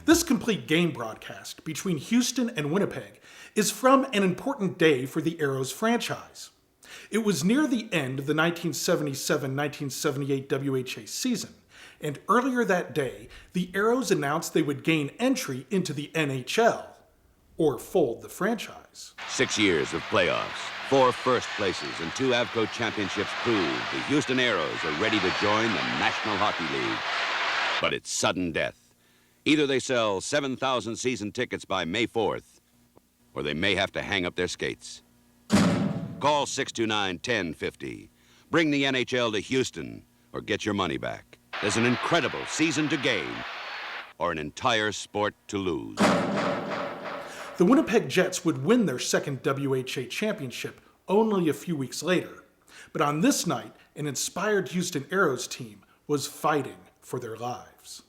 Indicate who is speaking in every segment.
Speaker 1: This complete game broadcast between Houston and Winnipeg is from an important day for the Aeros franchise. It was near the end of the 1977-1978 WHA season, and earlier that day, the Aeros announced they would gain entry into the NHL, or fold the franchise.
Speaker 2: 6 years of playoffs, 4 first places, and 2 Avco championships prove the Houston Aeros are ready to join the National Hockey League. But it's sudden death. Either they sell 7,000 season tickets by May 4th, or they may have to hang up their skates. Call 629-1050. Bring the NHL to Houston, or get your money back. There's an incredible season to gain, or an entire sport to lose.
Speaker 1: The Winnipeg Jets would win their second WHA championship only a few weeks later. But on this night, an inspired Houston Aeros team was fighting for their lives.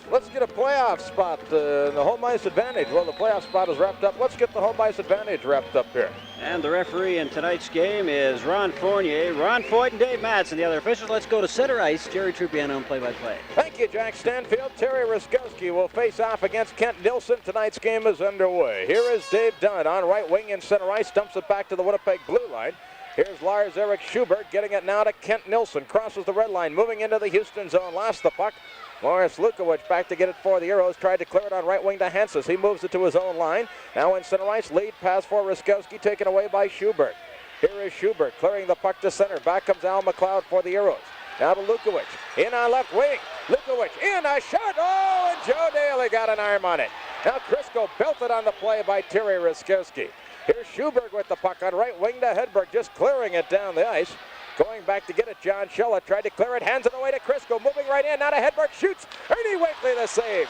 Speaker 3: Let's get a playoff spot, the home ice advantage. Well, the playoff spot is wrapped up. Let's get the home ice advantage wrapped up here.
Speaker 4: And the referee in tonight's game is Ron Fournier, Ron Foyt, and Dave Madsen, the other officials. Let's go to center ice. Jerry Trupiano on play-by-play.
Speaker 3: Thank you, Jack Stanfield. Terry Ruskowski will face off against Kent Nilsson. Tonight's game is underway. Here is Dave Dunn on right wing in center ice. Dumps it back to the Winnipeg blue line. Here's Lars-Erik Schubert getting it now to Kent Nilsson. Crosses the red line, moving into the Houston zone. Lost the puck. Morris Lukowicz back to get it for the Aeros. Tried to clear it on right wing to Hensis. He moves it to his own line. Now in center ice, lead pass for Ruskowski, taken away by Schubert. Here is Schubert clearing the puck to center. Back comes Al McLeod for the Aeros. Now to Lukowicz. In on left wing. Lukowicz in a shot. Oh, and Joe Daly got an arm on it. Now Crisco belted on the play by Terry Ruskowski. Here's Schubert with the puck on right wing to Hedberg, just clearing it down the ice. Going back to get it, John Shella tried to clear it, hands it away to Crisco, moving right in, now to Hedberg, shoots, Ernie Wakely the save.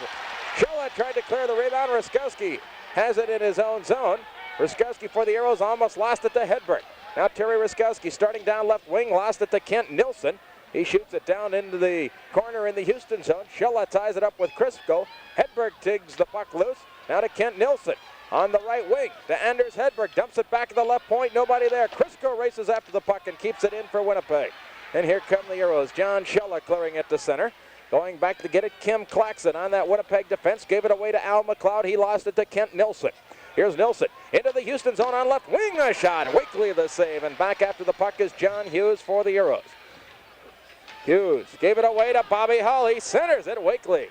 Speaker 3: Shella tried to clear the rebound, Ruskowski has it in his own zone. Ruskowski for the Aeros almost lost it to Hedberg. Now Terry Ruskowski starting down left wing, lost it to Kent Nilsson. He shoots it down into the corner in the Houston zone. Shella ties it up with Crisco. Hedberg digs the puck loose, now to Kent Nilsson. On the right wing to Anders Hedberg, dumps it back to the left point, nobody there. Crisco races after the puck and keeps it in for Winnipeg. And here come the Aeros. John Shella clearing it to center. Going back to get it, Kim Claxon on that Winnipeg defense. Gave it away to Al McLeod. He lost it to Kent Nilsson. Here's Nilsson into the Houston zone on left wing. A shot. Wakely the save. And back after the puck is John Hughes for the Aeros. Hughes gave it away to Bobby Hull. He centers it. Wakely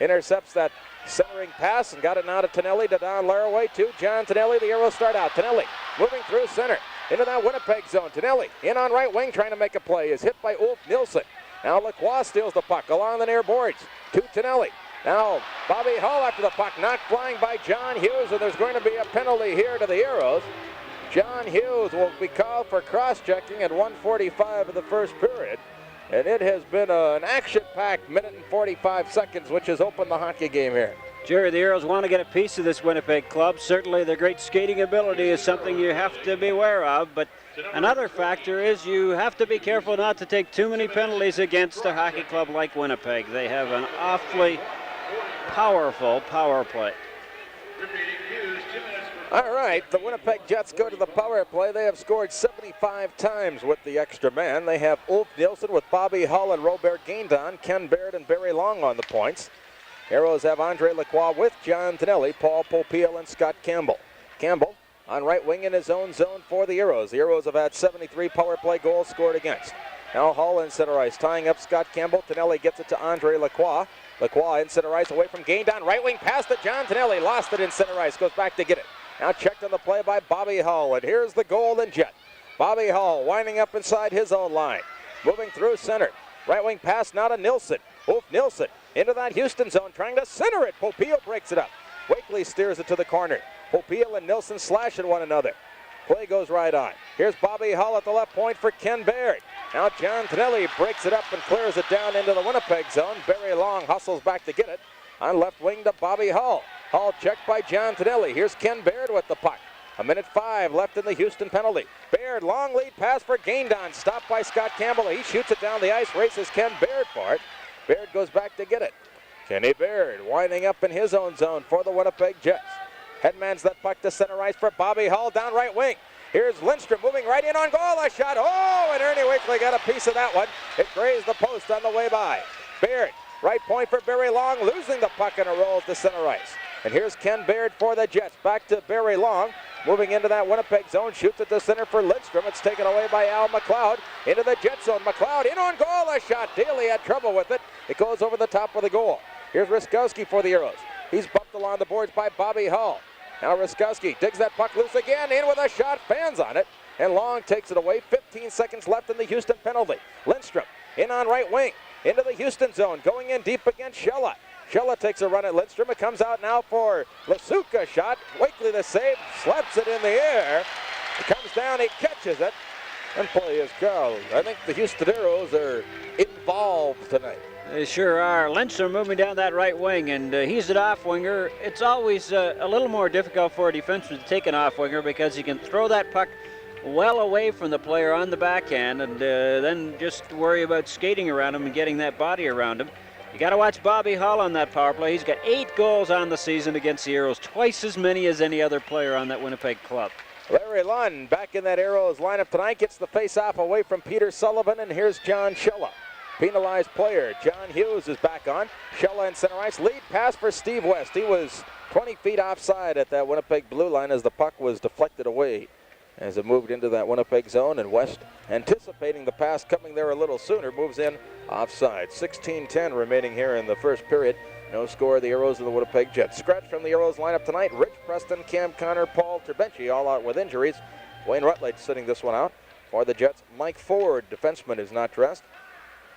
Speaker 3: intercepts that centering pass and got it now to Tonelli, to Don Laraway, to John Tonelli. The Aeros start out. Tonelli moving through center into that Winnipeg zone. Tonelli in on right wing trying to make a play. Is hit by Ulf Nilsson. Now Lacroix steals the puck along the near boards to Tonelli. Now Bobby Hull after the puck, knocked flying by John Hughes, and there's going to be a penalty here to the Aeros. John Hughes will be called for cross-checking at 1:45 of the first period. And it has been an action-packed minute and 45 seconds, which has opened the hockey game here.
Speaker 4: Jerry, the Aeros want to get a piece of this Winnipeg club. Certainly their great skating ability is something you have to be aware of, but another factor is you have to be careful not to take too many penalties against a hockey club like Winnipeg. They have an awfully powerful power play.
Speaker 3: All right, the Winnipeg Jets go to the power play. They have scored 75 times with the extra man. They have Ulf Nilsson with Bobby Hull and Robert Guindon, Ken Baird and Barry Long on the points. Aeros have Andre Lacroix with John Tonelli, Paul Popiel, and Scott Campbell. Campbell on right wing in his own zone for the Aeros. The Aeros have had 73 power play goals scored against. Now Hull in center ice, tying up Scott Campbell. Tonelli gets it to Andre Lacroix. Lacroix in center ice, away from Guindon. Right wing pass to John Tonelli. Lost it in center ice, goes back to get it. Now checked on the play by Bobby Hull, and here's the Golden Jet. Bobby Hull winding up inside his own line. Moving through center. Right wing pass now to Nilsson. Ulf Nilsson into that Houston zone, trying to center it. Popiel breaks it up. Wakely steers it to the corner. Popiel and Nilsson slashing one another. Play goes right on. Here's Bobby Hull at the left point for Ken Baird. Now John Tonelli breaks it up and clears it down into the Winnipeg zone. Barry Long hustles back to get it. On left wing to Bobby Hull. Hull checked by John Tonelli. Here's Ken Baird with the puck. 1:05 left in the Houston penalty. Baird, long lead pass for Guindon. Stopped by Scott Campbell. He shoots it down the ice, races Ken Baird for it. Baird goes back to get it. Kenny Baird winding up in his own zone for the Winnipeg Jets. Headmans that puck to center ice for Bobby Hull down right wing. Here's Lindstrom moving right in on goal. A shot. Oh, and Ernie Wakely got a piece of that one. It grazed the post on the way by. Baird Right point for Barry Long, losing the puck and it rolls to center ice. And here's Ken Baird for the Jets. Back to Barry Long. Moving into that Winnipeg zone, shoots at the center for Lindstrom. It's taken away by Al McLeod. Into the Jet zone. McLeod in on goal. A shot. Daly had trouble with it. It goes over the top of the goal. Here's Ruskowski for the Aeros. He's bumped along the boards by Bobby Hull. Now Ruskowski digs that puck loose again. In with a shot. Fans on it. And Long takes it away. 15 seconds left in the Houston penalty. Lindstrom in on right wing. Into the Houston zone. Going in deep against Shella. Shella takes a run at Lindstrom. It comes out now for Lasuka shot. Wakely the save, slaps it in the air. It comes down, he catches it, and play is called. I think the Houston Aeros are involved tonight.
Speaker 4: They sure are. Lindstrom moving down that right wing, and he's an off-winger. It's always a little more difficult for a defenseman to take an off-winger because he can throw that puck well away from the player on the backhand and then just worry about skating around him and getting that body around him. You got to watch Bobby Hull on that power play. He's got 8 goals on the season against the Aeros, twice as many as any other player on that Winnipeg club.
Speaker 3: Larry Lund back in that Aeros lineup tonight, gets the face-off away from Peter Sullivan, and here's John Shella. Penalized player, John Hughes is back on. Shella in center ice, lead pass for Steve West. He was 20 feet offside at that Winnipeg blue line as the puck was deflected away as it moved into that Winnipeg zone, and West, anticipating the pass coming there a little sooner, moves in offside. 16:10 remaining here in the first period. No score, the Aeros and the Winnipeg Jets. Scratch from the Aeros lineup tonight: Rich Preston, Cam Connor, Paul Terbenci, all out with injuries. Wayne Rutledge sitting this one out. For the Jets, Mike Ford, defenseman, is not dressed.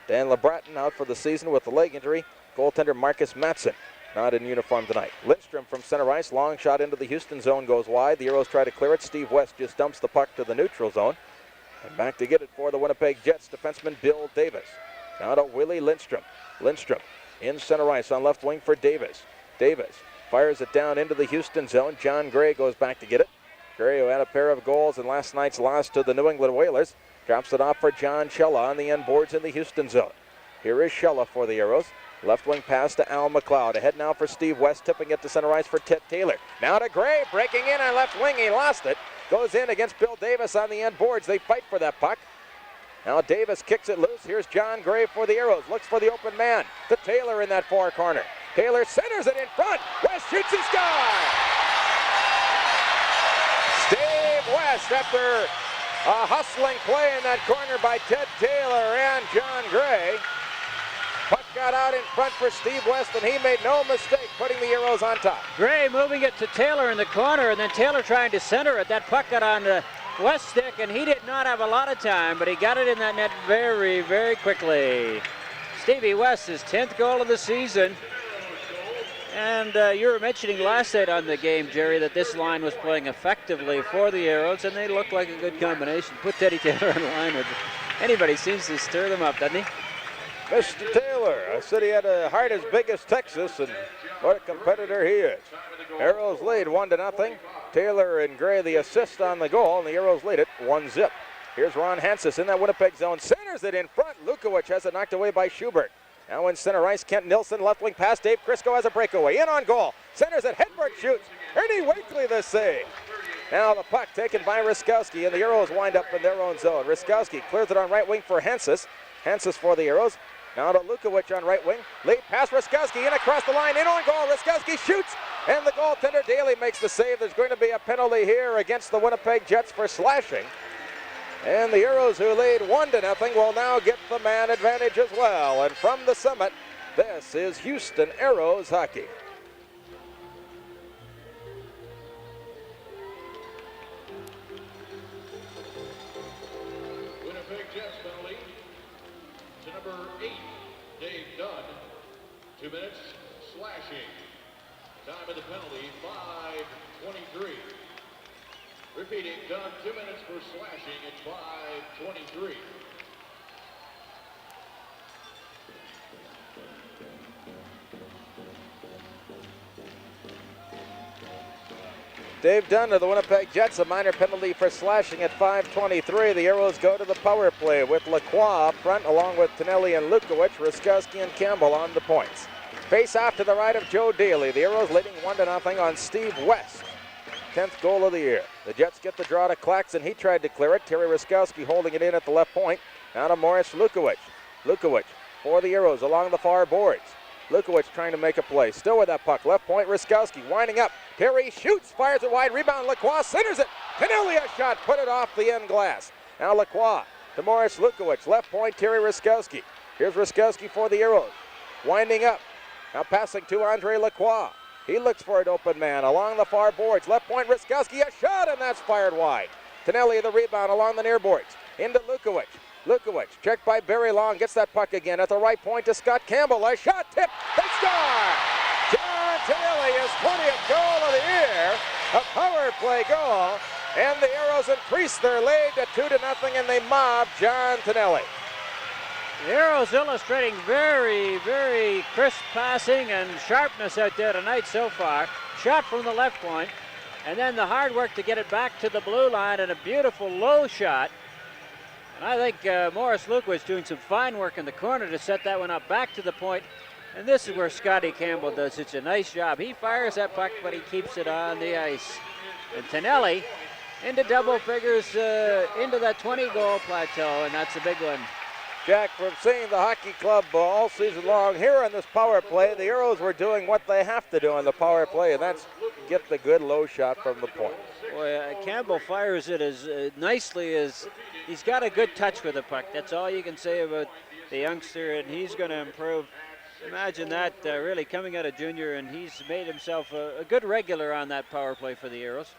Speaker 3: Dan LeBratton out for the season with a leg injury. Goaltender Marcus Matson not in uniform tonight. Lindstrom from center ice, long shot into the Houston zone, goes wide. The Aeros try to clear it. Steve West just dumps the puck to the neutral zone. And back to get it for the Winnipeg Jets, defenseman Bill Davis. Now to Willie Lindstrom. Lindstrom in center ice on left wing for Davis. Davis fires it down into the Houston zone. John Gray goes back to get it. Gray, who had a pair of goals in last night's loss to the New England Whalers, drops it off for John Shella on the end boards in the Houston zone. Here is Shella for the Aeros. Left wing pass to Al McLeod. Ahead now for Steve West, tipping it to center ice for Ted Taylor. Now to Gray, breaking in on left wing. He lost it. Goes in against Bill Davis on the end boards. They fight for that puck. Now Davis kicks it loose. Here's John Gray for the Aeros. Looks for the open man. To Taylor in that far corner. Taylor centers it in front. West shoots and scores! Steve West, after a hustling play in that corner by Ted Taylor and John Gray. Puck got out in front for Steve West, and he made no mistake putting the Aeros on top.
Speaker 4: Gray moving it to Taylor in the corner, and then Taylor trying to center it. That puck got on the West stick, and he did not have a lot of time, but he got it in that net very, very quickly. Stevie West, his 10th goal of the season. And you were mentioning last night on the game, Jerry, that this line was playing effectively for the Aeros, and they looked like a good combination. Put Teddy Taylor on the line with anybody seems to stir them up, doesn't he?
Speaker 3: Mr. Taylor, I said he had a heart as big as Texas, and what a competitor he is. Aeros lead 1-0. Taylor and Gray the assist on the goal, and the Aeros lead it 1-0. Here's Ron Hansis in that Winnipeg zone. Centers it in front. Lukowicz has it knocked away by Schubert. Now in center ice, Kent Nilsson, left wing pass. Dave Crisco has a breakaway. In on goal. Centers it. Hedberg shoots. Ernie Wakely the save. Now the puck taken by Ruskowski, and the Aeros wind up in their own zone. Ruskowski clears it on right wing for Hansis. Hansis for the Aeros. Now to Lukowicz on right wing. Late pass, Ruskowski in across the line, in on goal. Ruskowski shoots, and the goaltender Daly makes the save. There's going to be a penalty here against the Winnipeg Jets for slashing. And the Aeros, who lead 1-0, will now get the man advantage as well. And from the summit, this is Houston Aeros hockey.
Speaker 5: Winnipeg Jets penalty to number 8, Dave Dunn. 2 minutes, slashing. Time of the penalty, 5:23. Repeating, Dunn, 2 minutes for slashing at 5:23.
Speaker 3: Dave Dunn of the Winnipeg Jets, a minor penalty for slashing at 5:23. The Aeros go to the power play with Lacroix up front, along with Tonelli and Lukowicz, Ruskowski and Campbell on the points. Face off to the right of Joe Daly. The Aeros leading 1-0 on Steve West. 10th goal of the year. The Jets get the draw to Claxton. He tried to clear it. Terry Ruskowski holding it in at the left point. Now to Morris Lukowicz. Lukowicz for the Aeros along the far boards. Lukowicz trying to make a play. Still with that puck. Left point, Ruskowski winding up. Terry shoots, fires it wide. Rebound, Lacroix centers it. Canelli a shot, put it off the end glass. Now Lacroix to Morris Lukowicz. Left point, Terry Ruskowski. Here's Ruskowski for the Aeros. Winding up. Now passing to Andre Lacroix. He looks for an open man along the far boards. Left point, Ruskowski, a shot, and that's fired wide. Canelli the rebound along the near boards. Into Lukowicz. Lukowicz, checked by Barry Long, gets that puck again at the right point to Scott Campbell. A shot, tip, they score! John Canelli, his 20th goal of the year, a power play goal, and the Aeros increase their lead to 2-0, and they mob John Canelli.
Speaker 4: The Aeros illustrating very, very crisp passing and sharpness out there tonight so far. Shot from the left point, and then the hard work to get it back to the blue line, and a beautiful low shot. And I think Morris Lukowicz doing some fine work in the corner to set that one up back to the point. And this is where Scotty Campbell does such a nice job. He fires that puck, but he keeps it on the ice. And Canelli into double figures, into that 20-goal plateau, and that's a big one.
Speaker 3: Jack, from seeing the hockey club all season long here in this power play, the Aeros were doing what they have to do on the power play, and that's get the good low shot from the point.
Speaker 4: Boy, Campbell fires it as nicely as he's got a good touch with the puck. That's all you can say about the youngster, and he's going to improve. Imagine that really coming out of junior, and he's made himself a good regular on that power play for the Aeros.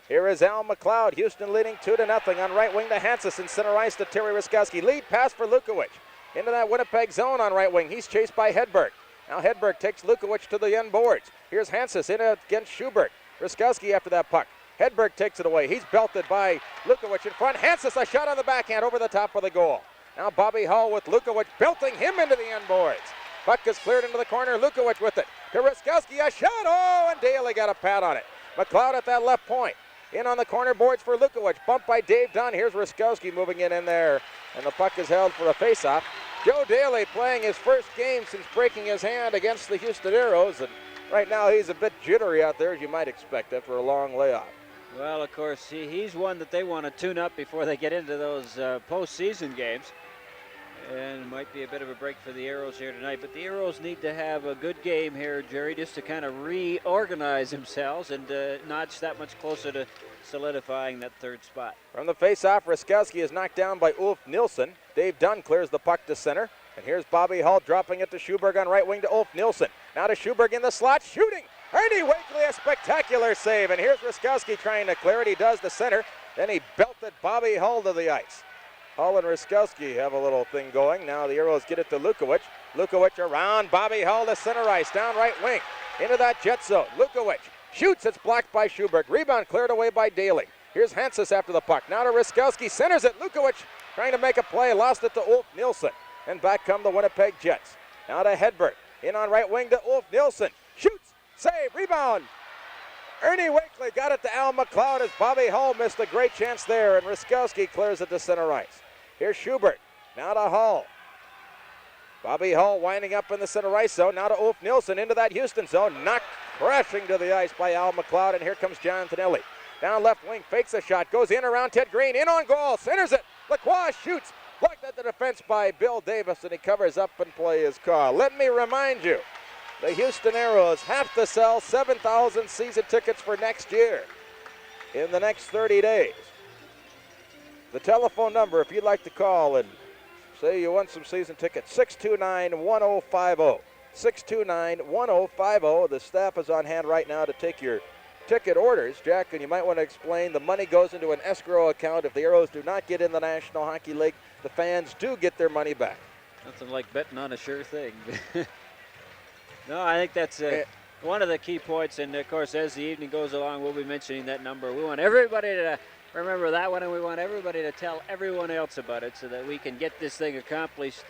Speaker 3: Here is Al McLeod. Houston leading 2-0 on right wing to Hansis in center ice to Terry Ruskowski. Lead pass for Lukowicz. Into that Winnipeg zone on right wing. He's chased by Hedberg. Now Hedberg takes Lukowicz to the end boards. Here's Hansis in against Schubert. Ruskowski after that puck. Hedberg takes it away. He's belted by Lukowicz in front. Hansis a shot on the backhand over the top of the goal. Now Bobby Hull with Lukowicz belting him into the end boards. Puck is cleared into the corner. Lukowicz with it. To Ruskowski, a shot. Oh, and Daly got a pat on it. McLeod at that left point. In on the corner boards for Lukowicz. Bumped by Dave Dunn. Here's Ruskowski moving in there. And the puck is held for a faceoff. Joe Daly playing his first game since breaking his hand against the Houston Aeros. And right now he's a bit jittery out there, as you might expect after a long layoff.
Speaker 4: Well, of course, he's one that they want to tune up before they get into those postseason games. And it might be a bit of a break for the Aeros here tonight. But the Aeros need to have a good game here, Jerry, just to kind of reorganize themselves and notch that much closer to solidifying that third spot.
Speaker 3: From the face-off, Ruskowski is knocked down by Ulf Nilsson. Dave Dunn clears the puck to center. And here's Bobby Hull dropping it to Schuberg on right wing to Ulf Nilsson. Now to Schuberg in the slot, shooting. Ernie Wakely, a spectacular save. And here's Ruskowski trying to clear it. He does the center. Then he belted Bobby Hull to the ice. Hull and Ruskowski have a little thing going. Now the Aeros get it to Lukowicz. Lukowicz around Bobby Hull to center ice, down right wing. Into that jet zone. Lukowicz shoots, it's blocked by Schubert. Rebound cleared away by Daly. Here's Hansis after the puck. Now to Ruskowski, centers it. Lukowicz trying to make a play, lost it to Ulf Nilsson. And back come the Winnipeg Jets. Now to Hedberg. In on right wing to Ulf Nilsson. Shoots, save, rebound. Ernie Wakely got it to Al McLeod as Bobby Hull missed a great chance there. And Ruskowski clears it to center ice. Here's Schubert, now to Hull. Bobby Hull winding up in the center ice zone, now to Ulf Nilsson into that Houston zone, knocked crashing to the ice by Al McLeod, and here comes John Tonelli. Down left wing, fakes a shot, goes in around Ted Green, in on goal, centers it, Lacroix shoots, blocked at the defense by Bill Davis, and he covers up and play is called. Let me remind you, the Houston Aeros have to sell 7,000 season tickets for next year in the next 30 days. The telephone number, if you'd like to call and say you want some season tickets, 629-1050. 629-1050. The staff is on hand right now to take your ticket orders. Jack, and you might want to explain, the money goes into an escrow account. If the Aeros do not get in the National Hockey League, the fans do get their money back.
Speaker 4: Nothing like betting on a sure thing. No, I think that's one of the key points. And, of course, as the evening goes along, we'll be mentioning that number. We want everybody to remember that one, and we want everybody to tell everyone else about it so that we can get this thing accomplished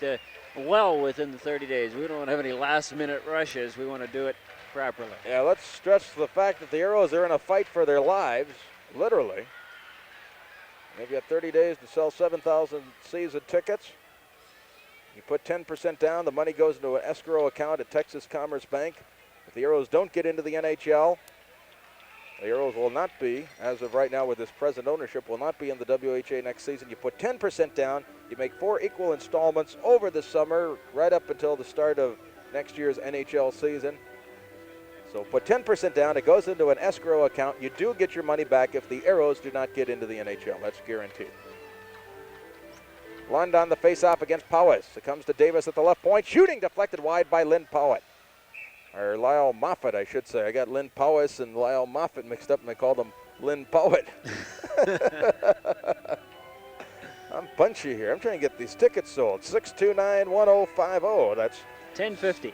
Speaker 4: well within the 30 days. We don't want to have any last-minute rushes. We want to do it properly.
Speaker 3: Yeah, let's stress the fact that the Aeros are in a fight for their lives, literally. They've got 30 days to sell 7,000 season tickets. You put 10% down, the money goes into an escrow account at Texas Commerce Bank. If the Aeros don't get into the NHL, the Aeros will not be, as of right now with this present ownership, will not be in the WHA next season. You put 10% down, you make 4 equal installments over the summer, right up until the start of next year's NHL season. So put 10% down. It goes into an escrow account. You do get your money back if the Aeros do not get into the NHL. That's guaranteed. Lund on the face-off against Powis. It comes to Davis at the left point. Shooting deflected wide by Lynn Powis. Or Lyle Moffat, I should say. I got Lynn Powis and Lyle Moffat mixed up, and I called him Lynn Powis. I'm punchy here. I'm trying to get these tickets sold. 629-1050. That's
Speaker 4: $10.50.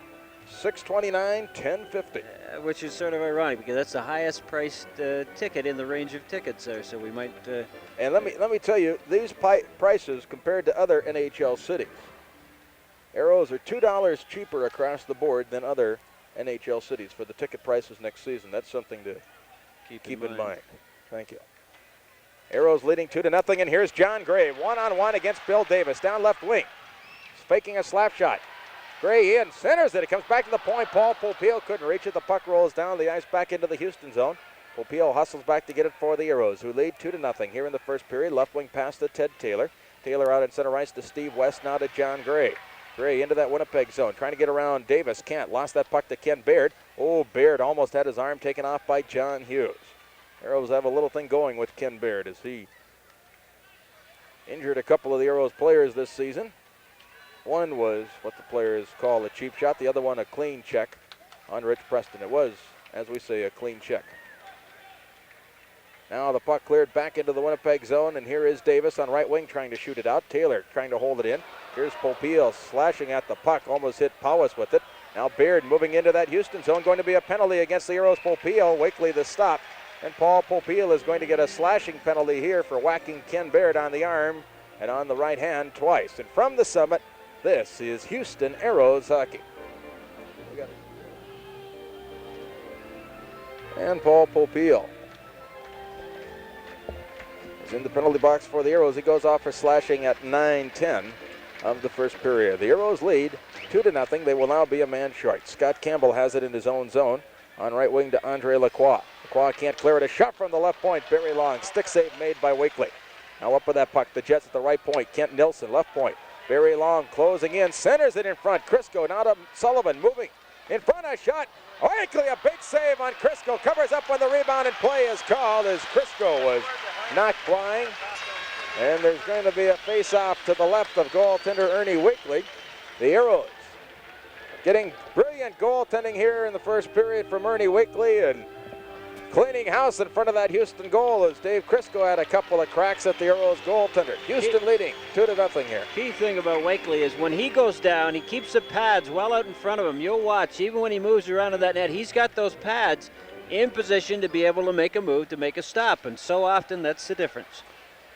Speaker 3: 629, 1050.
Speaker 4: Which is sort of ironic because that's the highest priced ticket in the range of tickets there. So we might.
Speaker 3: And let me tell you, these prices compared to other NHL cities. Aeros are $2 cheaper across the board than other NHL cities for the ticket prices next season. That's something to keep in mind. Thank you. Aeros leading 2-0, and here's John Gray, one-on-one against Bill Davis, down left wing. He's faking a slap shot. Gray in, centers it. It comes back to the point. Paul Popeil couldn't reach it. The puck rolls down the ice back into the Houston zone. Popeil hustles back to get it for the Aeros, who lead 2-0 here in the first period. Left wing pass to Ted Taylor. Taylor out in center ice to Steve West, now to John Gray. Gray into that Winnipeg zone, trying to get around Davis. Can't. Lost that puck to Ken Baird. Oh, Baird almost had his arm taken off by John Hughes. Aeros have a little thing going with Ken Baird as he injured a couple of the Aeros players this season. One was what the players call a cheap shot. The other one a clean check on Rich Preston. It was, as we say, a clean check. Now the puck cleared back into the Winnipeg zone, and here is Davis on right wing trying to shoot it out. Taylor trying to hold it in. Here's Popeil slashing at the puck, almost hit Powis with it. Now Baird moving into that Houston zone, going to be a penalty against the Aeros. Popeil, Wakely the stop, and Paul Popeil is going to get a slashing penalty here for whacking Ken Baird on the arm and on the right hand twice. And from the summit, this is Houston Aeros hockey. And Paul Popeil is in the penalty box for the Aeros. He goes off for slashing at 9:10 of the first period. The Aeros lead 2-0. They will now be a man short. Scott Campbell has it in his own zone on right wing to Andre Lacroix. Lacroix can't clear it. A shot from the left point. Very long. Stick save made by Wakely. Now up with that puck. The Jets at the right point. Kent Nilsson, left point. Very long, closing in, centers it in front. Crisco, now to Sullivan, moving in front, a shot. Wakely, a big save on Crisco, covers up when the rebound and play is called as Crisco was knocked flying. And there's going to be a face-off to the left of goaltender Ernie Wakely. The Aeros getting brilliant goaltending here in the first period from Ernie Wakely, and cleaning house in front of that Houston goal as Dave Crisco had a couple of cracks at the Aeros goaltender. Houston leading 2-0 here.
Speaker 4: Key thing about Wakely is when he goes down, he keeps the pads well out in front of him. You'll watch, even when he moves around to that net, he's got those pads in position to be able to make a move, to make a stop, and so often that's the difference.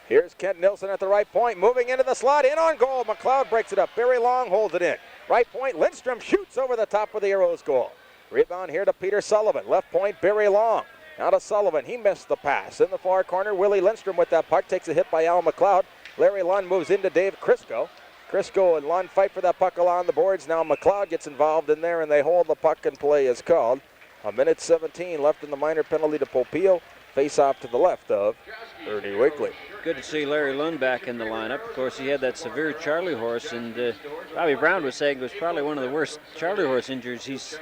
Speaker 3: Here's Kent Nilsson at the right point, moving into the slot, in on goal. McLeod breaks it up. Barry Long holds it in. Right point, Lindstrom shoots over the top of the Aeros goal. Rebound here to Peter Sullivan. Left point, Barry Long. Now to Sullivan. He missed the pass. In the far corner, Willie Lindstrom with that puck. Takes a hit by Al McLeod. Larry Lund moves into Dave Crisco. Crisco and Lund fight for that puck along the boards. Now McLeod gets involved in there, and they hold the puck, and play is called. 1:17 left in the minor penalty to Popeil. Face off to the left of Ernie Wakely.
Speaker 4: Good to see Larry Lund back in the lineup. Of course, he had that severe Charlie horse, and Bobby Brown was saying it was probably one of the worst Charlie horse injuries he's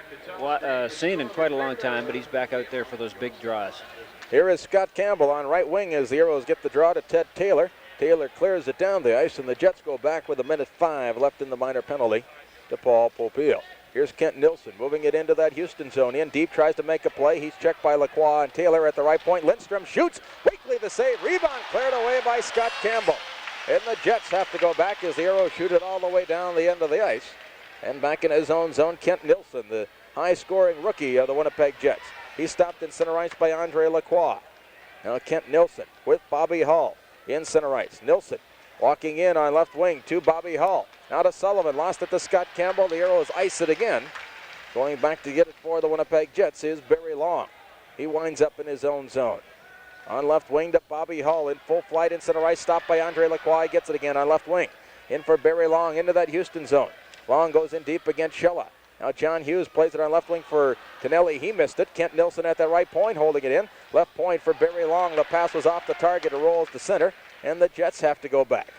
Speaker 4: seen in quite a long time, but he's back out there for those big draws.
Speaker 3: Here is Scott Campbell on right wing as the Aeros get the draw to Ted Taylor. Taylor clears it down the ice, and the Jets go back with 1:05 left in the minor penalty to Paul Popeil. Here's Kent Nilsson moving it into that Houston zone. In deep, tries to make a play. He's checked by Lacroix and Taylor at the right point. Lindstrom shoots. Wakely the save. Rebound cleared away by Scott Campbell. And the Jets have to go back as the Aeros shoot it all the way down the end of the ice. And back in his own zone, Kent Nilsson, the high-scoring rookie of the Winnipeg Jets. He's stopped in center ice by Andre Lacroix. Now Kent Nilsson with Bobby Hull in center ice. Nilsson walking in on left wing to Bobby Hull. Now to Sullivan, lost it to Scott Campbell. The Aeros ice it again. Going back to get it for the Winnipeg Jets is Barry Long. He winds up in his own zone. On left wing to Bobby Hull in full flight in center ice, stopped by Andre Lacroix. Gets it again on left wing. In for Barry Long into that Houston zone. Long goes in deep against Shella. Now John Hughes plays it on left wing for Tonelli. He missed it. Kent Nilsson at the right point holding it in. Left point for Barry Long. The pass was off the target. It rolls to center. And the Jets have to go back.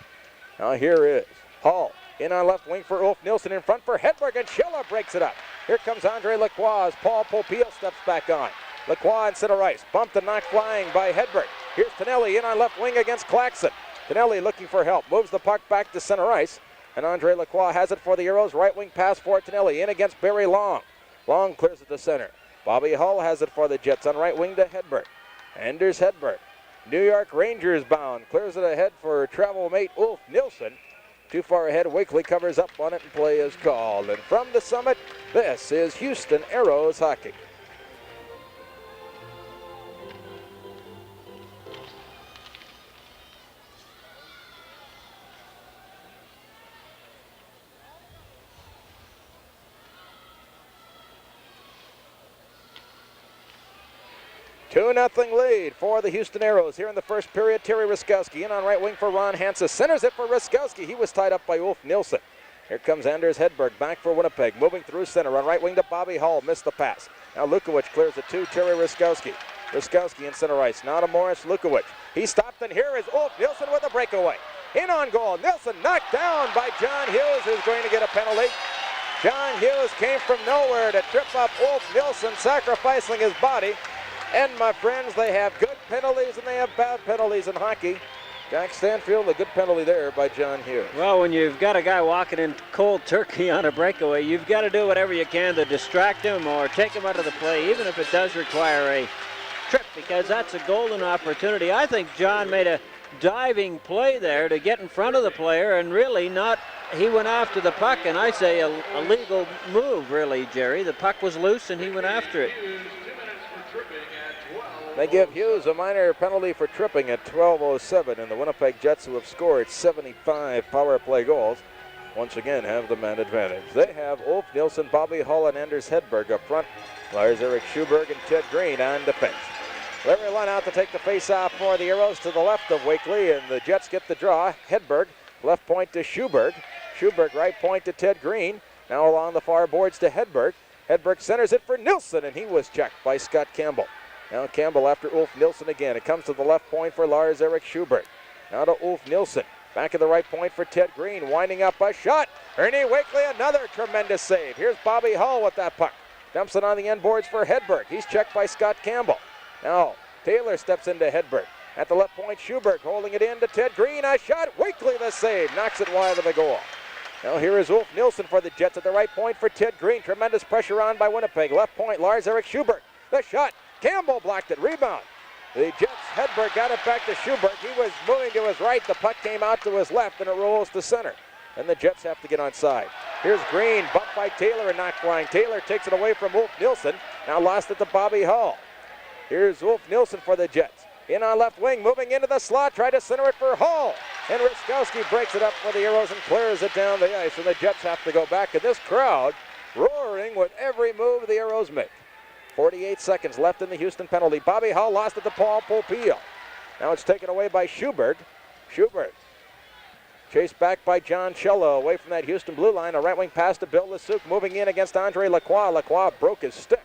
Speaker 3: Now here is Hull In on left wing for Ulf Nilsson, in front for Hedberg, and Schiller breaks it up. Here comes Andre Lacroix as Paul Popiel steps back on. Lacroix in center ice, bumped and knocked flying by Hedberg. Here's Tonelli in on left wing against Claxon. Tonelli looking for help, moves the puck back to center ice, and Andre Lacroix has it for the Aeros. Right wing pass for Tonelli, in against Barry Long. Long clears it to center. Bobby Hull has it for the Jets on right wing to Hedberg. Anders Hedberg, New York Rangers bound, clears it ahead for travel mate Ulf Nilsson. Too far ahead, Wakely covers up on it and play is called. And from the summit, this is Houston Aeros hockey. Two 2-0 lead for the Houston Aeros here in the first period. Terry Ruskowski in on right wing for Ron Hansa. Centers it for Ruskowski. He was tied up by Ulf Nilsson. Here comes Anders Hedberg back for Winnipeg. Moving through center on right wing to Bobby Hull. Missed the pass. Now Lukowicz clears it to Terry Ruskowski. Ruskowski in center ice. Now to Morris Lukowicz. He stopped, and here is Ulf Nilsson with a breakaway. In on goal. Nilsson knocked down by John Hughes, who's going to get a penalty. John Hughes came from nowhere to trip up Ulf Nilsson, sacrificing his body. And my friends, they have good penalties and they have bad penalties in hockey. Jack Stanfield, a good penalty there by John Hughes.
Speaker 4: Well, when you've got a guy walking in cold turkey on a breakaway, you've got to do whatever you can to distract him or take him out of the play, even if it does require a trip, because that's a golden opportunity. I think John made a diving play there to get in front of the player, and really he went after the puck, and I say a legal move, really, Jerry. The puck was loose and he went after it.
Speaker 3: They give Hughes a minor penalty for tripping at 12:07, and the Winnipeg Jets, who have scored 75 power play goals, once again have the man advantage. They have Ulf Nilsson, Bobby Hull, and Anders Hedberg up front. Lars-Erik Schuberg and Ted Green on defense. Larry Lunn out to take the face-off for the Aeros to the left of Wakely, and the Jets get the draw. Hedberg, left point to Schuberg. Schuberg, right point to Ted Green. Now along the far boards to Hedberg. Hedberg centers it for Nilsson, and he was checked by Scott Campbell. Now Campbell after Ulf Nilsson again. It comes to the left point for Lars-Erik Schuberg. Now to Ulf Nilsson. Back at the right point for Ted Green. Winding up a shot. Ernie Wakely, another tremendous save. Here's Bobby Hull with that puck. Dumps it on the end boards for Hedberg. He's checked by Scott Campbell. Now Taylor steps into Hedberg. At the left point, Schuberg holding it in to Ted Green. A shot. Wakely the save. Knocks it wide of the goal. Now here is Ulf Nilsson for the Jets at the right point for Ted Green. Tremendous pressure on by Winnipeg. Left point, Lars-Erik Schuberg. The shot. Campbell blocked it. Rebound. The Jets, Hedberg got it back to Schuberg. He was moving to his right. The puck came out to his left, and it rolls to center. And the Jets have to get on side. Here's Green, bumped by Taylor and knocked flying. Taylor takes it away from Ulf Nilsson. Now lost it to Bobby Hull. Here's Ulf Nilsson for the Jets. In on left wing, moving into the slot. Tried to center it for Hull. And Ruskowski breaks it up for the Aeros and clears it down the ice. And the Jets have to go back. And this crowd roaring with every move the Aeros make. 48 seconds left in the Houston penalty. Bobby Hull lost it to Paul Popiel. Now it's taken away by Schuberg. Schuberg chased back by John Cello away from that Houston blue line. A right wing pass to Bill Lasuk, moving in against Andre Lacroix. Lacroix broke his stick.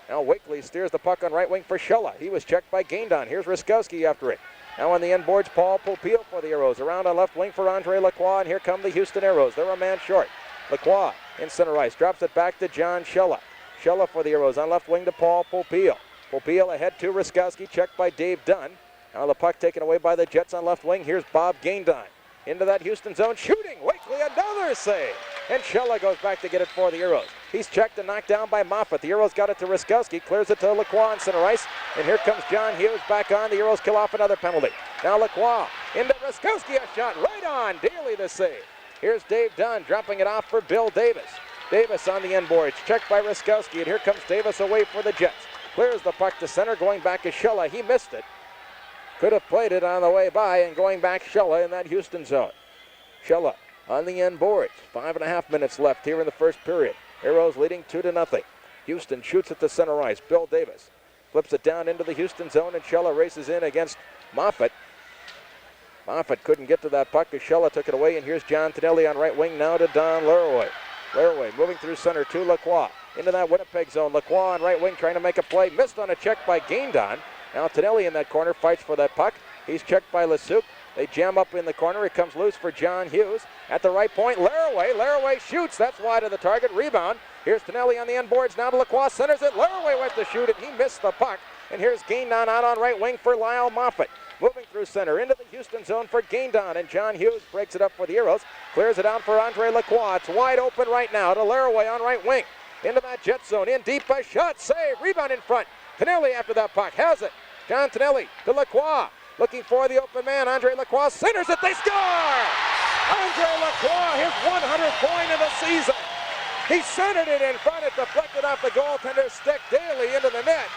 Speaker 3: Now Wakely steers the puck on right wing for Schella. He was checked by Gaindon. Here's Ruskowski after it. Now on the end boards, Paul Popiel for the Aeros. Around on left wing for Andre Lacroix, and here come the Houston Aeros. They're a man short. Lacroix in center ice, drops it back to John Schella. Schella for the Aeros on left wing to Paul Popiel. Popiel ahead to Ruskowski, checked by Dave Dunn. Now the puck taken away by the Jets on left wing. Here's Bob Gaindon. Into that Houston zone, shooting. Wakely, another save. And Schella goes back to get it for the Aeros. He's checked and knocked down by Moffat. The Aeros got it to Ruskowski, clears it to Lacroix on center ice. And here comes John Hughes back on. The Aeros kill off another penalty. Now Lacroix into Ruskowski, a shot right on. Daly the save. Here's Dave Dunn dropping it off for Bill Davis. Davis on the end boards, checked by Ruskowski, and here comes Davis away for the Jets. Clears the puck to center, going back to Schella. He missed it. Could have played it on the way by, and going back Schella in that Houston zone. Schella on the end boards. 5.5 minutes left here in the first period. Aeros leading 2-0. Houston shoots at the center ice. Bill Davis flips it down into the Houston zone, and Schella races in against Moffat. Moffat couldn't get to that puck as Schella took it away, and here's John Tonelli on right wing now to Don Laraway. Laraway moving through center to Lacroix. Into that Winnipeg zone. Lacroix on right wing trying to make a play. Missed on a check by Gaindon. Now Tonelli in that corner fights for that puck. He's checked by Lasuk. They jam up in the corner. It comes loose for John Hughes. At the right point, Laraway shoots. That's wide of the target. Rebound. Here's Tonelli on the end boards. Now to Lacroix. Centers it. Laraway went to shoot it. He missed the puck. And here's Gaindon out on right wing for Lyle Moffat. Moving through center into the Houston zone for Gaindon. And John Hughes breaks it up for the Aeros. Clears it down for Andre Lacroix. It's wide open right now to Laraway on right wing. Into that jet zone. In deep. A shot. Save. Rebound in front. Tonelli after that puck. Has it. John Tonelli to Lacroix. Looking for the open man. Andre Lacroix centers it. They score! Andre Lacroix, his 100th point of the season. He centered it in front. It deflected off the goaltender's stick. Daly into the net.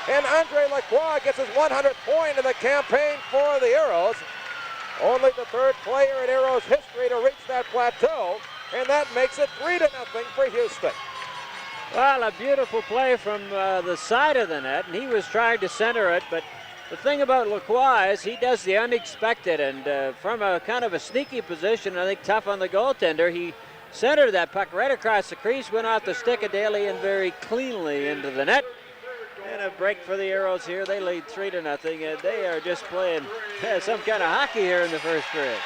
Speaker 3: And Andre Lacroix gets his 100th point of the campaign for the Aeros. Only the third player in Aeros history to reach that plateau. And that makes it 3-0 for Houston.
Speaker 4: Well, a beautiful play from the side of the net. And he was trying to center it, but the thing about Lacroix is he does the unexpected, and from a kind of a sneaky position, I think tough on the goaltender, he centered that puck right across the crease, went off the stick of Daly and very cleanly into the net. And a break for the Aeros here. They lead 3-0, and they are just playing some kind of hockey here in the first period.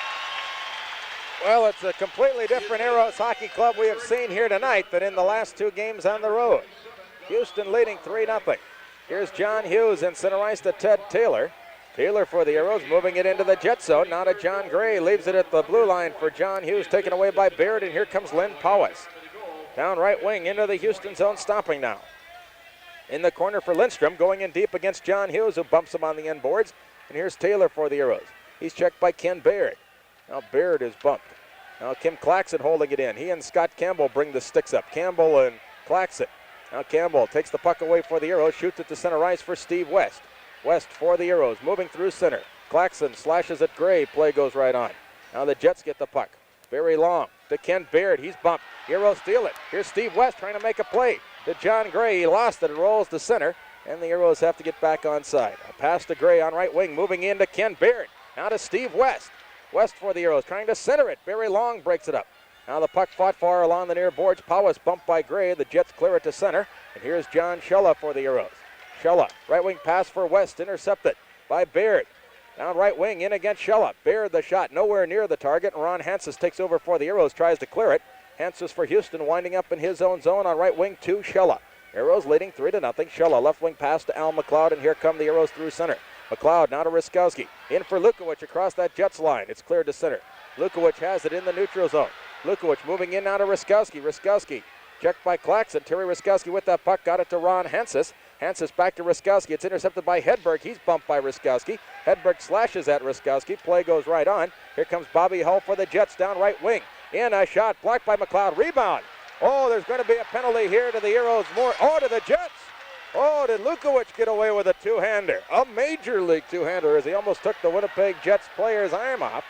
Speaker 3: Well, it's a completely different Aeros hockey club we have seen here tonight than in the last two games on the road. Houston leading 3-0. Here's John Hughes in center ice to Ted Taylor. Taylor for the Aeros, moving it into the jet zone. Now to John Gray, leaves it at the blue line for John Hughes, taken away by Baird, and here comes Lynn Powis. Down right wing into the Houston zone, stopping now. In the corner for Lindstrom, going in deep against John Hughes, who bumps him on the end boards. And here's Taylor for the Aeros. He's checked by Ken Baird. Now Baird is bumped. Now Kim Claxon holding it in. He and Scott Campbell bring the sticks up. Campbell and Claxon. Now Campbell takes the puck away for the Aeros, shoots it to center ice for Steve West. West for the Aeros, moving through center. Claxon slashes at Gray, play goes right on. Now the Jets get the puck. Very long to Ken Baird, he's bumped. Aeros steal it. Here's Steve West trying to make a play. To John Gray, he lost it, it rolls to center, and the Aeros have to get back on side. A pass to Gray on right wing, moving in to Ken Baird. Now to Steve West. West for the Aeros, trying to center it. Very long, breaks it up. Now the puck fought far along the near boards. Powis bumped by Gray. The Jets clear it to center. And here's John Shella for the Aeros. Shella, right wing pass for West, intercepted by Baird. Down right wing, in against Shella. Baird the shot, nowhere near the target. And Ron Hansis takes over for the Aeros, tries to clear it. Hansis for Houston, winding up in his own zone on right wing to Shella. Aeros leading 3-0. Shella, left wing pass to Al McLeod, and here come the Aeros through center. McLeod now to Riskowski. In for Lukowicz across that Jets line. It's cleared to center. Lukowicz has it in the neutral zone. Lukowicz moving in now to Riskowski. Riskowski checked by Claxon. Terry Riskowski with that puck, got it to Ron Hansis. Hansis back to Riskowski. It's intercepted by Hedberg. He's bumped by Riskowski. Hedberg slashes at Riskowski. Play goes right on. Here comes Bobby Hull for the Jets down right wing. In a shot, blocked by McLeod. Rebound. Oh, there's going to be a penalty here to the Aeros. To the Jets. Oh, did Lukowicz get away with a two-hander? A major league two-hander as he almost took the Winnipeg Jets player's arm off.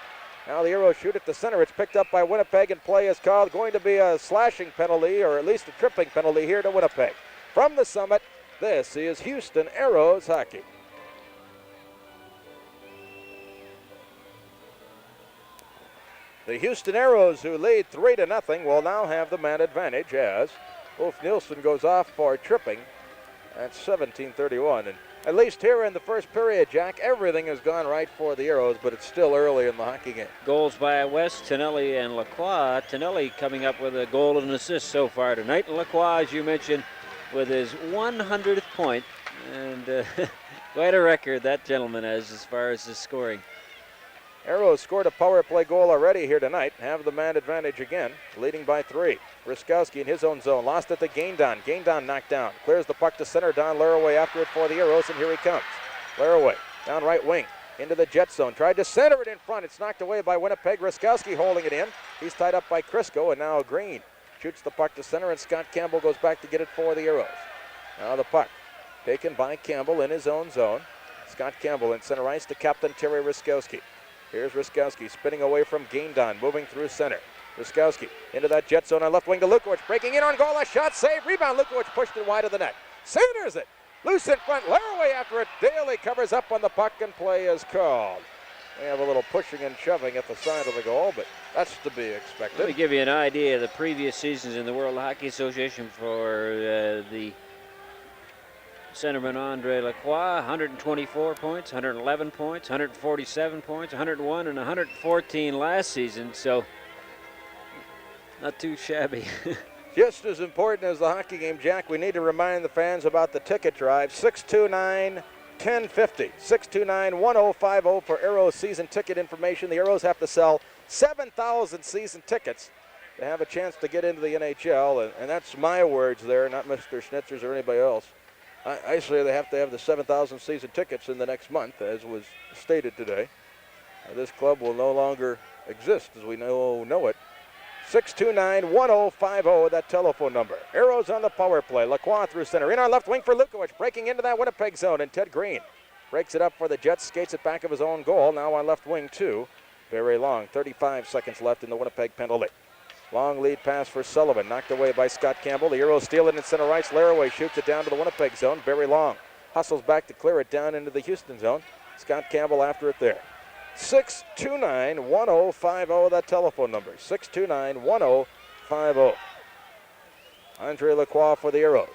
Speaker 3: Now the Aeros shoot at the center. It's picked up by Winnipeg, and play is called. Going to be a slashing penalty, or at least a tripping penalty here to Winnipeg. From the summit, this is Houston Aeros hockey. The Houston Aeros, who lead 3-0, will now have the man advantage as Ulf Nielsen goes off for tripping at 17:31. And at least here in the first period, Jack, everything has gone right for the Aeros, but it's still early in the hockey game.
Speaker 4: Goals by West, Tonelli, and Lacroix. Tonelli coming up with a goal and an assist so far tonight. And Lacroix, as you mentioned, with his 100th point. And quite a record that gentleman has as far as his scoring.
Speaker 3: Aeros scored a power play goal already here tonight. Have the man advantage again, leading by 3. Riskowski in his own zone, lost it to Gaindon. Gaindon knocked down, clears the puck to center. Don Laraway after it for the Aeros, and here he comes. Laraway down right wing, into the Jet zone, tried to center it in front. It's knocked away by Winnipeg. Riskowski holding it in. He's tied up by Crisco, and now Green shoots the puck to center, and Scott Campbell goes back to get it for the Aeros. Now the puck taken by Campbell in his own zone. Scott Campbell in center ice to captain Terry Riskowski. Here's Riskowski spinning away from Gaindon, moving through center. Riskowski into that Jet zone on left wing to Lukowicz, breaking in on goal, a shot, save, rebound. Lukowicz pushed it wide of the net. Centers it, loose in front, Laraway after it. Daly covers up on the puck, and play is called. They have a little pushing and shoving at the side of the goal, but that's to be expected.
Speaker 4: Let me give you an idea of the previous seasons in the World Hockey Association for the Centerman Andre Lacroix, 124 points, 111 points, 147 points, 101 and 114 last season, so not too shabby.
Speaker 3: Just as important as the hockey game, Jack, we need to remind the fans about the ticket drive. 629-1050, 629-1050 for Aeros season ticket information. The Aeros have to sell 7,000 season tickets to have a chance to get into the NHL, and that's my words there, not Mr. Schnitzer's or anybody else. I say they have to have the 7,000 season tickets in the next month, as was stated today. This club will no longer exist as we know it. 629-1050, that telephone number. Aeros on the power play. Lacroix through center. In on left wing for Lukowicz, breaking into that Winnipeg zone, and Ted Green breaks it up for the Jets, skates it back of his own goal. Now on left wing too. Very long, 35 seconds left in the Winnipeg penalty. Long lead pass for Sullivan, knocked away by Scott Campbell. The Aeros steal it in center ice. Laraway shoots it down to the Winnipeg zone. Very long. Hustles back to clear it down into the Houston zone. Scott Campbell after it there. 629-1050, that telephone number. 629-1050. Andre Lacroix for the Aeros.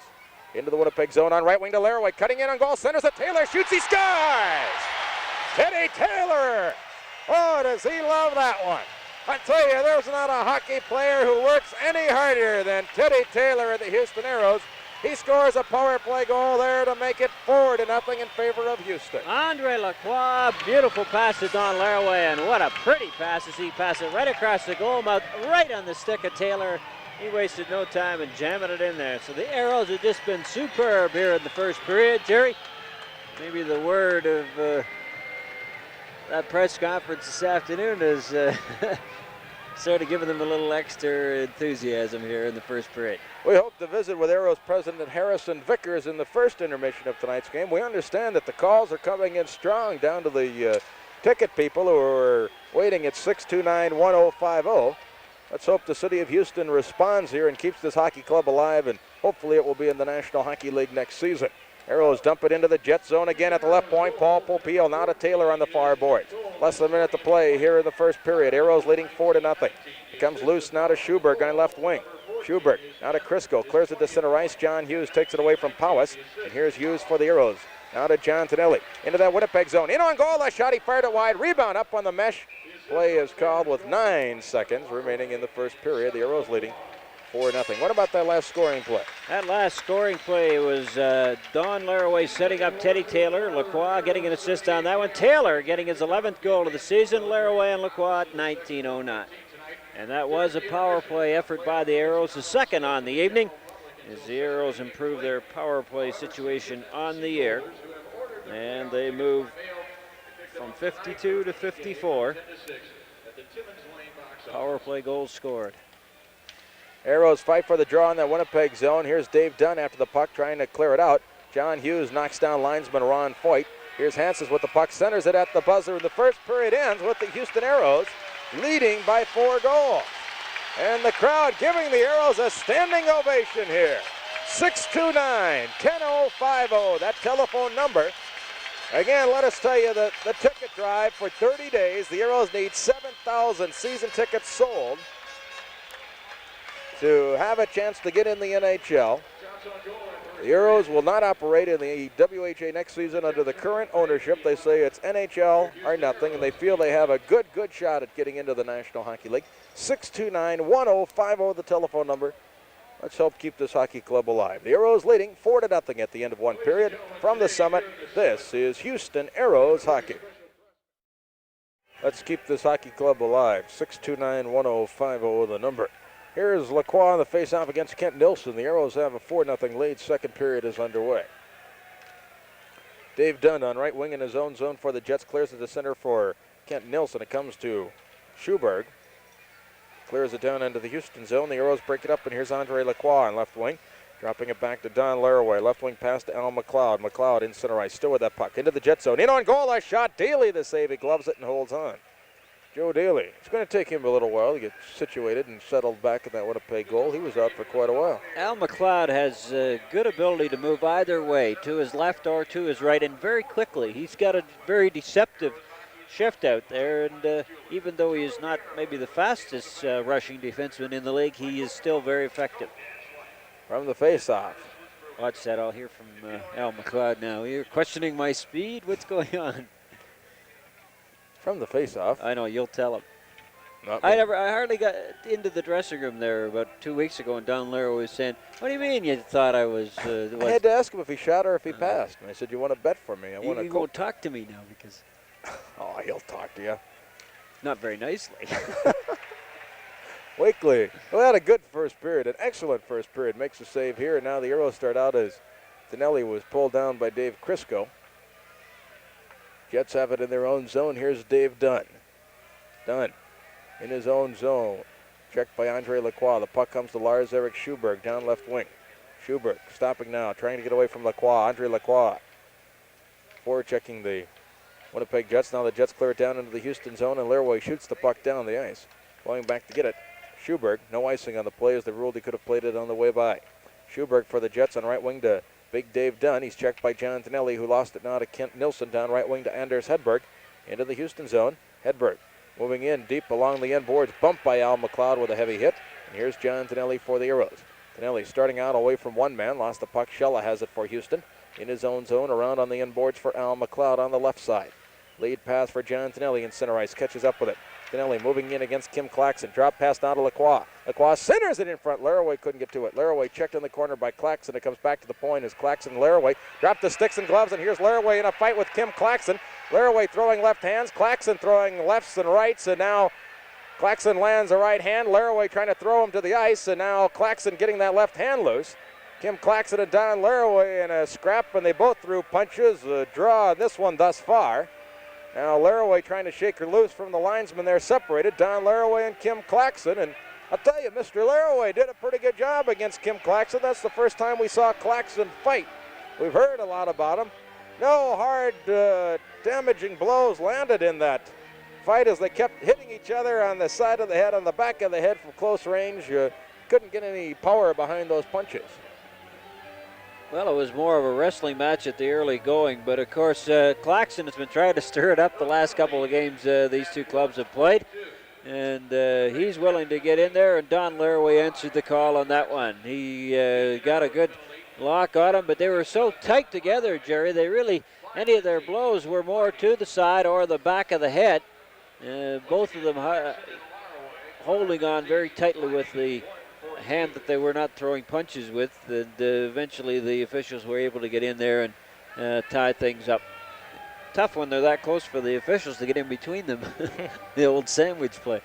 Speaker 3: Into the Winnipeg zone on right wing to Laraway. Cutting in on goal. Centers it. Taylor shoots. He scores! Teddy Taylor! Oh, does he love that one? I tell you, there's not a hockey player who works any harder than Teddy Taylor at the Houston Aeros. He scores a power play goal there to make it 4-0 in favor of Houston.
Speaker 4: Andre Lacroix, beautiful pass to Don Laraway, and what a pretty pass as he passed it right across the goal mouth, right on the stick of Taylor. He wasted no time in jamming it in there. So the Aeros have just been superb here in the first period. Jerry, maybe the word of that press conference this afternoon is sort of giving them a little extra enthusiasm here in the first period.
Speaker 3: We hope to visit with Aeros President Harrison Vickers in the first intermission of tonight's game. We understand that the calls are coming in strong down to the ticket people who are waiting at 629-1050. Let's hope the city of Houston responds here and keeps this hockey club alive, and hopefully it will be in the National Hockey League next season. Aeros dump it into the Jet zone again at the left point. Paul Popeil now to Taylor on the far boards. Less than a minute to play here in the first period. Aeros leading 4-0. It comes loose now to Schuberg on left wing. Schuberg now to Crisco. Clears it to center ice. John Hughes takes it away from Powis. And here's Hughes for the Aeros. Now to John Tonelli. Into that Winnipeg zone. In on goal. A shot. He fired it wide. Rebound up on the mesh. Play is called with 9 seconds remaining in the first period. The Aeros leading 4-0. What about that last scoring play?
Speaker 4: That last scoring play was Don Laraway setting up Teddy Taylor. Lacroix getting an assist on that one. Taylor getting his 11th goal of the season. Laraway and Lacroix at 19:09. And that was a power play effort by the Aeros, the second on the evening, as the Aeros improve their power play situation on the year. And they move from 52 to 54. Power play goals scored.
Speaker 3: Aeros fight for the draw in that Winnipeg zone. Here's Dave Dunn after the puck trying to clear it out. John Hughes knocks down linesman Ron Foyt. Here's Hanses with the puck, centers it at the buzzer. The first period ends with the Houston Aeros leading by 4 goals. And the crowd giving the Aeros a standing ovation here. 629-1050, that telephone number. Again, let us tell you that the ticket drive for 30 days, the Aeros need 7,000 season tickets sold to have a chance to get in the NHL. The Aeros will not operate in the WHA next season under the current ownership. They say it's NHL or nothing, and they feel they have a good shot at getting into the National Hockey League. 629-1050, the telephone number. Let's help keep this hockey club alive. The Aeros leading 4-0 at the end of one period. From the summit, this is Houston Aeros Hockey. Let's keep this hockey club alive. 629-1050, the number. Here's Lacroix on the face-off against Kent Nilsson. The Aeros have a 4-0 lead. Second period is underway. Dave Dunn on right wing in his own zone for the Jets. Clears it to center for Kent Nilsson. It comes to Schuberg. Clears it down into the Houston zone. The Aeros break it up, and here's Andre Lacroix on left wing. Dropping it back to Don Laraway. Left wing pass to Al McLeod. McLeod in center ice. Still with that puck. Into the Jet zone. In on goal. A shot. Daly the save. He gloves it and holds on. Joe Daly. It's going to take him a little while to get situated and settled back in that Winnipeg goal. He was out for quite a while.
Speaker 4: Al McLeod has good ability to move either way, to his left or to his right, and very quickly. He's got a very deceptive shift out there, and even though he is not maybe the fastest rushing defenseman in the league, he is still very effective.
Speaker 3: From the face-off,
Speaker 4: Watch that. I'll hear from Al McLeod now. You're questioning my speed? What's going on?
Speaker 3: From the face-off.
Speaker 4: I know, you'll tell him.
Speaker 3: Not
Speaker 4: I
Speaker 3: me.
Speaker 4: hardly got into the dressing room there about 2 weeks ago, and Don Lero was saying, "What do you mean you thought I was?"
Speaker 3: I had to ask him if he shot or if he passed. And I said, "You want to bet for me? I want
Speaker 4: He
Speaker 3: to."
Speaker 4: won't talk to me now because
Speaker 3: Oh, he'll talk to you.
Speaker 4: not very nicely.
Speaker 3: Wakely, well, had a good first period, an excellent first period. Makes a save here, and now the Aeros start out as Dinelli was pulled down by Dave Crisco. Jets have it in their own zone. Here's Dave Dunn. Dunn in his own zone. Checked by Andre Lacroix. The puck comes to Lars-Erik Schuberg down left wing. Schuberg stopping now, trying to get away from Lacroix. Andre Lacroix forward checking the Winnipeg Jets. Now the Jets clear it down into the Houston zone, and Leroy shoots the puck down the ice. Going back to get it. Schuberg, no icing on the play as they ruled he could have played it on the way by. Schuberg for the Jets on right wing to Big Dave Dunn. He's checked by John Dinelli, who lost it now to Kent Nilsson down right wing to Anders Hedberg. Into the Houston zone. Hedberg moving in deep along the end boards, bumped by Al McLeod with a heavy hit. And here's John Dinelli for the Aeros. Dinelli starting out away from one man, lost the puck. Shella has it for Houston. In his own zone, around on the end boards for Al McLeod on the left side. Lead pass for John Dinelli in center ice, catches up with it. Dinelli moving in against Kim Claxon. Drop pass down to Lacroix. Lacroix centers it in front. Laraway couldn't get to it. Laraway checked in the corner by Claxon. It comes back to the point as Claxon and Laraway drop the sticks and gloves, and here's Laraway in a fight with Kim Claxon. Laraway throwing left hands, Claxon throwing lefts and rights, and now Claxon lands a right hand. Laraway trying to throw him to the ice, and now Claxon getting that left hand loose. Kim Claxon and Don Laraway in a scrap, and they both threw punches. A draw on this one thus far. Now Laraway trying to shake her loose from the linesman there separated. Don Laraway and Kim Claxon. And I'll tell you, Mr. Laraway did a pretty good job against Kim Claxon. That's the first time we saw Claxon fight. We've heard a lot about him. No hard damaging blows landed in that fight as they kept hitting each other on the side of the head, on the back of the head from close range. Couldn't get any power behind those punches.
Speaker 4: Well, it was more of a wrestling match at the early going, but of course, Claxon has been trying to stir it up the last couple of games these two clubs have played, and he's willing to get in there, and Don Laraway answered the call on that one. He got a good lock on him, but they were so tight together, Jerry, any of their blows were more to the side or the back of the head, both of them holding on very tightly with the hand that they were not throwing punches with, and eventually the officials were able to get in there and tie things up. Tough when they're that close for the officials to get in between them. The old sandwich play.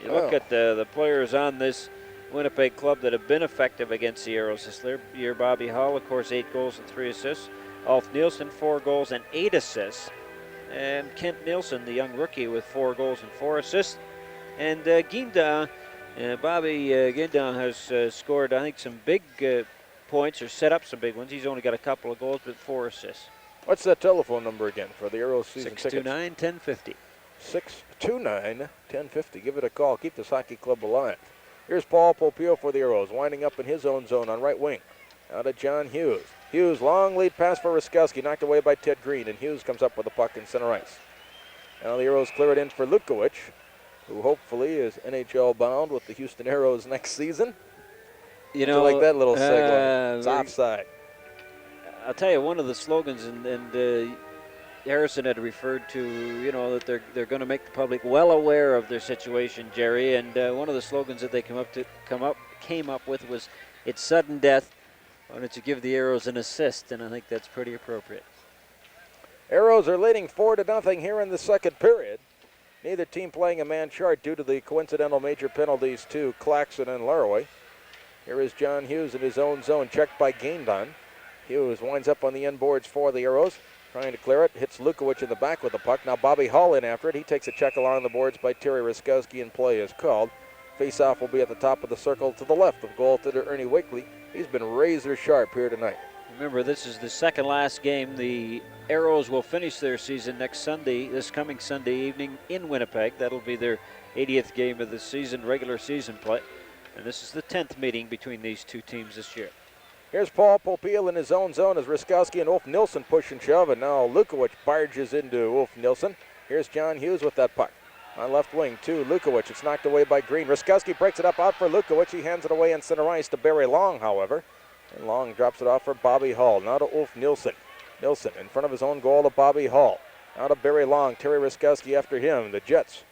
Speaker 4: You look at the players on this Winnipeg club that have been effective against the Aeros this year. Bobby Hall, of course, 8 goals and 3 assists. Alf Nielsen, 4 goals and 8 assists. And Kent Nilsson, the young rookie, with 4 goals and 4 assists. And Guindon, Bobby Guindon has scored, I think, some big points or set up some big ones. He's only got a couple of goals, but 4 assists.
Speaker 3: What's that telephone number again for the Aeros season tickets?
Speaker 4: 629-1050.
Speaker 3: 629-1050. Give it a call. Keep this hockey club alive. Here's Paul Popio for the Aeros, winding up in his own zone on right wing. Out to John Hughes. Hughes, long lead pass for Ruskowski, knocked away by Ted Green, and Hughes comes up with the puck in center ice. Now the Aeros clear it in for Lukowicz, who hopefully is NHL bound with the Houston Aeros next season.
Speaker 4: You know,
Speaker 3: like that little segue. It's offside.
Speaker 4: I'll tell you, one of the slogans, and Harrison had referred to, that they're going to make the public well aware of their situation, Jerry. And one of the slogans that they came up with was, "It's sudden death. Why don't you give the Aeros an assist?" And I think that's pretty appropriate.
Speaker 3: Aeros are leading 4-0 here in the second period. Neither team playing a man chart due to the coincidental major penalties to Claxon and Laraway. Here is John Hughes in his own zone, checked by Guindon. Hughes winds up on the end boards for the Aeros, trying to clear it. Hits Lukowicz in the back with the puck. Now Bobby Hall in after it. He takes a check along the boards by Terry Ruskowski, and play is called. Face-off will be at the top of the circle to the left of goaltender Ernie Wakely. He's been razor sharp here tonight.
Speaker 4: Remember, this is the second last game. The Aeros will finish their season this coming Sunday evening in Winnipeg. That'll be their 80th game of the season, regular season play. And this is the 10th meeting between these two teams this year.
Speaker 3: Here's Paul Popiel in his own zone as Ruskowski and Ulf Nilsson push and shove, and now Lukowicz barges into Ulf Nilsson. Here's John Hughes with that puck. On left wing to Lukowicz. It's knocked away by Green. Ruskowski breaks it up out for Lukowicz. He hands it away in center ice to Barry Long, however. And Long drops it off for Bobby Hall. Now to Ulf Nilsson. Nilsson in front of his own goal to Bobby Hall. Now to Barry Long. Terry Ruskowski after him. The Jets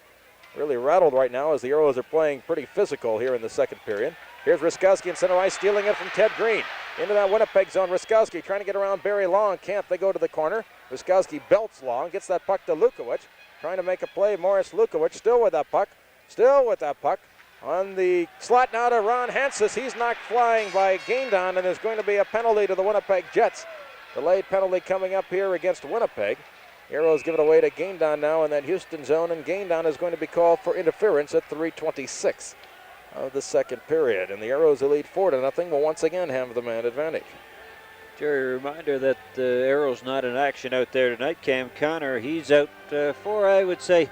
Speaker 3: really rattled right now as the Aeros are playing pretty physical here in the second period. Here's Ruskowski in center ice, stealing it from Ted Green. Into that Winnipeg zone. Ruskowski trying to get around Barry Long. Can't. They go to the corner. Ruskowski belts Long. Gets that puck to Lukowicz. Trying to make a play. Morris Lukowicz still with that puck. Still with that puck. On the slot now to Ron Hansis. He's knocked flying by Gaindon, and there's going to be a penalty to the Winnipeg Jets. Delayed penalty coming up here against Winnipeg. Aeros give it away to Gaindon now in that Houston zone, and Gaindon is going to be called for interference at 3:26 of the second period. And the Aeros lead 4-0, will once again have the man advantage.
Speaker 4: Jerry, a reminder that the Aeros not in action out there tonight. Cam Connor, he's out for, I would say,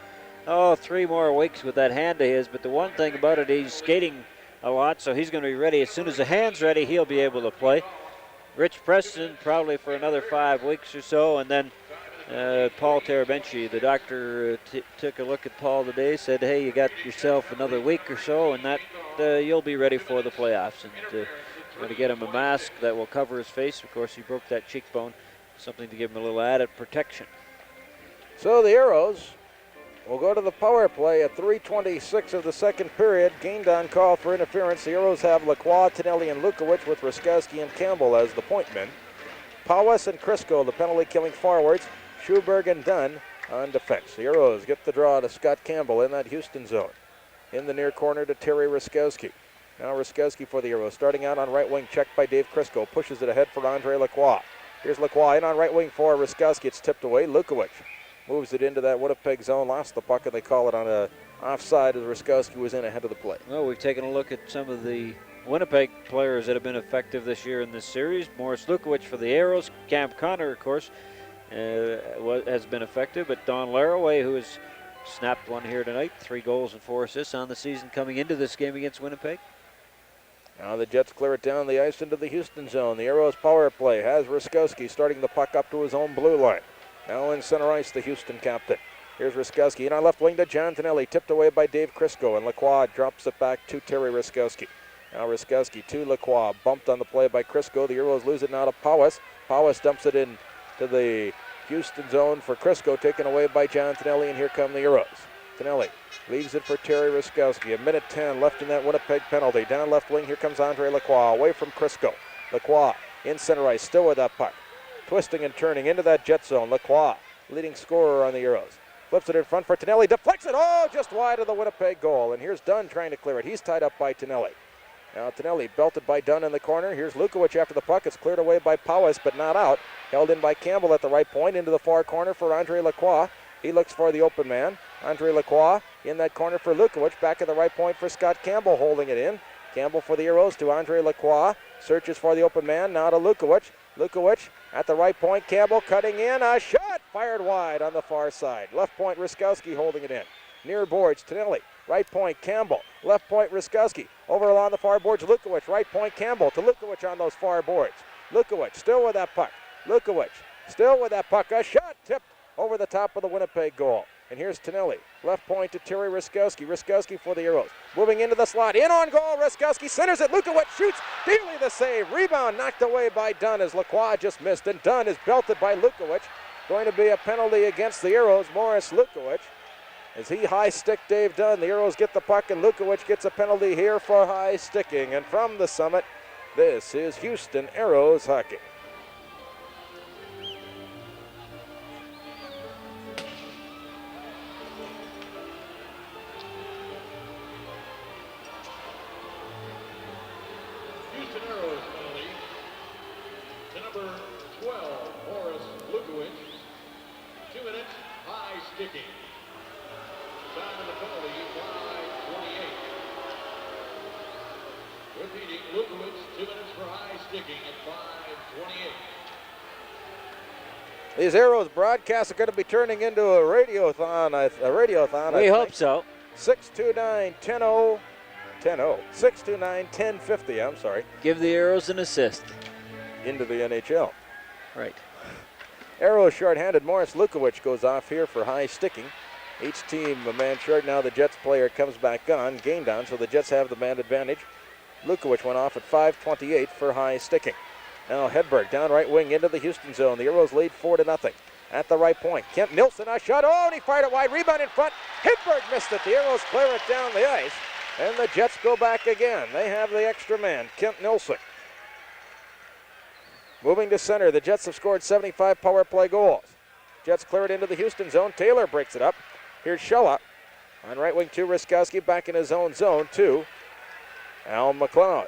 Speaker 4: 3 more weeks with that hand of his. But the one thing about it, he's skating a lot, so he's going to be ready. As soon as the hand's ready, he'll be able to play. Rich Preston probably for another 5 weeks or so, and then Paul Tarabenci, the doctor took a look at Paul today, said, hey, you got yourself another week or so, and that you'll be ready for the playoffs. And we're going to get him a mask that will cover his face. Of course, he broke that cheekbone, something to give him a little added protection.
Speaker 3: So the Aeros will go to the power play at 3:26 of the second period. Gaindon called for interference. The Aeros have Lacroix, Tonelli, and Lukowicz with Ruskowski and Campbell as the point men. Powis and Crisco, the penalty-killing forwards. Schuberg and Dunn on defense. The Aeros get the draw to Scott Campbell in that Houston zone. In the near corner to Terry Ruskowski. Now Ruskowski for the Aeros. Starting out on right wing, checked by Dave Crisco. Pushes it ahead for Andre Lacroix. Here's Lacroix in on right wing for Ruskowski. It's tipped away. Lukowicz moves it into that Winnipeg zone. Lost the puck, and they call it on a offside as Ruskowski was in ahead of the play.
Speaker 4: Well, we've taken a look at some of the Winnipeg players that have been effective this year in this series. Morris Lukowicz for the Aeros. Cam Connor, of course, has been effective. But Don Laraway, who has snapped one here tonight, 3 goals and 4 assists on the season coming into this game against Winnipeg.
Speaker 3: Now the Jets clear it down the ice into the Houston zone. The Aeros power play has Ruskowski starting the puck up to his own blue line. Now in center ice, the Houston captain. Here's Ruskowski in on left wing to John Tonelli, tipped away by Dave Crisco, and Lacroix drops it back to Terry Ruskowski. Now Ruskowski to Lacroix, bumped on the play by Crisco. The Aeros lose it now to Powis. Powis dumps it in to the Houston zone for Crisco, taken away by John Tonelli, and here come the Aeros. Tonelli leaves it for Terry Ruskowski. 1:10 left in that Winnipeg penalty. Down left wing, here comes Andre Lacroix, away from Crisco. Lacroix in center ice, still with that puck. Twisting and turning into that Jet zone. Lacroix, leading scorer on the Aeros. Flips it in front for Tonelli, deflects it, just wide of the Winnipeg goal. And here's Dunn trying to clear it. He's tied up by Tonelli. Now Tonelli belted by Dunn in the corner. Here's Lukowicz after the puck. It's cleared away by Powis, but not out. Held in by Campbell at the right point, into the far corner for Andre Lacroix. He looks for the open man. Andre Lacroix in that corner for Lukowicz. Back at the right point for Scott Campbell, holding it in. Campbell for the Aeros to Andre Lacroix. Searches for the open man. Now to Lukowicz. Lukowicz at the right point. Campbell cutting in. A shot fired wide on the far side. Left point, Ruskowski holding it in. Near boards, Tonelli. Right point, Campbell. Left point, Ruskowski. Over along the far boards, Lukowicz. Right point, Campbell to Lukowicz on those far boards. Lukowicz still with that puck. Lukowicz still with that puck. A shot tipped over the top of the Winnipeg goal. And here's Tonelli. Left point to Terry Ruskowski. Ruskowski for the Aeros. Moving into the slot. In on goal. Ruskowski centers it. Lukowicz shoots. Daly the save. Rebound knocked away by Dunn as Lacroix just missed. And Dunn is belted by Lukowicz. Going to be a penalty against the Aeros. Morris Lukowicz. As he high stick Dave Dunn. The Aeros get the puck and Lukowicz gets a penalty here for high sticking. And from the summit, this is Houston Aeros hockey.
Speaker 5: Houston Aeros penalty to number 12, Morris Lukowicz. 2 minutes, high sticking. Time of the penalty, 5:28. Repeating, Lukowicz, 2 minutes for high sticking at 5:28.
Speaker 3: These Aeros broadcasts are going to be turning into a radiothon.
Speaker 4: We hope so.
Speaker 3: 629-10-0. 10-0. 629-1050, I'm sorry.
Speaker 4: Give the Aeros an assist.
Speaker 3: Into the NHL.
Speaker 4: Right.
Speaker 3: Aeros short-handed. Morris Lukowicz goes off here for high sticking. Each team a man short. Now the Jets player comes back on, gained on, so the Jets have the man advantage. Lukowicz went off at 5:28 for high sticking. Now Hedberg down right wing into the Houston zone. The Aeros lead 4-0. At the right point, Kent Nilsson, a shot. Oh, and he fired it wide. Rebound in front. Hedberg missed it. The Aeros clear it down the ice. And the Jets go back again. They have the extra man, Kent Nilsson. Moving to center, the Jets have scored 75 power play goals. Jets clear it into the Houston zone. Taylor breaks it up. Here's Shella. On right wing to Ruskowski, back in his own zone to Al McLeod.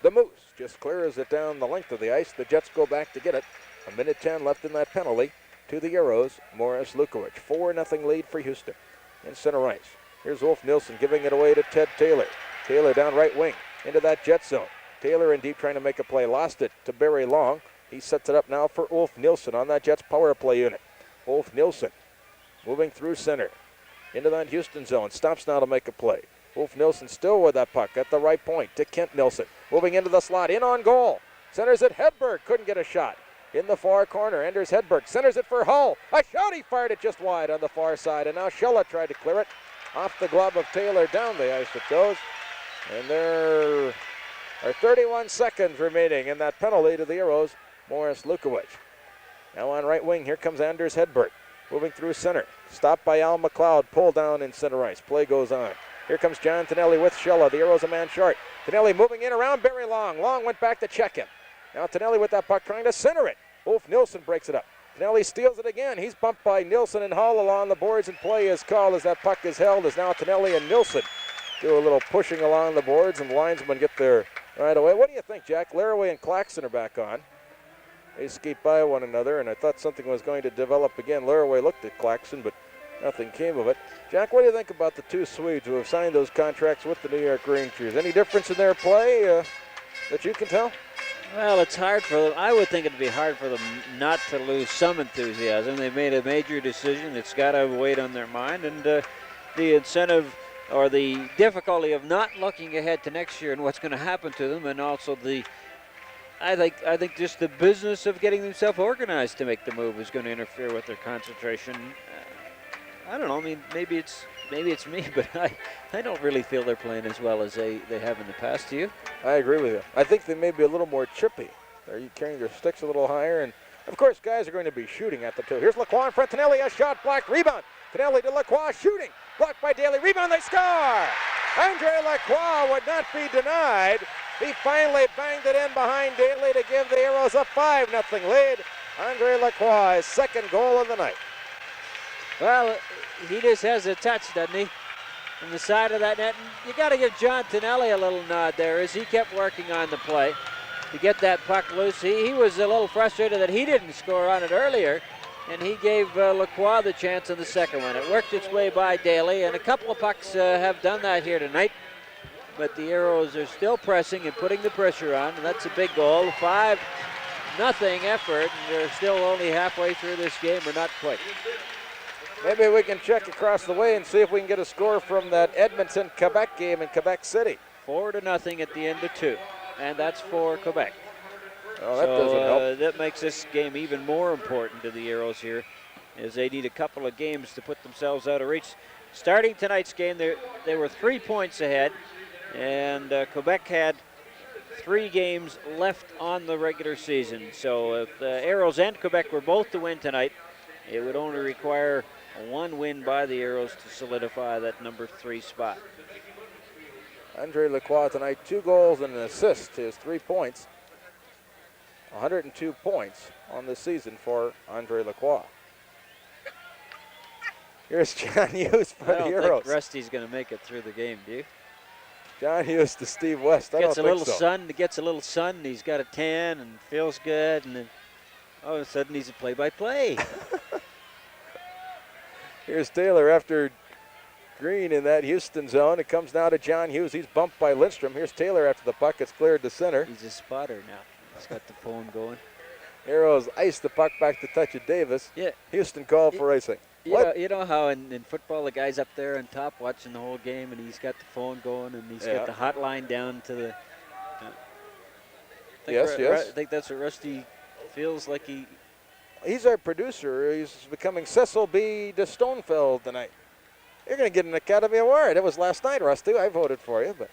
Speaker 3: The Moose just clears it down the length of the ice. The Jets go back to get it. 1:10 left in that penalty to the Aeros. Morris Lukowicz. 4-0 lead for Houston in center ice. Here's Ulf Nilsson giving it away to Ted Taylor. Taylor down right wing into that Jet zone. Taylor in deep trying to make a play. Lost it to Barry Long. He sets it up now for Ulf Nilsson on that Jets power play unit. Ulf Nilsson moving through center into that Houston zone. Stops now to make a play. Ulf Nilsson still with that puck at the right point to Kent Nilsson. Moving into the slot. In on goal. Centers it. Hedberg couldn't get a shot. In the far corner, Anders Hedberg centers it for Hull. A shot, he fired it just wide on the far side, and now Shella tried to clear it. Off the glove of Taylor, down the ice it goes. And there are 31 seconds remaining in that penalty to the Aeros, Morris Lukowicz. Now on right wing, here comes Anders Hedberg. Moving through center. Stopped by Al McLeod, pulled down in center ice. Play goes on. Here comes John Tonelli with Shella. The Aeros a man short. Tonelli moving in around Barry Long. Long went back to check him. Now Tonelli with that puck trying to center it. Ulf Nilsson breaks it up. Tonelli steals it again. He's bumped by Nilsson and Hull along the boards, and play is called as that puck is held, as now Tonelli and Nilsson do a little pushing along the boards, and the linesmen get there right away. What do you think, Jack? Laraway and Claxton are back on. They skate by one another, and I thought something was going to develop again. Laraway looked at Claxton, but nothing came of it. Jack, what do you think about the two Swedes who have signed those contracts with the New York Rangers? Any difference in their play that you can tell?
Speaker 4: Well, it's hard for them. I would think it'd be hard for them not to lose some enthusiasm. They made a major decision. It's got to have weight on their mind. And the incentive or the difficulty of not looking ahead to next year and what's going to happen to them, and also I think just the business of getting themselves organized to make the move is going to interfere with their concentration. I don't know. I mean, maybe it's me, but I don't really feel they're playing as well as they have in the past. Do you?
Speaker 3: I agree with you. I think they may be a little more chippy. They're carrying their sticks a little higher, and of course, guys are going to be shooting at the two. Here's Lacroix in front. Tonelli, a shot blocked. Rebound. Tonelli to Lacroix, shooting. Blocked by Daly. Rebound. They score. Andre Lacroix would not be denied. He finally banged it in behind Daly to give the Aeros a 5-0 lead. Andre Lacroix, his second goal of the night.
Speaker 4: Well, he just has a touch, doesn't he? From the side of that net. And you got to give John Tonelli a little nod there as he kept working on the play to get that puck loose. He was a little frustrated that he didn't score on it earlier, and he gave Lacroix the chance on the second one. It worked its way by Daly, and a couple of pucks have done that here tonight. But the Aeros are still pressing and putting the pressure on, and that's a big goal. 5-0 effort, and they're still only halfway through this game, or not quite.
Speaker 3: Maybe we can check across the way and see if we can get a score from that Edmonton-Quebec game in Quebec City.
Speaker 4: 4-0 at the end of 2, and that's for Quebec.
Speaker 3: Oh, that doesn't help.
Speaker 4: That makes this game even more important to the Aeros here, as they need a couple of games to put themselves out of reach. Starting tonight's game, they were 3 points ahead, and Quebec had 3 games left on the regular season. So if the Aeros and Quebec were both to win tonight, it would only require one win by the Aeros to solidify that number 3 spot.
Speaker 3: Andre Lacroix tonight, 2 goals and an assist, his 3 points. 102 points on the season for Andre Lacroix. Here's John Hughes for the Aeros.
Speaker 4: I don't think Rusty's going to make it through the game, do you?
Speaker 3: John Hughes to Steve West. I don't think so.
Speaker 4: Gets a little sun, he's got a tan and feels good, and then all of a sudden he's a play-by-play.
Speaker 3: Here's Taylor after Green in that Houston zone. It comes now to John Hughes. He's bumped by Lindstrom. Here's Taylor after the puck. It's cleared to center.
Speaker 4: He's a spotter now. He's got the phone going.
Speaker 3: Aeros iced the puck back to touch of Davis.
Speaker 4: Yeah.
Speaker 3: Houston called for icing.
Speaker 4: You know how in football the guy's up there on top watching the whole game, and he's got the phone going, and he's got the hotline down to the.
Speaker 3: Yes.
Speaker 4: I think that's what Rusty feels like he
Speaker 3: He's our producer. He's becoming Cecil B. de Stonefeld tonight. You're going to get an Academy Award. It was last night, Rusty. I voted for you, but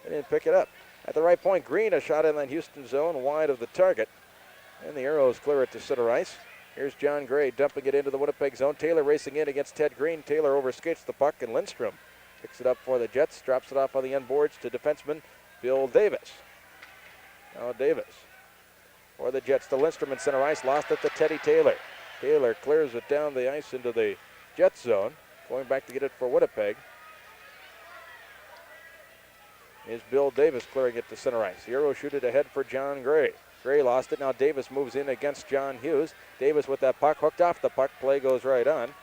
Speaker 3: I didn't pick it up. At the right point, Green, a shot in that Houston zone, wide of the target. And the Aeros clear it to center ice. Here's John Gray dumping it into the Winnipeg zone. Taylor racing in against Ted Green. Taylor overskates the puck, and Lindstrom picks it up for the Jets, drops it off on the end boards to defenseman Bill Davis. Now Davis for the Jets to Lindstrom in center ice, lost it to Teddy Taylor. Taylor clears it down the ice into the Jets zone, going back to get it for Winnipeg. Is Bill Davis clearing it to center ice. The Aeros shoot it ahead for John Gray. Gray lost it. Now Davis moves in against John Hughes. Davis with that puck, hooked off the puck. Play goes right on.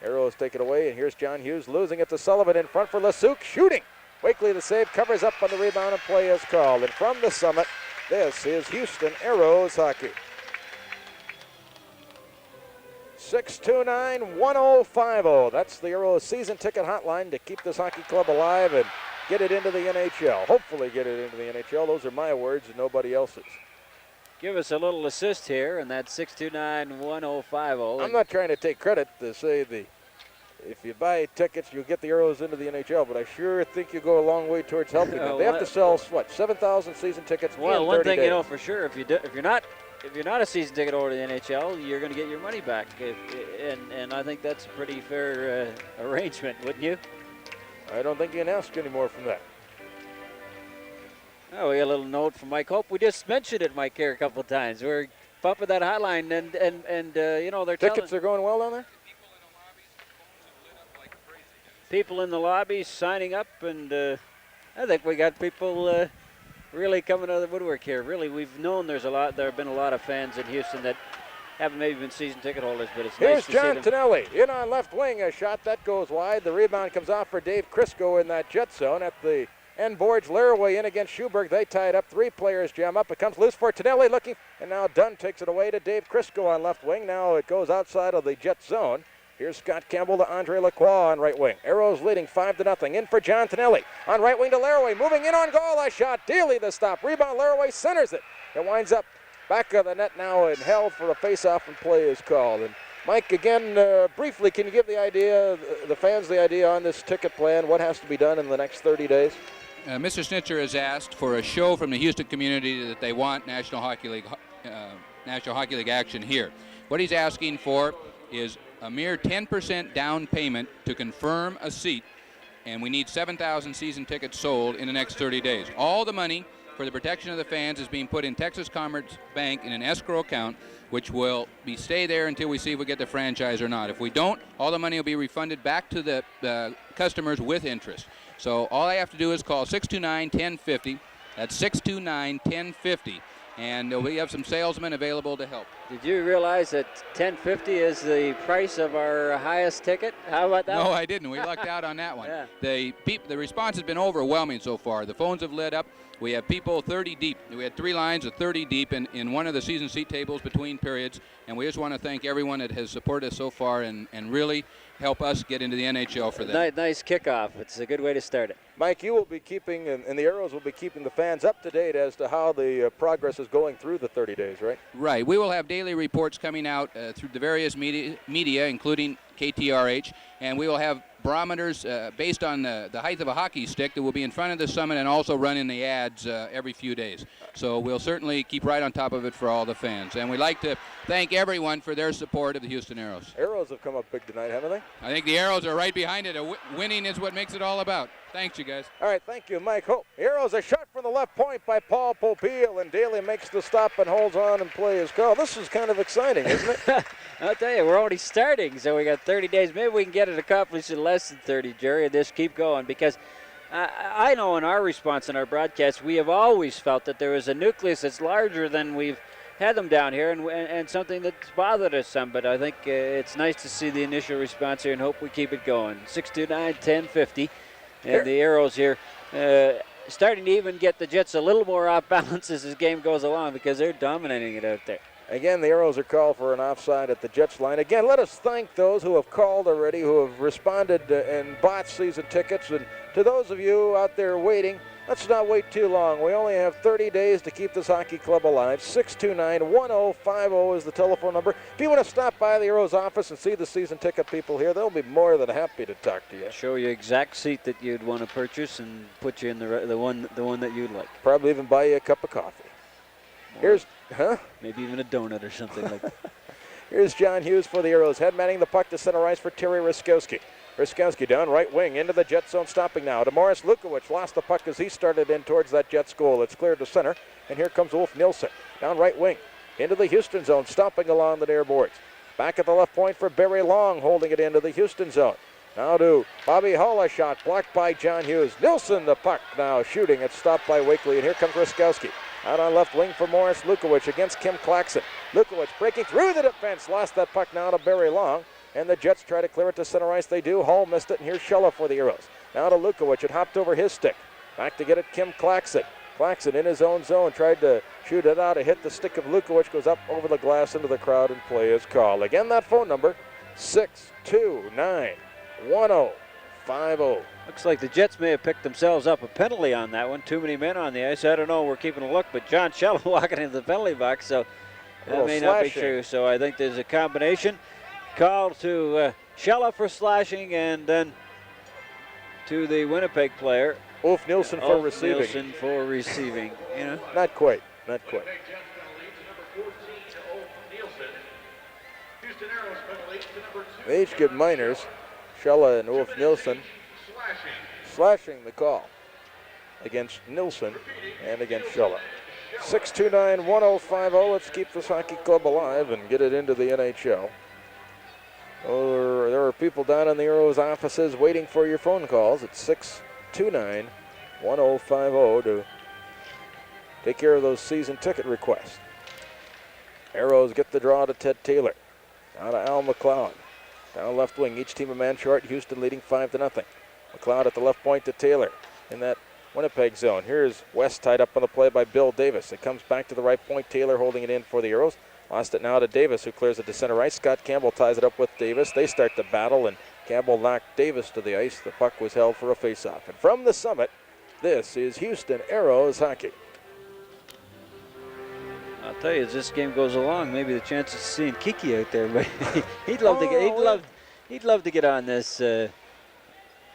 Speaker 3: Aeros take it away, and here's John Hughes losing it to Sullivan in front for Lasuk, shooting. Wakely the save, covers up on the rebound, and play is called. And from the summit, this is Houston Aeros hockey. 629-1050. That's the Aeros season ticket hotline to keep this hockey club alive and get it into the NHL. Hopefully get it into the NHL. Those are my words and nobody else's.
Speaker 4: Give us a little assist here, and that's 629-1050.
Speaker 3: I'm not trying to take credit to say if you buy tickets, you'll get the Aeros into the NHL, but I sure think you go a long way towards helping them. They have to sell, what, 7,000 season tickets in 30
Speaker 4: Well, one thing
Speaker 3: days.
Speaker 4: you know for sure, if you're not a season ticket holder to the NHL, you're going to get your money back, and I think that's a pretty fair arrangement, wouldn't you?
Speaker 3: I don't think you can ask any more from that.
Speaker 4: Oh, we got a little note from Mike Hope. We just mentioned it, Mike, here a couple of times. We're bumping that hotline, and you know, they're
Speaker 3: Tickets are going well down there?
Speaker 4: People in the lobbies signing up, and I think we got people really coming out of the woodwork here. Really, we've known there have been a lot of fans in Houston that haven't maybe been season ticket holders, but it's nice to see them.
Speaker 3: Here's John Tonelli in on left wing, a shot that goes wide. The rebound comes off for Dave Crisco in that jet zone at the end boards. Laraway in against Schuberg. They tie it up. 3 players jam up. It comes loose for Tonelli looking, and now Dunn takes it away to Dave Crisco on left wing. Now it goes outside of the jet zone. Here's Scott Campbell to Andre Lacroix on right wing. Aeros leading 5-0. In for John Tonelli. On right wing to Laraway. Moving in on goal. A shot. Dealey the stop. Rebound. Laraway centers it. It winds up back of the net now and held for a face-off, and play is called. And Mike, again, briefly, can you give the fans the idea on this ticket plan? What has to be done in the next 30 days?
Speaker 6: Mr. Snitzer has asked for a show from the Houston community that they want National Hockey League action here. What he's asking for is a mere 10% down payment to confirm a seat, and we need 7,000 season tickets sold in the next 30 days. All the money for the protection of the fans is being put in Texas Commerce Bank in an escrow account, which will stay there until we see if we get the franchise or not. If we don't, all the money will be refunded back to the customers with interest. So all I have to do is call 629-1050. That's 629-1050. And we have some salesmen available to help.
Speaker 4: Did you realize that $10.50 is the price of our highest ticket? How about that?
Speaker 6: No, I didn't. We lucked out on that one.
Speaker 4: Yeah.
Speaker 6: The response has been overwhelming so far. The phones have lit up. We have people 30 deep. We had 3 lines of 30 deep in one of the season seat tables between periods. And we just want to thank everyone that has supported us so far and really help us get into the NHL for that.
Speaker 4: Nice kickoff. It's a good way to start it.
Speaker 3: Mike, you will be keeping, and the Aeros will be keeping the fans up to date as to how the progress is going through the 30 days, right?
Speaker 6: Right. We will have daily reports coming out through the various media, including KTRH, and we will have barometers based on the height of a hockey stick that will be in front of the summit and also run in the ads every few days. So we'll certainly keep right on top of it for all the fans. And we'd like to thank everyone for their support of the Houston Aeros.
Speaker 3: Aeros have come up big tonight, haven't they?
Speaker 6: I think the Aeros are right behind it. Winning is what makes it all about. Thanks, you guys.
Speaker 3: All right, thank you, Mike Hope. Aeros a shot from the left point by Paul Popeil, and Daly makes the stop and holds on, and play is called. This is kind of exciting, isn't it?
Speaker 4: I'll tell you, we're already starting, so we got 30 days. Maybe we can get it accomplished in less than 30, Jerry, and just keep going, because I know in our response in our broadcast, we have always felt that there is a nucleus that's larger than we've had them down here, and something that's bothered us some. But I think it's nice to see the initial response here, and hope we keep it going. 629-1050, and the Aeros here starting to even get the Jets a little more off balance as this game goes along, because they're dominating it out there.
Speaker 3: Again, the Aeros are called for an offside at the Jets line. Again, let us thank those who have called already, who have responded and bought season tickets. And to those of you out there waiting, Let's not wait too long. We only have 30 days to keep this hockey club alive. 629-1050 is the telephone number. If you want to stop by the Aeros office and see the season ticket people here, they'll be more than happy to talk to you.
Speaker 4: Show you exact seat that you'd want to purchase and put you in the one that you'd like.
Speaker 3: Probably even buy you a cup of coffee. Here's,
Speaker 4: maybe even a donut or something like that.
Speaker 3: Here's John Hughes for the Aeros. Head manning the puck to center ice for Terry Ruskowski. Ruskowski down right wing into the Jet zone, stopping now to Morris Lukowicz. Lost the puck as he started in towards that Jets goal. It's cleared to center, and here comes Ulf Nilsson. Down right wing into the Houston zone, stomping along the near boards. Back at the left point for Barry Long, holding it into the Houston zone. Now to Bobby Hull, a shot blocked by John Hughes. Nilsson the puck now shooting. It's stopped by Wakely, and here comes Ruskowski. Out on left wing for Morris Lukowicz against Kim Claxon. Lukowicz breaking through the defense. Lost that puck now to Barry Long. And the Jets try to clear it to center ice. They do. Hull missed it, and here's Shella for the Aeros. Now to Lukowicz. It hopped over his stick. Back to get it, Kim Claxon. Claxon in his own zone. Tried to shoot it out. It hit the stick of Lukowicz. Goes up over the glass into the crowd, and play is called. Again, that phone number, 629-1050.
Speaker 4: Looks like the Jets may have picked themselves up a penalty on that one. Too many men on the ice. I don't know. We're keeping a look, but John Shella walking into the penalty box, so that may not be true. So I think there's a combination. Call to Shella for slashing, and then to the Winnipeg player.
Speaker 3: Ulf Nilsson for receiving.
Speaker 4: Nilsson for receiving. You know,
Speaker 3: Not quite. Not quite. They each get minors. Shella and Ulf Nilsson slashing the call against Nilsson and against Shella. 629-1050. Let's keep this hockey club alive and get it into the NHL. There are people down in the Aeros offices waiting for your phone calls at 629-1050 to take care of those season ticket requests. Aeros get the draw to Ted Taylor. Down to Al McLeod. Down left wing, each team a man short. Houston leading 5-0. McLeod at the left point to Taylor in that Winnipeg zone. Here's West tied up on the play by Bill Davis. It comes back to the right point. Taylor holding it in for the Aeros. Lost it now to Davis, who clears it to center ice. Scott Campbell ties it up with Davis. They start the battle, and Campbell knocked Davis to the ice. The puck was held for a faceoff. And from the summit, this is Houston Aeros hockey.
Speaker 4: I'll tell you, as this game goes along, maybe the chances of seeing Kiki out there, but he'd love to get on this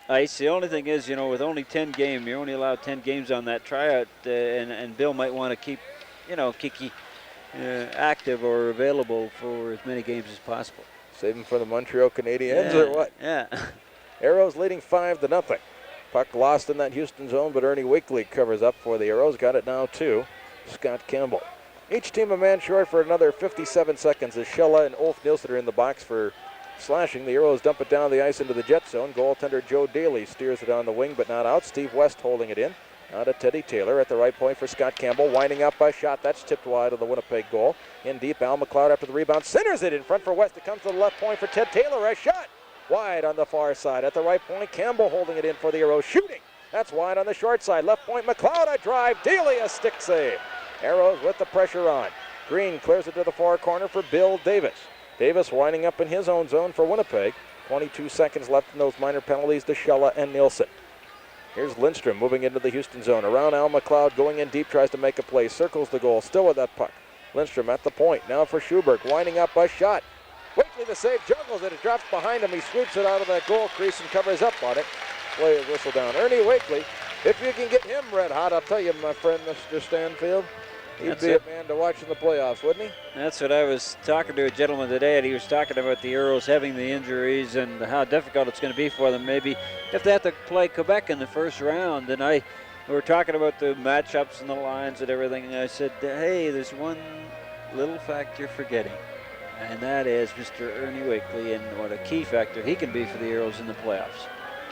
Speaker 4: ice. The only thing is, you know, with only 10 games, you're only allowed 10 games on that tryout, and Bill might want to keep, you know, Kiki active or available for as many games as possible.
Speaker 3: Save him for the Montreal Canadiens or what?
Speaker 4: Yeah.
Speaker 3: Aeros leading 5-0. Puck lost in that Houston zone, but Ernie Wakely covers up for the Aeros. Got it now to Scott Campbell. Each team a man short for another 57 seconds as Shella and Ulf Nilsson are in the box for slashing. The Aeros dump it down the ice into the Jet zone. Goaltender Joe Daly steers it on the wing, but not out. Steve West holding it in. Now to Teddy Taylor at the right point for Scott Campbell. Winding up a shot. That's tipped wide of the Winnipeg goal. In deep, Al McLeod after the rebound. Centers it in front for West. It comes to the left point for Ted Taylor. A shot wide on the far side. At the right point, Campbell holding it in for the Aeros. Shooting. That's wide on the short side. Left point, McLeod a drive. Daly a stick save. Aeros with the pressure on. Green clears it to the far corner for Bill Davis. Davis winding up in his own zone for Winnipeg. 22 seconds left in those minor penalties to Shella and Nilsson. Here's Lindstrom moving into the Houston zone. Around Al McLeod, going in deep, tries to make a play. Circles the goal, still with that puck. Lindstrom at the point. Now for Schuberg, winding up a shot. Wakely the save, juggles it. It drops behind him. He sweeps it out of that goal crease and covers up on it. Play is whistle down. Ernie Wakely, if you can get him red hot, I'll tell you, my friend, Mr. Stanfield, he'd be a man to watch in the playoffs, wouldn't he?
Speaker 4: That's what I was talking to a gentleman today, and he was talking about the Aeros having the injuries and how difficult it's going to be for them. Maybe if they have to play Quebec in the first round, and we were talking about the matchups and the lines and everything, and I said, hey, there's one little fact you're forgetting, and that is Mr. Ernie Wakely and what a key factor he can be for the Aeros in the playoffs.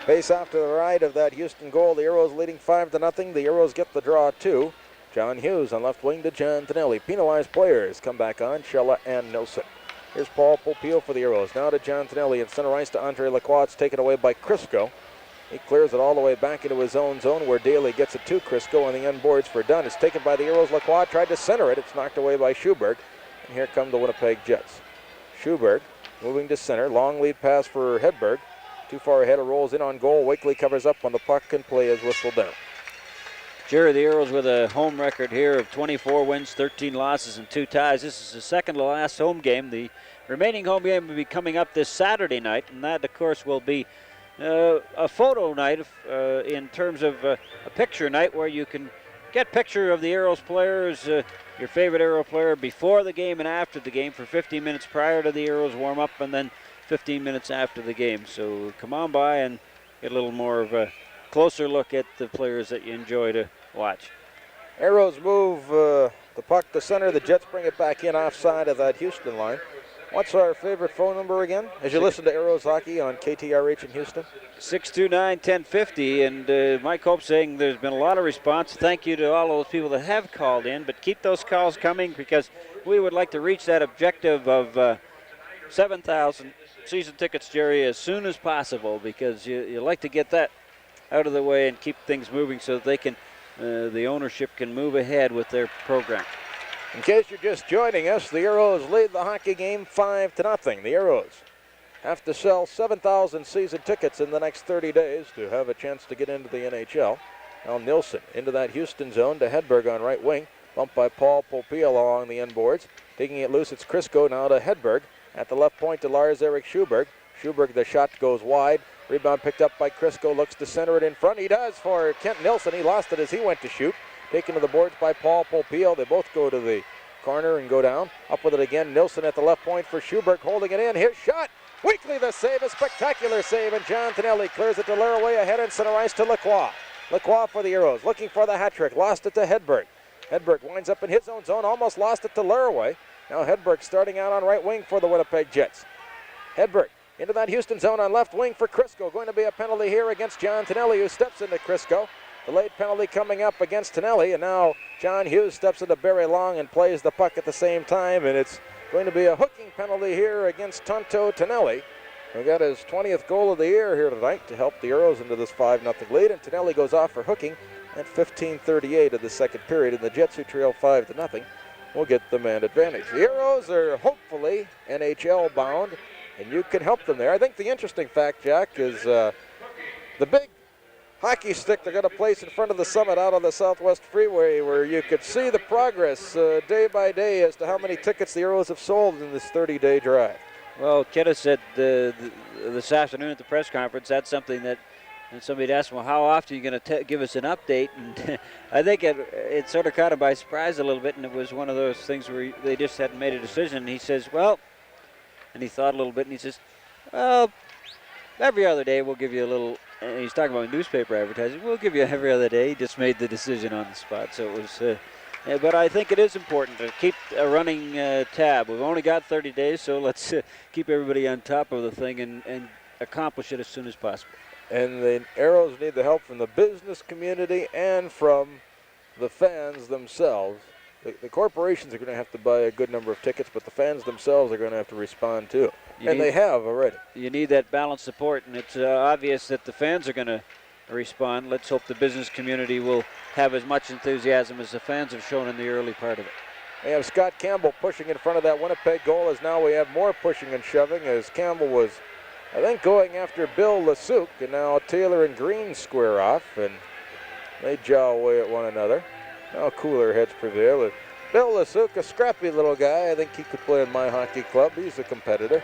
Speaker 3: Face off to the right of that Houston goal. The Aeros leading 5-0. The Aeros get the draw too. John Hughes on left wing to John Tonelli. Penalized players come back on, Shella and Nilsson. Here's Paul Popeil for the Aeros. Now to John Tonelli in center ice to Andre Lacroix. It's taken away by Crisco. He clears it all the way back into his own zone where Daly gets it to Crisco on the end boards for Dunn. It's taken by the Aeros. Lacroix tried to center it. It's knocked away by Schuberg. And here come the Winnipeg Jets. Schuberg moving to center. Long lead pass for Hedberg. Too far ahead. It rolls in on goal. Wakely covers up on the puck and play is whistled down.
Speaker 4: Jerry, the Aeros with a home record here of 24 wins, 13 losses, and 2 ties. This is the second to last home game. The remaining home game will be coming up this Saturday night, and that, of course, will be a photo night in terms of a picture night where you can get picture of the Aeros players, your favorite Aero player before the game and after the game for 15 minutes prior to the Aeros warm-up and then 15 minutes after the game. So come on by and get a little more of a closer look at the players that you enjoy to watch.
Speaker 3: Aeros move the puck to center. The Jets bring it back in offside of that Houston line. What's our favorite phone number again? As you listen to Aeros Hockey on KTRH in Houston.
Speaker 4: 629-1050, and Mike Hope saying there's been a lot of response. Thank you to all those people that have called in, but keep those calls coming because we would like to reach that objective of 7,000 season tickets, Jerry, as soon as possible because you like to get that out of the way and keep things moving so that they can, the ownership can move ahead with their program.
Speaker 3: In case you're just joining us, the Aeros lead the hockey game 5-0. The Aeros have to sell 7,000 season tickets in the next 30 days to have a chance to get into the NHL. Now Nilsson into that Houston zone to Hedberg on right wing. Bumped by Paul Popiel along the end boards. Taking it loose, it's Crisco now to Hedberg. At the left point to Lars-Erik Schuberg. Schuberg, the shot goes wide. Rebound picked up by Crisco, looks to center it in front. He does for Kent Nilsson. He lost it as he went to shoot. Taken to the boards by Paul Popiel. They both go to the corner and go down. Up with it again. Nilsson at the left point for Schuberg, holding it in. His shot. Weekly the save, a spectacular save, and John Tonelli clears it to Laraway ahead in center ice to Lacroix. Lacroix for the Aeros, looking for the hat trick. Lost it to Hedberg. Hedberg winds up in his own zone, almost lost it to Laraway. Now Hedberg starting out on right wing for the Winnipeg Jets. Hedberg into that Houston zone on left wing for Crisco. Going to be a penalty here against John Tonelli, who steps into Crisco. The late penalty coming up against Tonelli, and now John Hughes steps into Barry Long and plays the puck at the same time, and it's going to be a hooking penalty here against Tonto Tonelli, who got his 20th goal of the year here tonight to help the Aeros into this 5-0 lead, and Tonelli goes off for hooking at 15:38 of the second period, and the Jets, who trail 5-0, will get the man advantage. The Aeros are hopefully NHL bound, and you can help them there. I think the interesting fact, Jack, is the big hockey stick they're going to place in front of the summit out on the Southwest Freeway, where you could see the progress day by day as to how many tickets the Aeros have sold in this 30-day drive.
Speaker 4: Well, Kidda said this afternoon at the press conference, that's something that, and somebody asked him, well, how often are you going to give us an update? And I think it sort of caught him by surprise a little bit, and it was one of those things where they just hadn't made a decision. And he says, well, and he thought a little bit, and he says, well, every other day we'll give you a little, and he's talking about newspaper advertising, we'll give you every other day. He just made the decision on the spot. So it was, but I think it is important to keep a running tab. We've only got 30 days, so let's keep everybody on top of the thing and accomplish it as soon as possible.
Speaker 3: And the Aeros need the help from the business community and from the fans themselves. The corporations are going to have to buy a good number of tickets, but the fans themselves are going to have to respond too. And they have already.
Speaker 4: You need that balanced support, and it's obvious that the fans are going to respond. Let's hope the business community will have as much enthusiasm as the fans have shown in the early part of it.
Speaker 3: We have Scott Campbell pushing in front of that Winnipeg goal, as now we have more pushing and shoving, as Campbell was, I think, going after Bill Lasuk, and now Taylor and Green square off, and they jaw away at one another. Now cooler heads prevail. Bill Lasuk, a scrappy little guy. I think he could play in my hockey club. He's a competitor.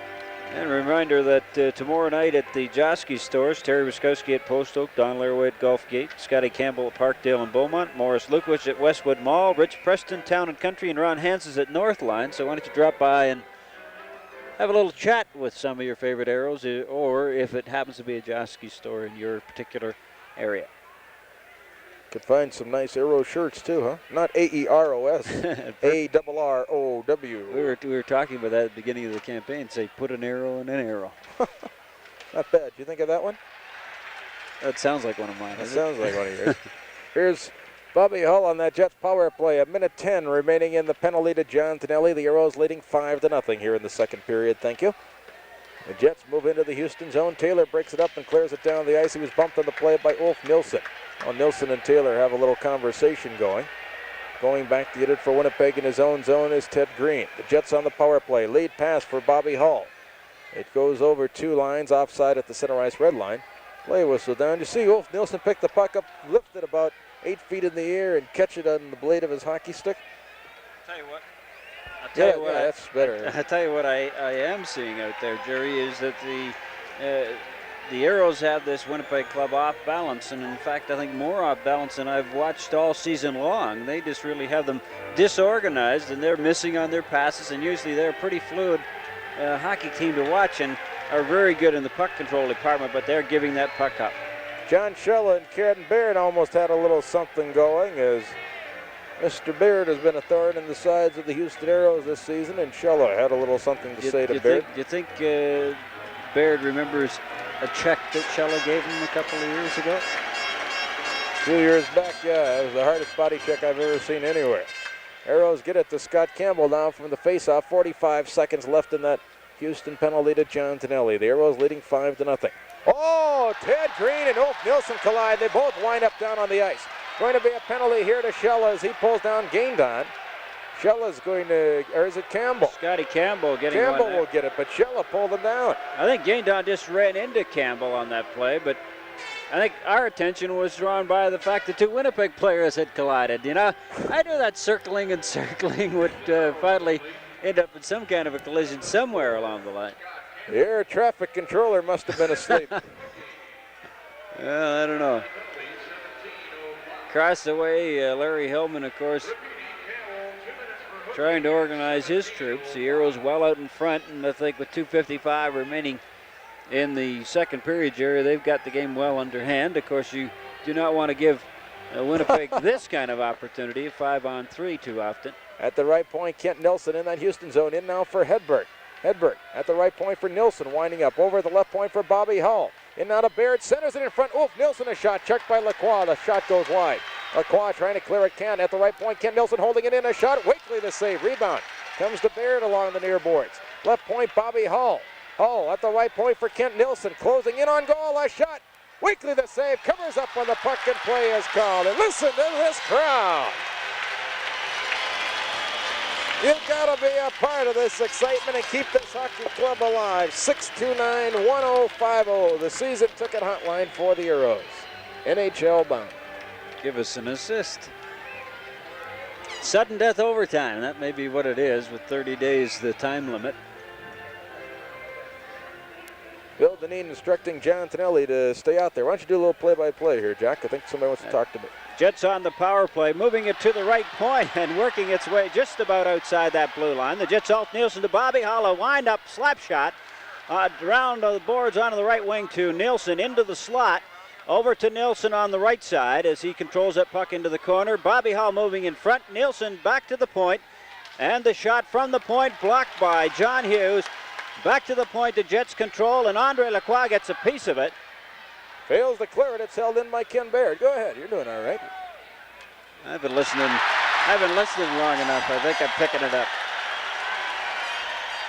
Speaker 4: And a reminder that tomorrow night at the Joski stores, Terry Wiskowski at Post Oak, Don Laraway at Gulf Gate, Scotty Campbell at Parkdale and Beaumont, Morris Lukowicz at Westwood Mall, Rich Preston, Town and Country, and Ron Hanses at Northline. So why don't you drop by and have a little chat with some of your favorite Aeros, or if it happens to be a Joski store in your particular area.
Speaker 3: Could find some nice Aero shirts too, huh? Not A-E-R-O-S, A-R-R-O-W.
Speaker 4: We were talking about that at the beginning of the campaign. Say, put an arrow in an arrow.
Speaker 3: Not bad. Do you think of that one?
Speaker 4: That sounds like one of mine.
Speaker 3: That sounds like one of yours. Here's Bobby Hull on that Jets power play. 1:10 remaining in the penalty to John Tonelli. The Aeros leading 5-0 here in the second period. Thank you. The Jets move into the Houston zone. Taylor breaks it up and clears it down the ice. He was bumped on the play by Ulf Nilsson. Well, Nilsson and Taylor have a little conversation going. Going back to get it for Winnipeg in his own zone is Ted Green. The Jets on the power play. Lead pass for Bobby Hull. It goes over two lines offside at the center ice red line. Play whistle down. You see Ulf Nilsson pick the puck up, lifted about 8 feet in the air and catch it on the blade of his hockey stick?
Speaker 4: Tell you what.
Speaker 3: That's better.
Speaker 4: I'll tell you what I am seeing out there, Jerry, is that the Aeros have this Winnipeg club off balance, and in fact I think more off balance than I've watched all season long. They just really have them disorganized, and they're missing on their passes, and usually they're a pretty fluid hockey team to watch and are very good in the puck control department, but they're giving that puck up.
Speaker 3: John Schella and Karen Baird almost had a little something going, as Mr. Baird has been a thorn in the sides of the Houston Aeros this season, and Schella had a little something to say to Baird.
Speaker 4: You think Baird remembers a check that Schella gave him a couple of years ago?
Speaker 3: A few years back, yeah. It was the hardest body check I've ever seen anywhere. Aeros get it to Scott Campbell now from the faceoff. 45 seconds left in that Houston penalty to John Tonelli. The Aeros leading 5-0. Oh, Ted Green and Ulf Nilsson collide. They both wind up down on the ice. Going to be a penalty here to Schella as he pulls down Gaindon. Schella's going to, or is it Campbell?
Speaker 4: Scotty Campbell getting one.
Speaker 3: Campbell will get it, but Schella pulled him down.
Speaker 4: I think Gaindon just ran into Campbell on that play, but I think our attention was drawn by the fact that two Winnipeg players had collided. You know, I knew that circling and circling would finally end up in some kind of a collision somewhere along the line.
Speaker 3: The air traffic controller must have been asleep.
Speaker 4: Well, I don't know. Across the way, Larry Hillman, of course, trying to organize his troops. The Aeros well out in front, and I think with 2:55 remaining in the second period, Jerry, they've got the game well underhand. Of course, you do not want to give Winnipeg this kind of opportunity, 5-on-3 too often.
Speaker 3: At the right point, Kent Nilsson in that Houston zone. In now for Hedberg. Hedberg at the right point for Nilsson, winding up. Over at the left point for Bobby Hull. In now to Baird, centers it in front. Oof, Nilsson a shot, checked by Lacroix. The shot goes wide. Lacroix trying to clear it, can't. At the right point, Kent Nilsson holding it in, a shot. Wakely the save, rebound. Comes to Baird along the near boards. Left point, Bobby Hull. Hull at the right point for Kent Nilsson, closing in on goal, a shot. Wakely the save, covers up when the puck and play is called. And listen to this crowd. You've got to be a part of this excitement and keep this hockey club alive. 629-1050, the season ticket hotline for the Aeros. NHL bound.
Speaker 4: Give us an assist. Sudden death overtime, that may be what it is, with 30 days the time limit.
Speaker 3: Bill Dineen instructing John Tonelli to stay out there. Why don't you do a little play-by-play here, Jack? I think somebody wants to talk to me.
Speaker 4: Jets on the power play, moving it to the right point and working its way just about outside that blue line. The Jets Ulf Nilsson to Bobby Hull, wind up slap shot around the boards onto the right wing to Nilsson into the slot. Over to Nilsson on the right side as he controls that puck into the corner. Bobby Hull moving in front. Nilsson back to the point. And the shot from the point blocked by John Hughes. Back to the point, the Jets control, and Andre Lacroix gets a piece of it.
Speaker 3: Fails to clear it. It's held in by Ken Baird. Go ahead. You're doing all right.
Speaker 4: I've been listening long enough. I think I'm picking it up.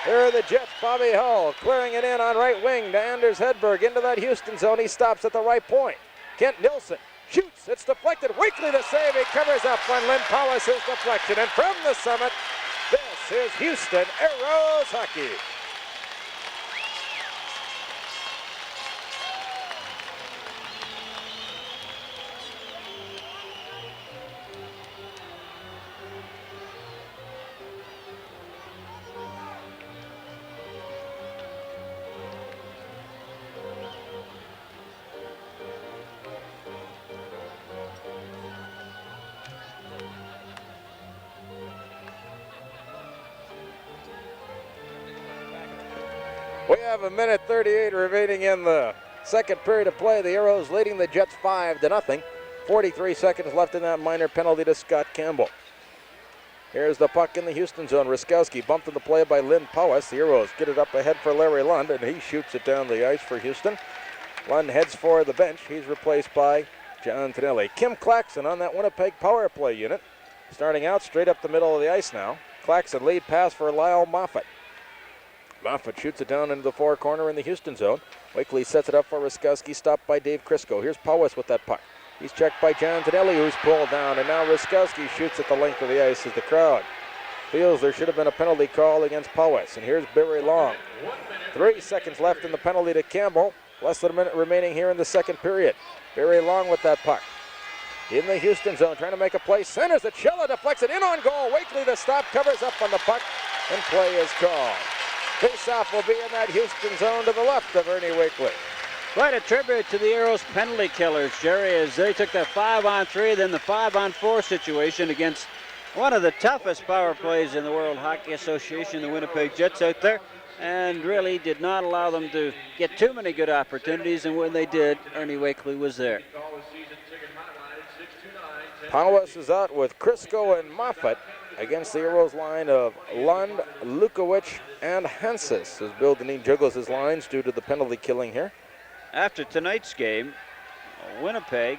Speaker 3: Here are the Jets. Bobby Hull clearing it in on right wing to Anders Hedberg into that Houston zone. He stops at the right point. Kent Nilsson shoots. It's deflected. Wakely the save. He covers up on Lynn Powis' deflection. And from the summit, this is Houston Aeros hockey. We have a minute 38 remaining in the second period of play. The Aeros leading the Jets 5-0. 43 seconds left in that minor penalty to Scott Campbell. Here's the puck in the Houston zone. Ruskowski bumped in the play by Lynn Powis. The Aeros get it up ahead for Larry Lund, and he shoots it down the ice for Houston. Lund heads for the bench. He's replaced by John Tonelli. Kim Claxon on that Winnipeg power play unit. Starting out straight up the middle of the ice now. Claxon lead pass for Lyle Moffat. Moffat shoots it down into the far corner in the Houston zone. Wakely sets it up for Ruskowski, stopped by Dave Crisco. Here's Powis with that puck. He's checked by John Tonelli, who's pulled down, and now Ruskowski shoots at the length of the ice as the crowd feels there should have been a penalty call against Powis. And here's Barry Long. 3 seconds left in the penalty to Campbell. Less than a minute remaining here in the second period. Barry Long with that puck. in the Houston zone, trying to make a play. Centers it. Schilla deflects it in on goal. Wakely the stop, covers up on the puck, and play is called. Face-off will be in that Houston zone to the left of Ernie Wakely.
Speaker 4: Quite a tribute to the Aeros penalty killers, Jerry, as they took the 5-on-3, then the 5-on-4 situation against one of the toughest power plays in the World Hockey Association, the Winnipeg Jets out there, and really did not allow them to get too many good opportunities, and when they did, Ernie Wakely was there.
Speaker 3: Powis is out with Crisco and Moffat against the Aeros line of Lund, Lukowicz, and Hensis, as Bill Dineen juggles his lines due to the penalty killing here.
Speaker 4: After tonight's game, Winnipeg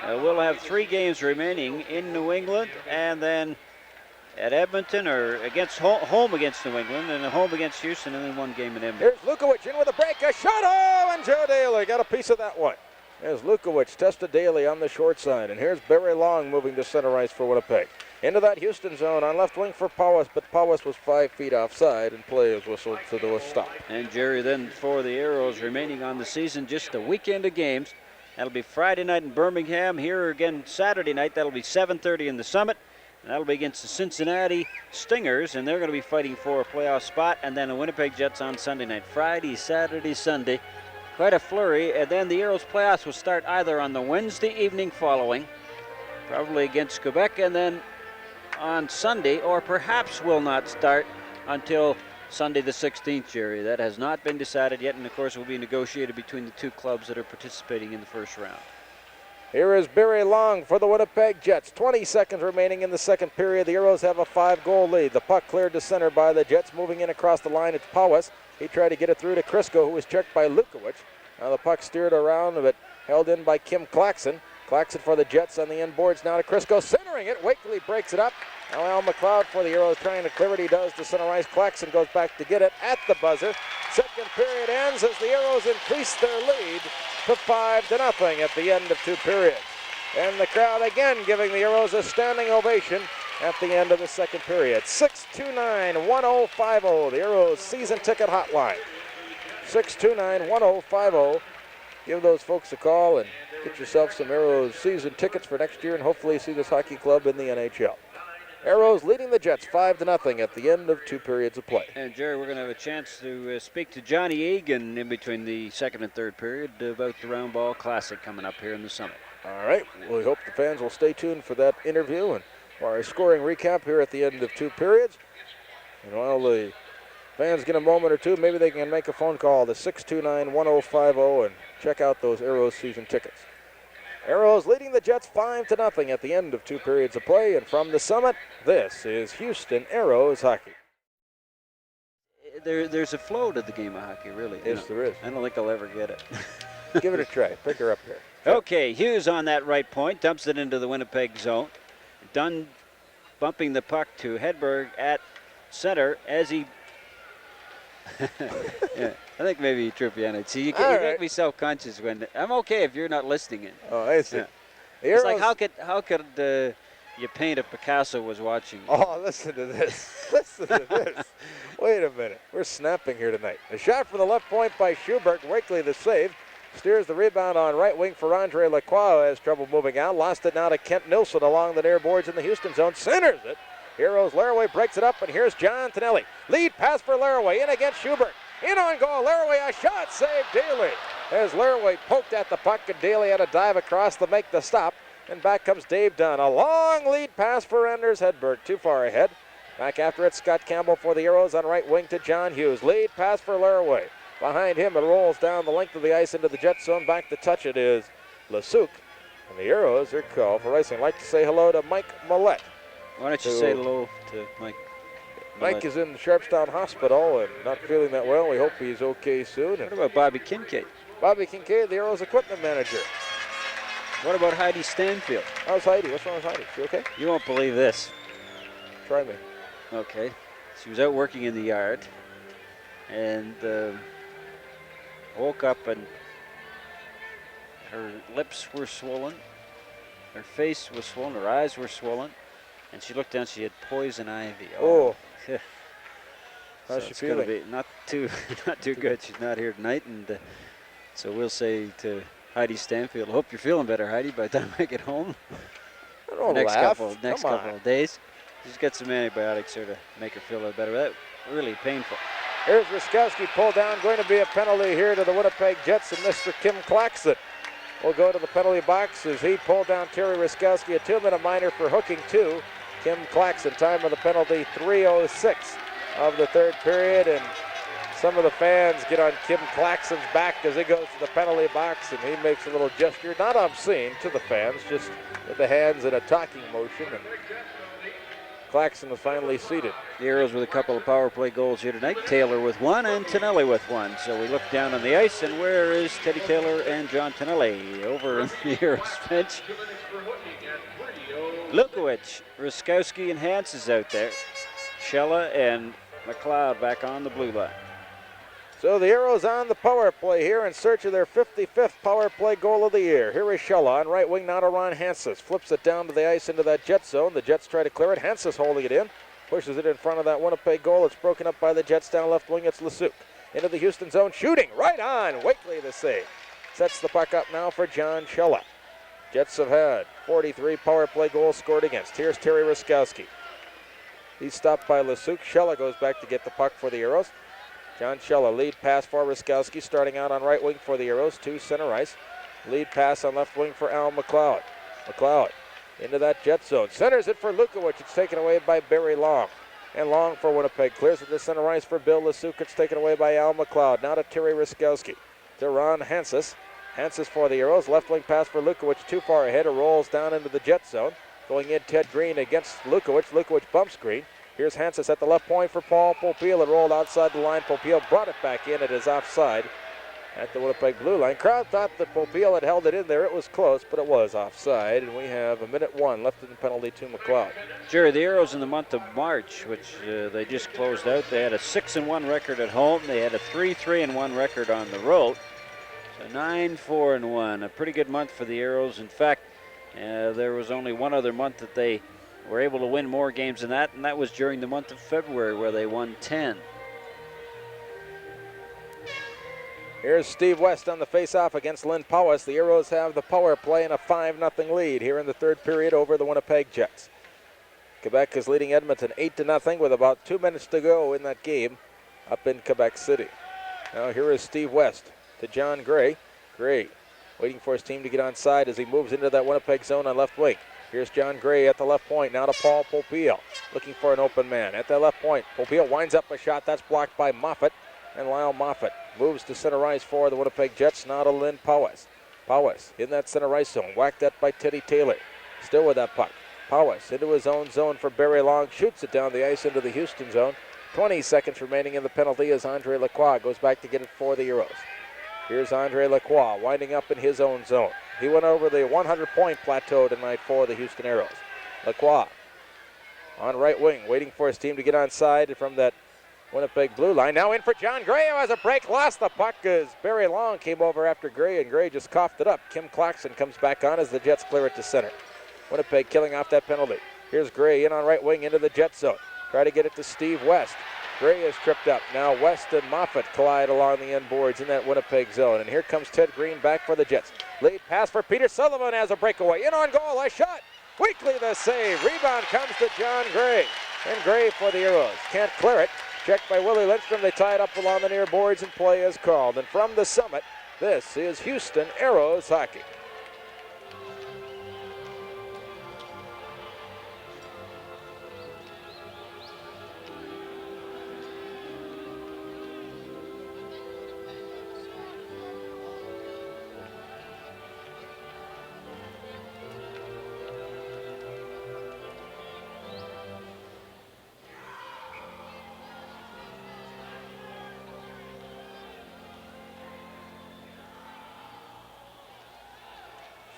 Speaker 4: will have 3 games remaining in New England, and then at Edmonton, or against home against New England, and home against Houston, and then 1 game in Edmonton.
Speaker 3: Here's Lukowicz in with a break, a shot, oh, and Joe Daly got a piece of that one. There's Lukowicz, tested Daly on the short side, and here's Barry Long moving to center ice for Winnipeg. Into that Houston zone on left wing for Powis, but Powis was 5 feet offside, and play is whistled to do a stop.
Speaker 4: And Jerry, then for the Aeros remaining on the season, just a weekend of games. That'll be Friday night in Birmingham. Here again Saturday night. That'll be 7:30 in the Summit. And that'll be against the Cincinnati Stingers, and they're going to be fighting for a playoff spot. And then the Winnipeg Jets on Sunday night. Friday, Saturday, Sunday. Quite a flurry. And then the Aeros playoffs will start either on the Wednesday evening following, probably against Quebec, and then on Sunday, or perhaps will not start until Sunday the 16th, Jerry. That has not been decided yet, and of course will be negotiated between the 2 clubs that are participating in the first round.
Speaker 3: Here is Barry Long for the Winnipeg Jets. 20 seconds remaining in the second period. The Aeros have a 5-goal lead. The puck cleared to center by the Jets. Moving in across the line, it's Powis. He tried to get it through to Crisco, who was checked by Lukowicz. Now the puck steered around, but held in by Kim Claxon. Claxon for the Jets on the end boards now to Crisco, centering it. Wakely breaks it up. Now Al McLeod for the Aeros trying to clear it. He does to center ice. Claxon goes back to get it at the buzzer. Second period ends as the Aeros increase their lead to 5-0 at the end of 2 periods. And the crowd again giving the Aeros a standing ovation at the end of the second period. 629-1050, the Aeros season ticket hotline. 629-1050. Give those folks a call and get yourself some Aeros season tickets for next year, and hopefully see this hockey club in the NHL. Aeros leading the Jets 5-0 at the end of 2 periods of play.
Speaker 4: And Jerry, we're going to have a chance to speak to Johnny Egan in between the second and third period about the Round Ball Classic coming up here in the Summit.
Speaker 3: All right, well, we hope the fans will stay tuned for that interview and our scoring recap here at the end of 2 periods. And while the fans get a moment or two, maybe they can make a phone call to 629-1050 and check out those Aeros season tickets. Aeros leading the Jets 5-0 at the end of 2 periods of play. And from the Summit, this is Houston Aeros hockey.
Speaker 4: There's a flow to the game of hockey, really.
Speaker 3: Yes, there is.
Speaker 4: I don't think I'll ever get it.
Speaker 3: Give it a try. Pick her up here.
Speaker 4: Okay, Hughes on that right point, dumps it into the Winnipeg zone. Dunn bumping the puck to Hedberg at center as he... yeah, I think maybe he tripped you on it. See, you make me self-conscious when... I'm okay if you're not listening in.
Speaker 3: Oh, I see.
Speaker 4: Yeah. It's like, how could you paint if Picasso was watching?
Speaker 3: Oh, listen to this. Listen to this. Wait a minute. We're snapping here tonight. A shot from the left point by Schubert. Wakely the save. Steers the rebound on right wing for Andre Lacroix, who has trouble moving out. Lost it now to Kent Nilsson along the near boards in the Houston zone. Centers it. Heroes Laraway breaks it up, and here's John Tonelli. Lead pass for Laraway. In against Schubert. In on goal. Laraway, a shot. Save Daly. As Laraway poked at the puck, and Daly had a dive across to make the stop. And back comes Dave Dunn. A long lead pass for Anders Hedberg. Too far ahead. Back after it, Scott Campbell for the Aeros on right wing to John Hughes. Lead pass for Laraway. Behind him, it rolls down the length of the ice into the Jet zone. Back to touch it is Lasuk. And the Aeros are called for icing. I'd like to say hello to Mike Millette.
Speaker 4: Why don't you say hello to Mike?
Speaker 3: Mike is in the Sharpstown Hospital and not feeling that well. We hope he's okay soon.
Speaker 4: What about Bobby Kincaid?
Speaker 3: Bobby Kincaid, the Aeros equipment manager.
Speaker 4: What about Heidi Stanfield?
Speaker 3: How's Heidi? What's wrong with Heidi? She okay?
Speaker 4: You won't believe this.
Speaker 3: Try me.
Speaker 4: Okay. She was out working in the yard and woke up and her lips were swollen, her face was swollen, her eyes were swollen, and she looked down, she had poison ivy.
Speaker 3: Oh.
Speaker 4: So
Speaker 3: How's she
Speaker 4: it's going to
Speaker 3: feeling?
Speaker 4: be not too good. She's not here tonight, and so we'll say to Heidi Stanfield. Hope you're feeling better, Heidi, by the time I get home.
Speaker 3: Don't
Speaker 4: next
Speaker 3: laugh.
Speaker 4: couple of days. She's got some antibiotics here to make her feel a little better. That really painful.
Speaker 3: Here's Ruskowski pulled down. Going to be a penalty here to the Winnipeg Jets, and Mr. Kim Claxton will go to the penalty box as he pulled down Terry Ruskowski. A 2-minute minor for hooking two. Kim Claxton, time of the penalty, 3:06 of the third period, and some of the fans get on Kim Claxton's back as he goes to the penalty box, and he makes a little gesture, not obscene to the fans, just with the hands in a talking motion, and Claxton was finally seated.
Speaker 4: The Aeros with a couple of power play goals here tonight. Taylor with one and Tonelli with one. So we look down on the ice, and where is Teddy Taylor and John Tonelli? Over in the Aeros bench. Lukowicz, Ruskowski, and Hans is out there. Shella and McLeod back on the blue line.
Speaker 3: So the Aeros on the power play here in search of their 55th power play goal of the year. Here is Shella on right wing, now to Ron Hanses. Flips it down to the ice into that Jet zone. The Jets try to clear it. Hanses holding it in. Pushes it in front of that Winnipeg goal. It's broken up by the Jets down left wing. It's Lasuk. Into the Houston zone. Shooting right on. Wakely the save. Sets the puck up now for John Shella. Jets have had 43 power play goals scored against. Here's Terry Ruskowski. He's stopped by Lasuk. Shella goes back to get the puck for the Aeros. John Shella, lead pass for Ruskowski, starting out on right wing for the Aeros, to center ice. Lead pass on left wing for Al McLeod. McLeod into that Jet zone. Centers it for Lukowicz. It's taken away by Barry Long. And Long for Winnipeg. Clears it to center ice for Bill Lasuk. It's taken away by Al McLeod. Now to Terry Ruskowski. To Ron Hanses. Hanses for the Aeros. Left wing pass for Lukowicz. Too far ahead. It rolls down into the Jet zone. Going in Ted Green against Lukowicz. Lukowicz bumps Green. Here's Hanses at the left point for Paul Popiel. It rolled outside the line. Popiel brought it back in. It is offside at the Winnipeg blue line. Crowd thought that Popiel had held it in there. It was close, but it was offside. And we have 1:01 left in the penalty to McLeod.
Speaker 4: Jerry, the Aeros in the month of March, which they just closed out, they had a 6-1 record at home. They had a 3-3-1 record on the road. So 9-4-1, a pretty good month for the Aeros. In fact, there was only one other month that they were able to win more games than that, and that was during the month of February, where they won 10.
Speaker 3: Here's Steve West on the face-off against Lynn Powis. The Aeros have the power play and a 5-0 lead here in the third period over the Winnipeg Jets. Quebec is leading Edmonton 8-0 with about 2 minutes to go in that game up in Quebec City. Now here is Steve West to John Gray. Gray waiting for his team to get onside as he moves into that Winnipeg zone on left wing. Here's John Gray at the left point, now to Paul Popiel, looking for an open man. At that left point, Popiel winds up a shot, that's blocked by Moffat, and Lyle Moffat moves to center ice for the Winnipeg Jets, now to Lynn Powis. Powis in that center ice zone, whacked at by Teddy Taylor, still with that puck. Powis into his own zone for Barry Long, shoots it down the ice into the Houston zone. 20 seconds remaining in the penalty as Andre Lacroix goes back to get it for the Aeros. Here's Andre Lacroix winding up in his own zone. He went over the 100-point plateau tonight for the Houston Aeros. Lacroix on right wing, waiting for his team to get onside from that Winnipeg blue line. Now in for John Gray, who has a break, lost the puck as Barry Long came over after Gray, and Gray just coughed it up. Kim Claxton comes back on as the Jets clear it to center. Winnipeg killing off that penalty. Here's Gray in on right wing into the Jet zone. Try to get it to Steve West. Gray is tripped up. Now West and Moffat collide along the end boards in that Winnipeg zone. And here comes Ted Green back for the Jets. Lead pass for Peter Sullivan has a breakaway. In on goal, a shot. Weekly the save. Rebound comes to John Gray. And Gray for the Aeros. Can't clear it. Checked by Willie Lindstrom. They tie it up along the near boards and play is called. And from the summit, this is Houston Aeros hockey.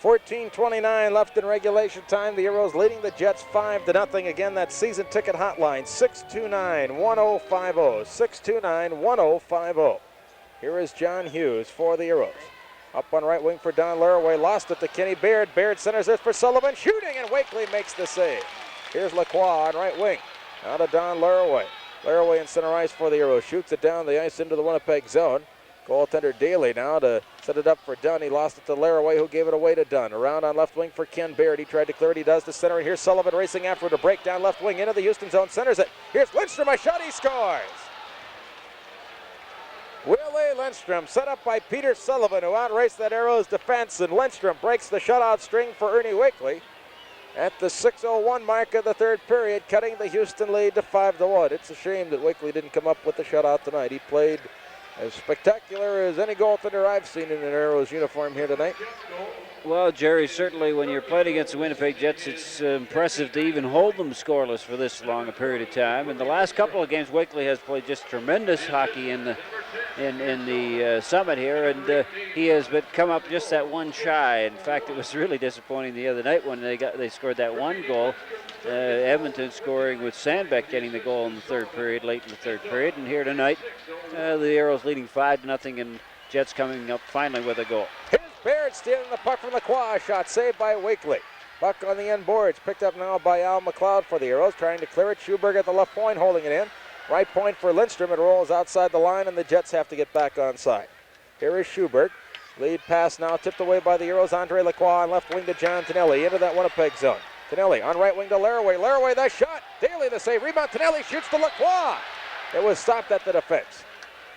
Speaker 3: .29 left in regulation time. The Aeros leading the Jets 5-0. Again, that season ticket hotline, 629-1050. 629-1050. Here is John Hughes for the Aeros. Up on right wing for Don Laraway. Lost it to Kenny Baird. Baird centers it for Sullivan. Shooting, and Wakely makes the save. Here's Lacroix on right wing. Now to Don Laraway. Laraway in center ice for the Aeros. Shoots it down the ice into the Winnipeg zone. Goaltender Daly now to set it up for Dunn. He lost it to Laraway, who gave it away to Dunn. Around on left wing for Ken Baird. He tried to clear it. He does to center. And here's Sullivan racing after to break down left wing into the Houston zone. Centers it. Here's Lindstrom. A shot. He scores. Willie Lindstrom, set up by Peter Sullivan, who outraced that Aeros defense. And Lindstrom breaks the shutout string for Ernie Wakely at the 6:01 mark of the third period, cutting the Houston lead to 5-1. It's a shame that Wakely didn't come up with the shutout tonight. He played as spectacular as any goaltender I've seen in an Aeros uniform here tonight.
Speaker 4: Well, Jerry, certainly when you're playing against the Winnipeg Jets, it's impressive to even hold them scoreless for this long a period of time. In the last couple of games, Wakely has played just tremendous hockey in the Summit here, and he has come up just that one shy. In fact, it was really disappointing the other night when they scored that one goal. Edmonton scoring with Sandbeck getting the goal in the third period, late in the third period, and here tonight, the Aeros leading 5-0, and Jets coming up finally with a goal.
Speaker 3: Here's Baird stealing the puck from Lacroix. Shot saved by Wakely. Puck on the end boards, picked up now by Al McLeod for the Aeros, trying to clear it. Schuberg at the left point, holding it in. Right point for Lindstrom. It rolls outside the line, and the Jets have to get back onside. Here is Schuberg. Lead pass now tipped away by the Aeros. Andre Lacroix on left wing to John Tonelli into that Winnipeg zone. Tonelli on right wing to Laraway. Laraway, that shot. Daly the save. Rebound. Tonelli shoots to Lacroix. It was stopped at the defense.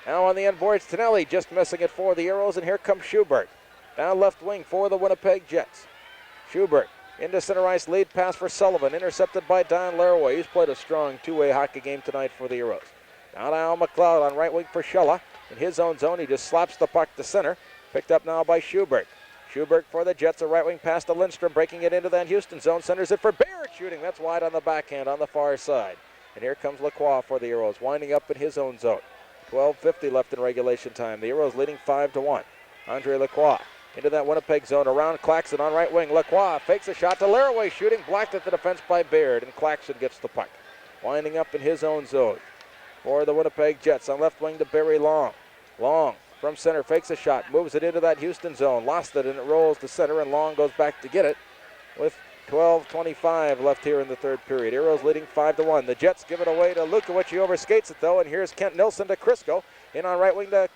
Speaker 3: Now on the end boards, Tonelli just missing it for the Aeros, and here comes Schuberg. Down left wing for the Winnipeg Jets. Schuberg into center ice, lead pass for Sullivan, intercepted by Don Laraway. He's played a strong two-way hockey game tonight for the Aeros. Now to Al McLeod on right wing for Shella. In his own zone, he just slaps the puck to center. Picked up now by Schuberg. Schuberg for the Jets, a right wing pass to Lindstrom, breaking it into that Houston zone. Centers it for Baird, shooting. That's wide on the backhand on the far side. And here comes Lacroix for the Aeros, winding up in his own zone. 12:50 left in regulation time. The Aeros leading 5-1. Andre Lacroix into that Winnipeg zone, around Claxon on right wing. Lacroix fakes a shot to Laraway, shooting, blocked at the defense by Baird, and Claxon gets the puck. Winding up in his own zone for the Winnipeg Jets. On left wing to Barry Long. Long from center, fakes a shot, moves it into that Houston zone, lost it, and it rolls to center, and Long goes back to get it with 12:25 left here in the third period. Aeros leading 5-1. The Jets give it away to Lukowicz. He overskates it though, and here's Kent Nilsson to Crisco. In on right wing to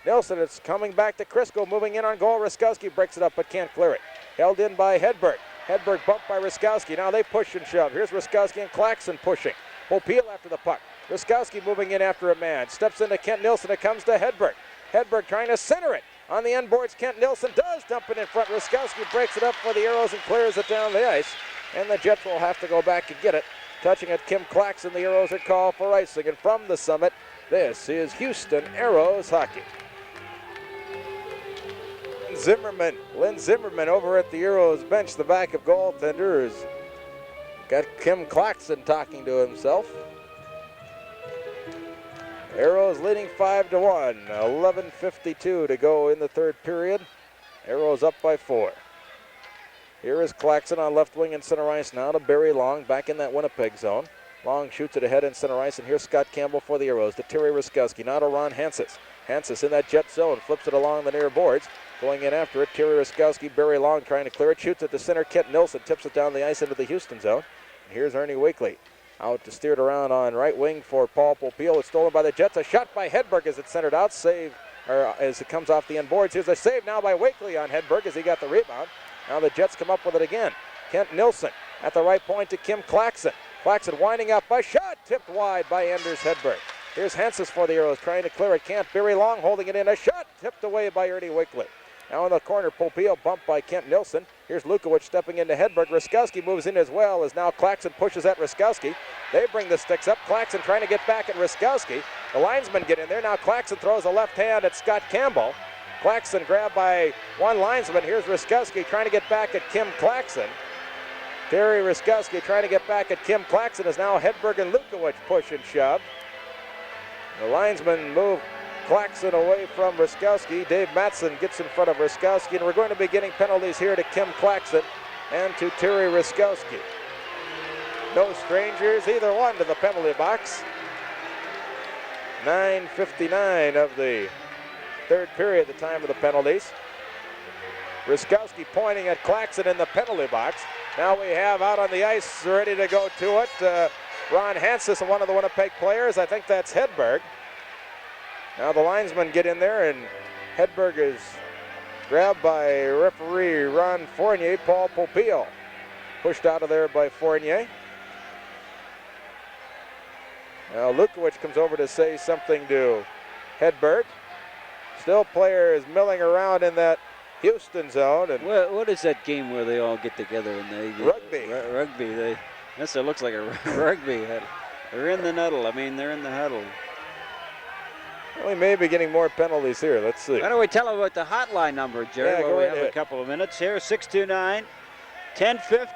Speaker 3: Nilsson. It's coming back to Crisco, moving in on goal. Ruskowski breaks it up but can't clear it. Held in by Hedberg. Hedberg bumped by Ruskowski. Now they push and shove. Here's Ruskowski and Claxon pushing. Popeil after the puck. Ruskowski moving in after a man. Steps into Kent Nilsson. It comes to Hedberg. Hedberg trying to center it. On the end boards, Kent Nilsson does dump it in front. Ruskowski breaks it up for the Aeros and clears it down the ice. And the Jets will have to go back and get it. Touching at Kim Claxon, the Aeros are called for icing. And from the Summit, this is Houston Aeros hockey. Lynn Zimmerman over at the Aeros bench, the backup goaltender, has got Kim Claxon talking to himself. Aeros leading 5-1, 11:52 to go in the third period. Aeros up by 4. Here is Claxon on left wing and center ice now to Barry Long, back in that Winnipeg zone. Long shoots it ahead in center ice, and here's Scott Campbell for the Aeros to Terry Ruskowski, now to Ron Hansis. Hansis in that Jet zone, flips it along the near boards. Going in after it, Terry Ruskowski, Barry Long trying to clear it, shoots it to center. Kent Nilsson tips it down the ice into the Houston zone. And here's Ernie Wakely. Out to steer it around on right wing for Paul Popeil. It's stolen by the Jets. A shot by Hedberg as it's centered out. Save, or as it comes off the end boards. Here's a save now by Wakely on Hedberg as he got the rebound. Now the Jets come up with it again. Kent Nilsson at the right point to Kim Claxon. Claxon winding up. A shot tipped wide by Anders Hedberg. Here's Hansis for the Aeros trying to clear it. Can't. Barry Long holding it in. A shot tipped away by Ernie Wakely. Now in the corner, Popeil bumped by Kent Nilsson. Here's Lukowicz stepping into Hedberg. Ruskowski moves in as well as now Claxon pushes at Ruskowski. They bring the sticks up. Claxon trying to get back at Ruskowski. The linesmen get in there. Now Claxon throws a left hand at Scott Campbell. Claxon grabbed by one linesman. Here's Ruskowski trying to get back at Kim Claxon. Terry Ruskowski trying to get back at Kim Claxon as now Hedberg and Lukowicz push and shove. The linesmen move Claxon away from Ruskowski. Dave Mattson gets in front of Ruskowski, and we're going to be getting penalties here to Kim Claxon and to Terry Ruskowski. No strangers, either one, to the penalty box. 9:59 of the third period, the time of the penalties. Ruskowski pointing at Claxon in the penalty box. Now we have out on the ice, ready to go to it, Ron Hansis, one of the Winnipeg players. I think that's Hedberg. Now the linesmen get in there, and Hedberg is grabbed by referee Ron Fournier. Paul Popillo pushed out of there by Fournier. Now Lukowicz comes over to say something to Hedberg. Still player is milling around in that Houston zone. And
Speaker 4: what is that game where they all get together and they
Speaker 3: rugby?
Speaker 4: Rugby. It looks like a rugby huddle. They're in the huddle. I mean, they're in the huddle.
Speaker 3: Well, we may be getting more penalties here. Let's see.
Speaker 4: Why don't we tell them about the hotline number, Jerry?
Speaker 3: Yeah, go
Speaker 4: we have
Speaker 3: ahead.
Speaker 4: a couple of minutes here. 629-1050.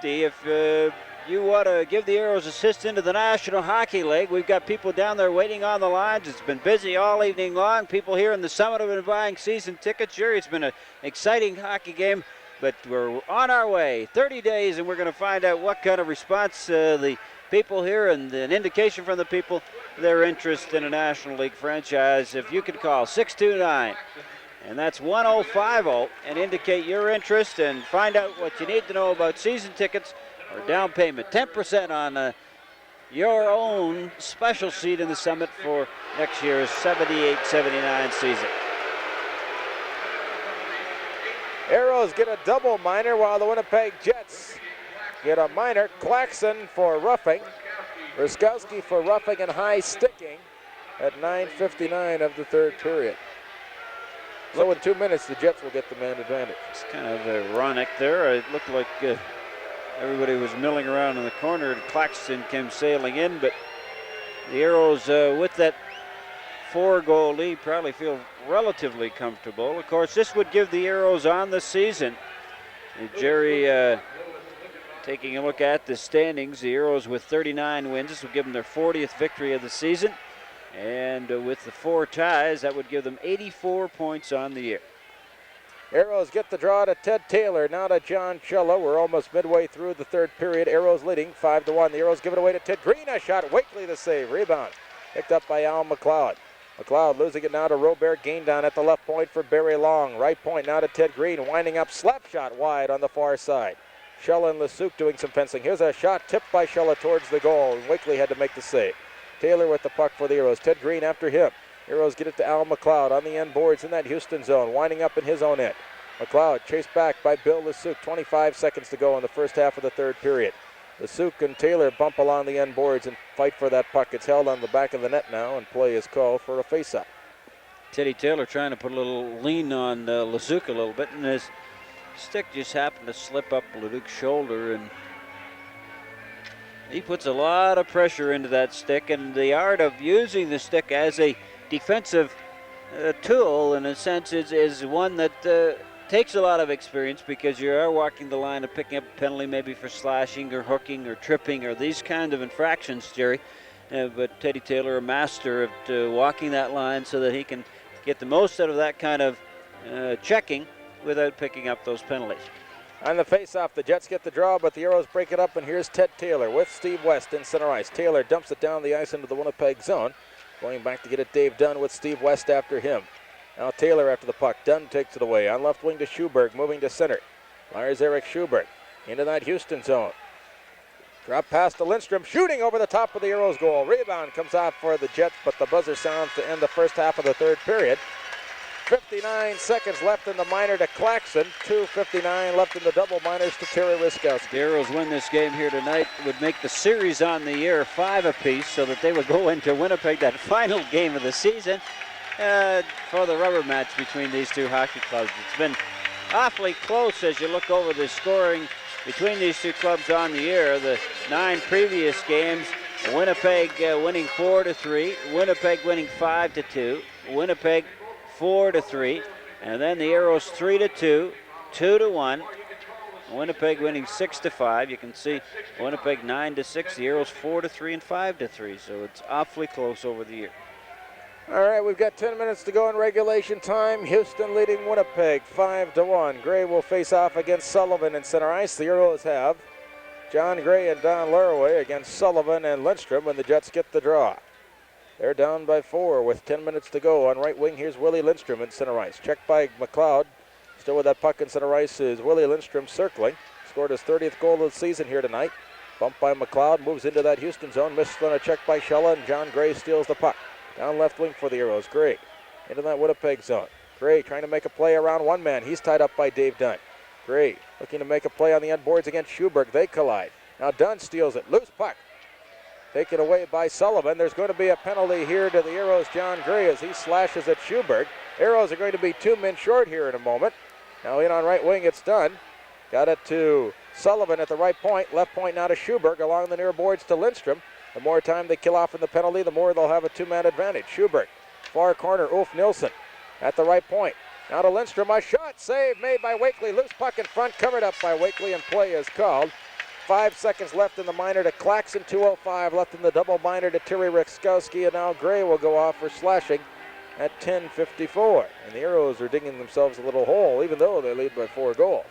Speaker 4: If you want to give the Aeros assist into the National Hockey League, we've got people down there waiting on the lines. It's been busy all evening long. People here in the Summit have been buying season tickets. Jerry, it's been an exciting hockey game, but we're on our way. 30 days, and we're going to find out what kind of response the people here and an indication from the people their interest in a National League franchise. If you could call 629, and that's 1050, and indicate your interest and find out what you need to know about season tickets or down payment. 10% on your own special seat in the Summit for next year's 78-79 season.
Speaker 3: Aeros get a double minor while the Winnipeg Jets get a minor. Claxon for roughing. Ruskowski for roughing and high sticking at 9:59 of the third period. So in 2 minutes, the Jets will get the man advantage.
Speaker 4: It's kind of ironic there. It looked like everybody was milling around in the corner and Claxton came sailing in, but the Aeros with that 4-goal lead probably feel relatively comfortable. Of course, this would give the Aeros on the season. And Jerry taking a look at the standings, the Aeros with 39 wins. This would give them their 40th victory of the season. And with the 4 ties, that would give them 84 points on the year.
Speaker 3: Aeros get the draw to Ted Taylor, now to John Cello. We're almost midway through the third period. Aeros leading 5-1. The Aeros give it away to Ted Green. A shot. Wakely the save. Rebound picked up by Al McLeod. McLeod losing it now to Robert Gaindon at the left point for Barry Long. Right point now to Ted Green. Winding up. Slap shot wide on the far side. Shella and Lasuk doing some fencing. Here's a shot tipped by Shella towards the goal. And Wakely had to make the save. Taylor with the puck for the Aeros. Ted Green after him. Aeros get it to Al McLeod on the end boards in that Houston zone. Winding up in his own end. McLeod chased back by Bill Lasuk. 25 seconds to go in the first half of the third period. Lasuk and Taylor bump along the end boards and fight for that puck. It's held on the back of the net now, and play is called for a face-off.
Speaker 4: Teddy Taylor trying to put a little lean on Lasuk a little bit, and his stick just happened to slip up Lasuk's shoulder, and he puts a lot of pressure into that stick, and the art of using the stick as a defensive tool, in a sense, is one that takes a lot of experience, because you are walking the line of picking up a penalty maybe for slashing or hooking or tripping or these kind of infractions, Jerry. But Teddy Taylor, a master of walking that line so that he can get the most out of that kind of checking without picking up those penalties.
Speaker 3: On the face-off, the Jets get the draw, but the Aeros break it up, and here's Ted Taylor with Steve West in center ice. Taylor dumps it down the ice into the Winnipeg zone. Going back to get it, Dave Dunn with Steve West after him. Now Taylor after the puck. Dunn takes it away. On left wing to Schuberg, moving to center. Lars Eric Schuberg into that Houston zone. Drop pass to Lindstrom, shooting over the top of the Aeros goal. Rebound comes off for the Jets, but the buzzer sounds to end the first half of the third period. 59 seconds left in the minor to Claxon. 2:59 left in the double minors to Terry Ruskowski.
Speaker 4: The Aeros win this game here tonight would make the series on the year 5 apiece, so that they would go into Winnipeg, that final game of the season, for the rubber match between these two hockey clubs. It's been awfully close as you look over the scoring between these two clubs on the year. The 9 previous games, Winnipeg winning 4-3, Winnipeg winning 5-2, Winnipeg 4-3, and then the Aeros 3-2, 2-1, Winnipeg winning 6-5. You can see Winnipeg 9-6, the Aeros 4-3 and 5-3, so it's awfully close over the year.
Speaker 3: All right, we've got 10 minutes to go in regulation time. Houston leading Winnipeg 5-1. Gray will face off against Sullivan in center ice. The Aeros have John Gray and Don Laraway against Sullivan and Lindstrom when the Jets get the draw. They're down by 4 with 10 minutes to go. On right wing, here's Willie Lindstrom in center ice. Checked by McLeod. Still with that puck in center ice is Willie Lindstrom circling. Scored his 30th goal of the season here tonight. Bumped by McLeod, moves into that Houston zone. Missed on a check by Shella, and John Gray steals the puck. Down left wing for the Aeros. Gray into that Winnipeg zone. Gray trying to make a play around one man. He's tied up by Dave Dunn. Gray looking to make a play on the end boards against Schuberg. They collide. Now Dunn steals it. Loose puck. Taken away by Sullivan. There's going to be a penalty here to the Aeros' John Gray as he slashes at Schuberg. Aeros are going to be 2 men short here in a moment. Now in on right wing, it's Dunn. Got it to Sullivan at the right point. Left point now to Schuberg along the near boards to Lindstrom. The more time they kill off in the penalty, the more they'll have a 2-man advantage. Schuberg, far corner, Ulf Nilsson at the right point. Now to Lindstrom, a shot, save made by Wakely. Loose puck in front, covered up by Wakely, and play is called. 5 seconds left in the minor to Claxon, 2:05 left in the double minor to Terry Ruskowski, and now Gray will go off for slashing at 10:54. And the Aeros are digging themselves a little hole, even though they lead by 4 goals.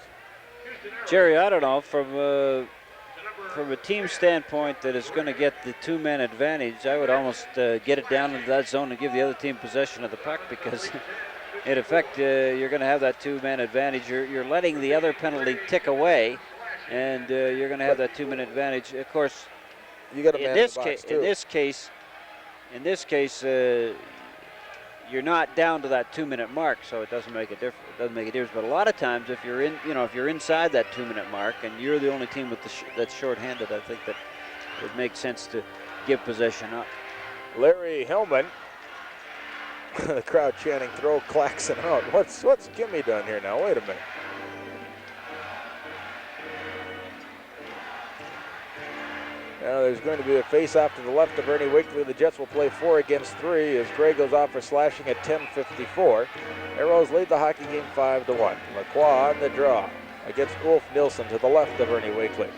Speaker 4: Jerry, I don't know, from a team standpoint that is going to get the 2-man advantage, I would almost get it down into that zone and give the other team possession of the puck, because in effect you're going to have that 2-man advantage. You're letting the other penalty tick away, and you're going to have that 2-man advantage. Of course,
Speaker 3: you got in this
Speaker 4: case, you're not down to that 2-minute mark, so it doesn't make a difference. But a lot of times, if you're inside that 2-minute mark and you're the only team with that's shorthanded, I think that it makes sense to give possession up.
Speaker 3: Larry Hellman, the crowd chanting, "Throw Claxon out." What's Gimme done here now? Wait a minute. Now there's going to be a face-off to the left of Ernie Wakely. The Jets will play 4 against 3 as Gray goes off for slashing at 10:54. Aeros lead the hockey game 5-1. Lacroix on the draw against Ulf Nilsson to the left of Ernie Wakely.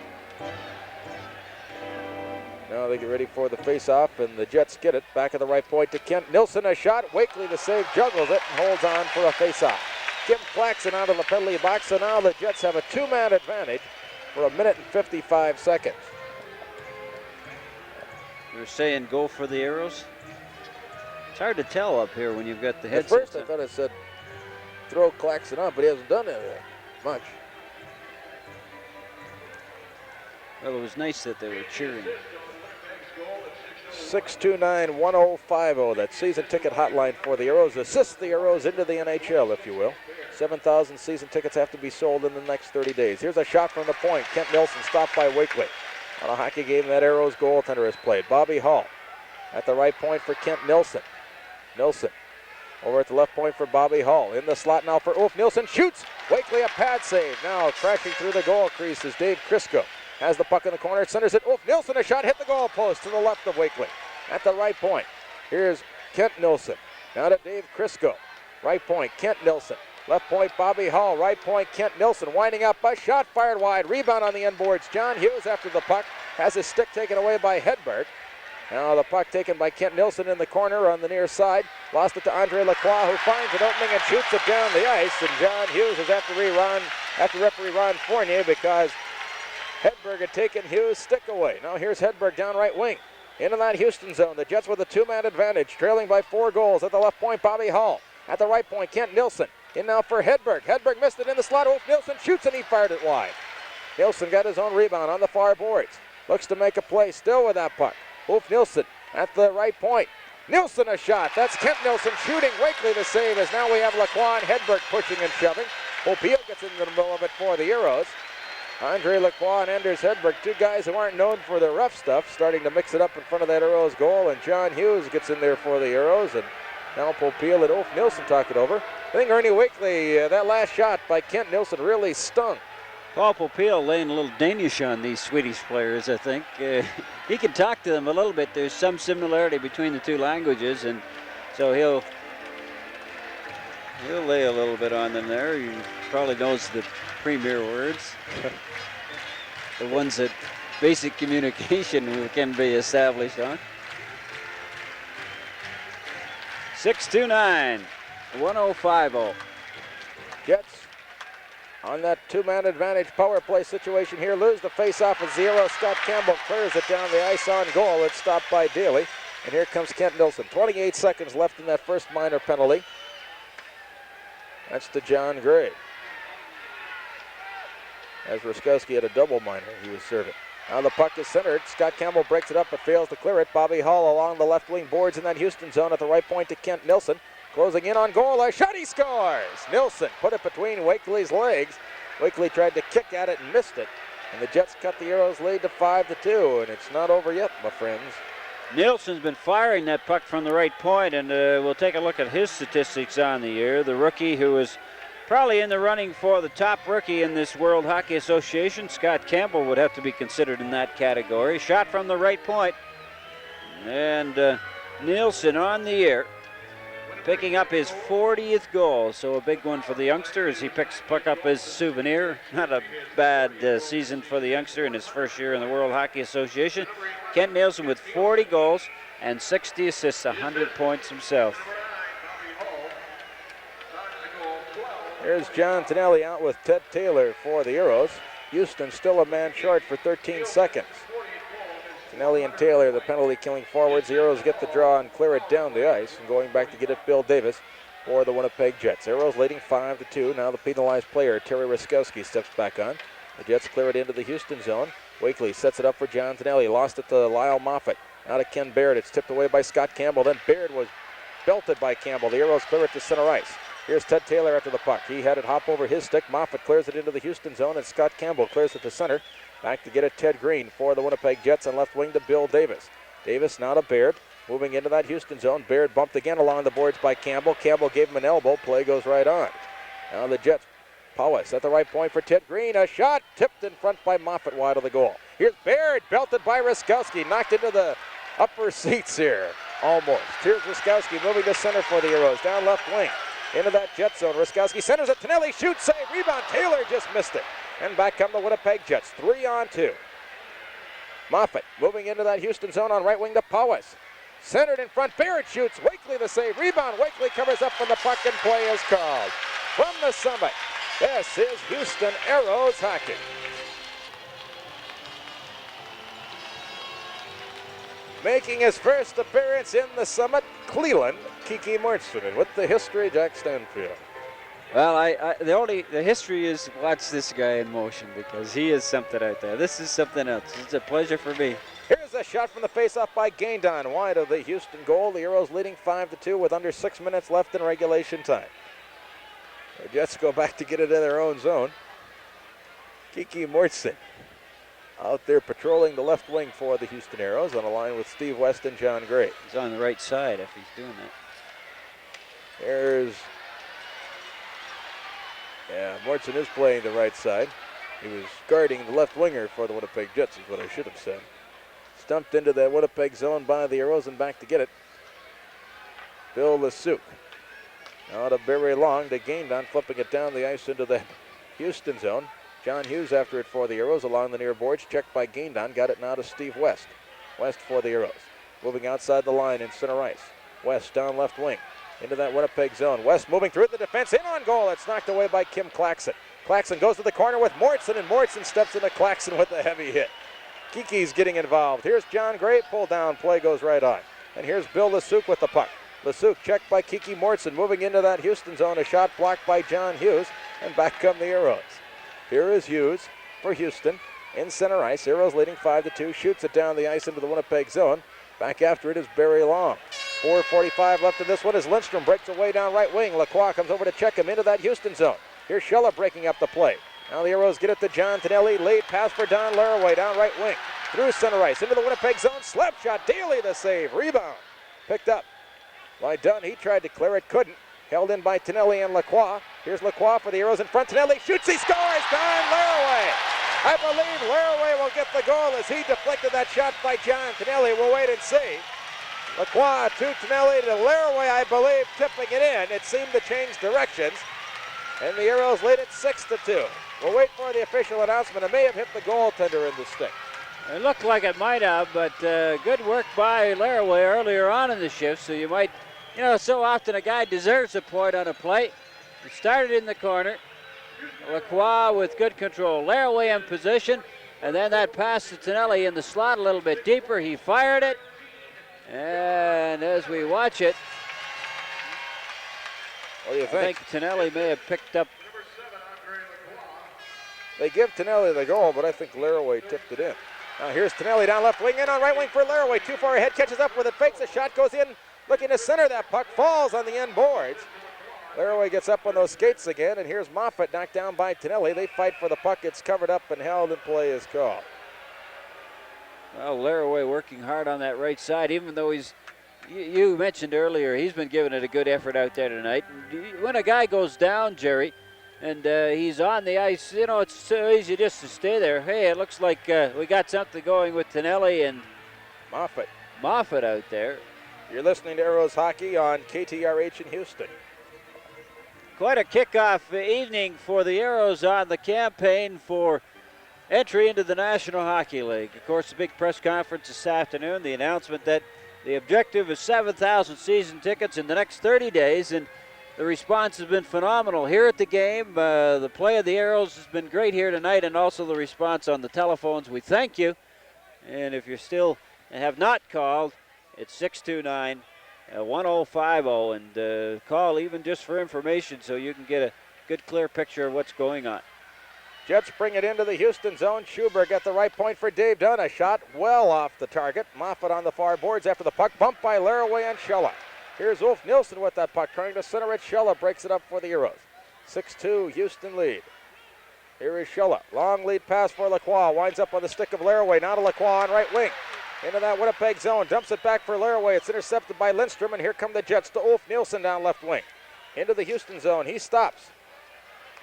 Speaker 3: Now they get ready for the face-off, and the Jets get it. Back of the right point to Kent Nilsson. A shot. Wakely the save, juggles it, and holds on for a face-off. Kim Claxon out of the penalty box, so now the Jets have a 2-man advantage for 1 minute and 55 seconds.
Speaker 4: You're saying go for the Aeros? It's hard to tell up here when you've got the headset.
Speaker 3: At first I thought it said throw Claxon up, but he hasn't done anything much.
Speaker 4: Well, it was nice that they were cheering.
Speaker 3: 629-1050, that season ticket hotline for the Aeros. Assist the Aeros into the NHL, if you will. 7,000 season tickets have to be sold in the next 30 days. Here's a shot from the point. Kent Nilsson stopped by Wakely. On a hockey game that Aeros goaltender has played. Bobby Hall at the right point for Kent Nilsson. Nilsson over at the left point for Bobby Hall. In the slot now for Ulf Nilsson. Shoots! Wakely a pad save. Now crashing through the goal crease is Dave Crisco. Has the puck in the corner. Centers it. Ulf Nilsson, a shot. Hit the goal post to the left of Wakely. At the right point. Here's Kent Nilsson. Now to Dave Crisco. Right point, Kent Nilsson. Left point, Bobby Hall. Right point, Kent Nilsson. Winding up, a shot fired wide. Rebound on the end boards. John Hughes after the puck. Has his stick taken away by Hedberg. Now the puck taken by Kent Nilsson in the corner on the near side. Lost it to Andre Lacroix, who finds an opening and shoots it down the ice. And John Hughes is after referee Ron Fournier because Hedberg had taken Hughes' stick away. Now here's Hedberg down right wing. Into that Houston zone. The Jets with a 2-man advantage, trailing by 4 goals. At the left point, Bobby Hall. At the right point, Kent Nilsson. In now for Hedberg. Hedberg missed it in the slot. Ulf Nilsson shoots and he fired it wide. Nilsson got his own rebound on the far boards. Looks to make a play still with that puck. Ulf Nilsson at the right point. Nilsson a shot. That's Kent Nilsson shooting. Wakely the save as now we have Lacroix and Hedberg pushing and shoving. Popeil gets into the middle of it for the Aeros. Andre Lacroix and Anders Hedberg, 2 guys who aren't known for their rough stuff, starting to mix it up in front of that Aeros goal. And John Hughes gets in there for the Aeros. And now Popeil and Ulf Nilsson talk it over. I think Ernie Wakely, that last shot by Kent Nilsson really stung.
Speaker 4: Paul Popeil laying a little Danish on these Swedish players, I think. He can talk to them a little bit. There's some similarity between the 2 languages, and so he'll lay a little bit on them there. He probably knows the premier words, the ones that basic communication can be established on. 629-1050.
Speaker 3: Jets on that 2-man advantage power play situation here. Lose the face-off with 0. Scott Campbell clears it down the ice on goal. It's stopped by Daly. And here comes Kent Nilsson. 28 seconds left in that first minor penalty. That's to John Gray. As Ruskowski had a double minor, he was serving. Now the puck is centered. Scott Campbell breaks it up but fails to clear it. Bobby Hall along the left wing boards in that Houston zone at the right point to Kent Nilsson. Closing in on goal, a shot, he scores! Nilsson put it between Wakely's legs. Wakely tried to kick at it and missed it. And the Jets cut the Aeros lead to 5-2, and it's not over yet, my friends.
Speaker 4: Nilsson's been firing that puck from the right point, and we'll take a look at his statistics on the year. The rookie who is probably in the running for the top rookie in this World Hockey Association, Scott Campbell, would have to be considered in that category. Shot from the right point, and Nilsson on the year, picking up his 40th goal, so a big one for the youngster as he picks puck up his souvenir. Not a bad season for the youngster in his first year in the World Hockey Association. Kent Nilsson with 40 goals and 60 assists, 100 points himself.
Speaker 3: Here's John Tonelli out with Ted Taylor for the Aeros. Houston still a man short for 13 seconds. Tonelli and Taylor, the penalty-killing forwards. The Aeros get the draw and clear it down the ice. And going back to get it, Bill Davis for the Winnipeg Jets. Aeros leading 5-2. Now the penalized player, Terry Ruskowski, steps back on. The Jets clear it into the Houston zone. Wakely sets it up for John Tonelli. Lost it to Lyle Moffat. Now to Ken Baird. It's tipped away by Scott Campbell. Then Baird was belted by Campbell. The Aeros clear it to center ice. Here's Ted Taylor after the puck. He had it hop over his stick. Moffat clears it into the Houston zone, and Scott Campbell clears it to center. Back to get it, Ted Green for the Winnipeg Jets, on left wing to Bill Davis. Davis now to Baird, moving into that Houston zone. Baird bumped again along the boards by Campbell. Campbell gave him an elbow. Play goes right on. Now the Jets. Powis at the right point for Ted Green. A shot tipped in front by Moffat, wide of the goal. Here's Baird, belted by Ruskowski, knocked into the upper seats here. Almost. Here's Ruskowski moving to center for the Aeros, down left wing. Into that Jet zone. Ruskowski centers it. Tonelli shoots, save, rebound. Taylor just missed it. And back come the Winnipeg Jets, 3-on-2. Moffat moving into that Houston zone on right wing to Powis. Centered in front, Barrett shoots, Wakely the save, rebound. Wakely covers up from the puck and play is called. From the summit, this is Houston Aeros hockey. Making his first appearance in the summit, Cleveland, Kiki Mortson. And with the history, Jack Stanfield.
Speaker 4: Well, the history is watch this guy in motion, because he is something out there. This is something else. It's a pleasure for me.
Speaker 3: Here's a shot from the faceoff by Gaindon, wide of the Houston goal. The Aeros leading 5-2 with under 6 minutes left in regulation time. The Jets go back to get it in their own zone. Kiki Mortson out there patrolling the left wing for the Houston Aeros on a line with Steve West and John Gray.
Speaker 4: He's on the right side if he's doing that.
Speaker 3: There's... Yeah, Mortson is playing the right side. He was guarding the left winger for the Winnipeg Jets, is what I should have said. Stumped into the Winnipeg zone by the Aeros and back to get it. Bill Lasuk. Now to Barry Long to Gaindon, flipping it down the ice into the Houston zone. John Hughes after it for the Aeros along the near boards. Checked by Gaindon. Got it now to Steve West. West for the Aeros. Moving outside the line in center ice. West down left wing. Into that Winnipeg zone. West moving through the defense. In on goal. It's knocked away by Kim Claxon. Claxon goes to the corner with Mortson, and Mortson steps into Claxon with a heavy hit. Kiki's getting involved. Here's John Gray. Pull down. Play goes right on. And here's Bill Lasuk with the puck. Lasuk checked by Kiki Mortson. Moving into that Houston zone. A shot blocked by John Hughes. And back come the Aeros. Here is Hughes for Houston. In center ice. Aeros leading 5-2. Shoots it down the ice into the Winnipeg zone. Back after it is Barry Long. 4:45 left in this one as Lindstrom breaks away down right wing. Lacroix comes over to check him into that Houston zone. Here's Scheller breaking up the play. Now the Aeros get it to John Tonelli. Late pass for Don Laraway down right wing. Through center ice into the Winnipeg zone. Slap shot. Daly the save. Rebound. Picked up by Dunn. He tried to clear it. Couldn't. Held in by Tonelli and Lacroix. Here's Lacroix for the Aeros in front. Tonelli shoots. He scores. Don Laraway. I believe Laraway will get the goal as he deflected that shot by John Tonelli. We'll wait and see. Lacroix to Tonelli to Laraway, I believe, tipping it in. It seemed to change directions. And the Aeros lead it 6-2. We'll wait for the official announcement. It may have hit the goaltender in the stick.
Speaker 4: It looked like it might have, but good work by Laraway earlier on in the shift. So you might, so often a guy deserves a point on a play. It started in the corner. Lacroix with good control. Laraway in position. And then that pass to Tonelli in the slot a little bit deeper. He fired it. And as we watch it,
Speaker 3: what do you think?
Speaker 4: I think Tonelli may have picked up.
Speaker 3: They give Tonelli the goal, but I think Laraway tipped it in. Now here's Tonelli down left wing, in on right wing for Laraway. Too far ahead, catches up with it, fakes a shot, goes in looking to center that puck, falls on the end boards. Laraway gets up on those skates again, and here's Moffat knocked down by Tonelli. They fight for the puck. It's covered up and held, and play is called.
Speaker 4: Well, Laraway working hard on that right side, even though you mentioned earlier, he's been giving it a good effort out there tonight. When a guy goes down, Jerry, and he's on the ice, you know, it's so easy just to stay there. Hey, it looks like we got something going with Tonelli and Moffat out there.
Speaker 3: You're listening to Aeros Hockey on KTRH in Houston.
Speaker 4: Quite a kickoff evening for the Aeros on the campaign for entry into the National Hockey League. Of course, the big press conference this afternoon, the announcement that the objective is 7,000 season tickets in the next 30 days, and the response has been phenomenal here at the game. The play of the Aeros has been great here tonight, and also the response on the telephones. We thank you, and if you still have not called, it's 629 1050, and call even just for information so you can get a good, clear picture of what's going on.
Speaker 3: Jets bring it into the Houston zone. Schubert at the right point for Dave Dunn. A shot well off the target. Moffat on the far boards after the puck. Bumped by Laraway and Shella. Here's Ulf Nilsson with that puck. Trying to center it. Shella breaks it up for the Aeros. 6-2 Houston lead. Here is Shella. Long lead pass for Lacroix. Winds up on the stick of Laraway. Now to Lacroix on right wing. Into that Winnipeg zone. Dumps it back for Laraway. It's intercepted by Lindstrom. And here come the Jets to Ulf Nilsson down left wing. Into the Houston zone. He stops.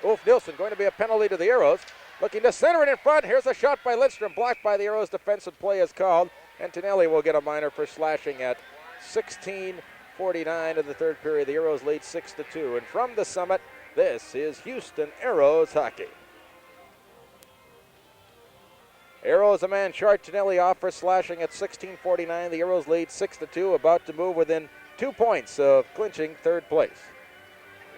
Speaker 3: Ulf Nilsson going to be a penalty to the Aeros. Looking to center it in front. Here's a shot by Lindstrom. Blocked by the Aeros. Defensive play is called. And Tonelli will get a minor for slashing at 16:49 of the third period. The Aeros lead 6-2. And from the summit, this is Houston Aeros hockey. Aeros a man short. Tonelli off for slashing at 16:49. The Aeros lead 6-2. About to move within 2 points of clinching third place.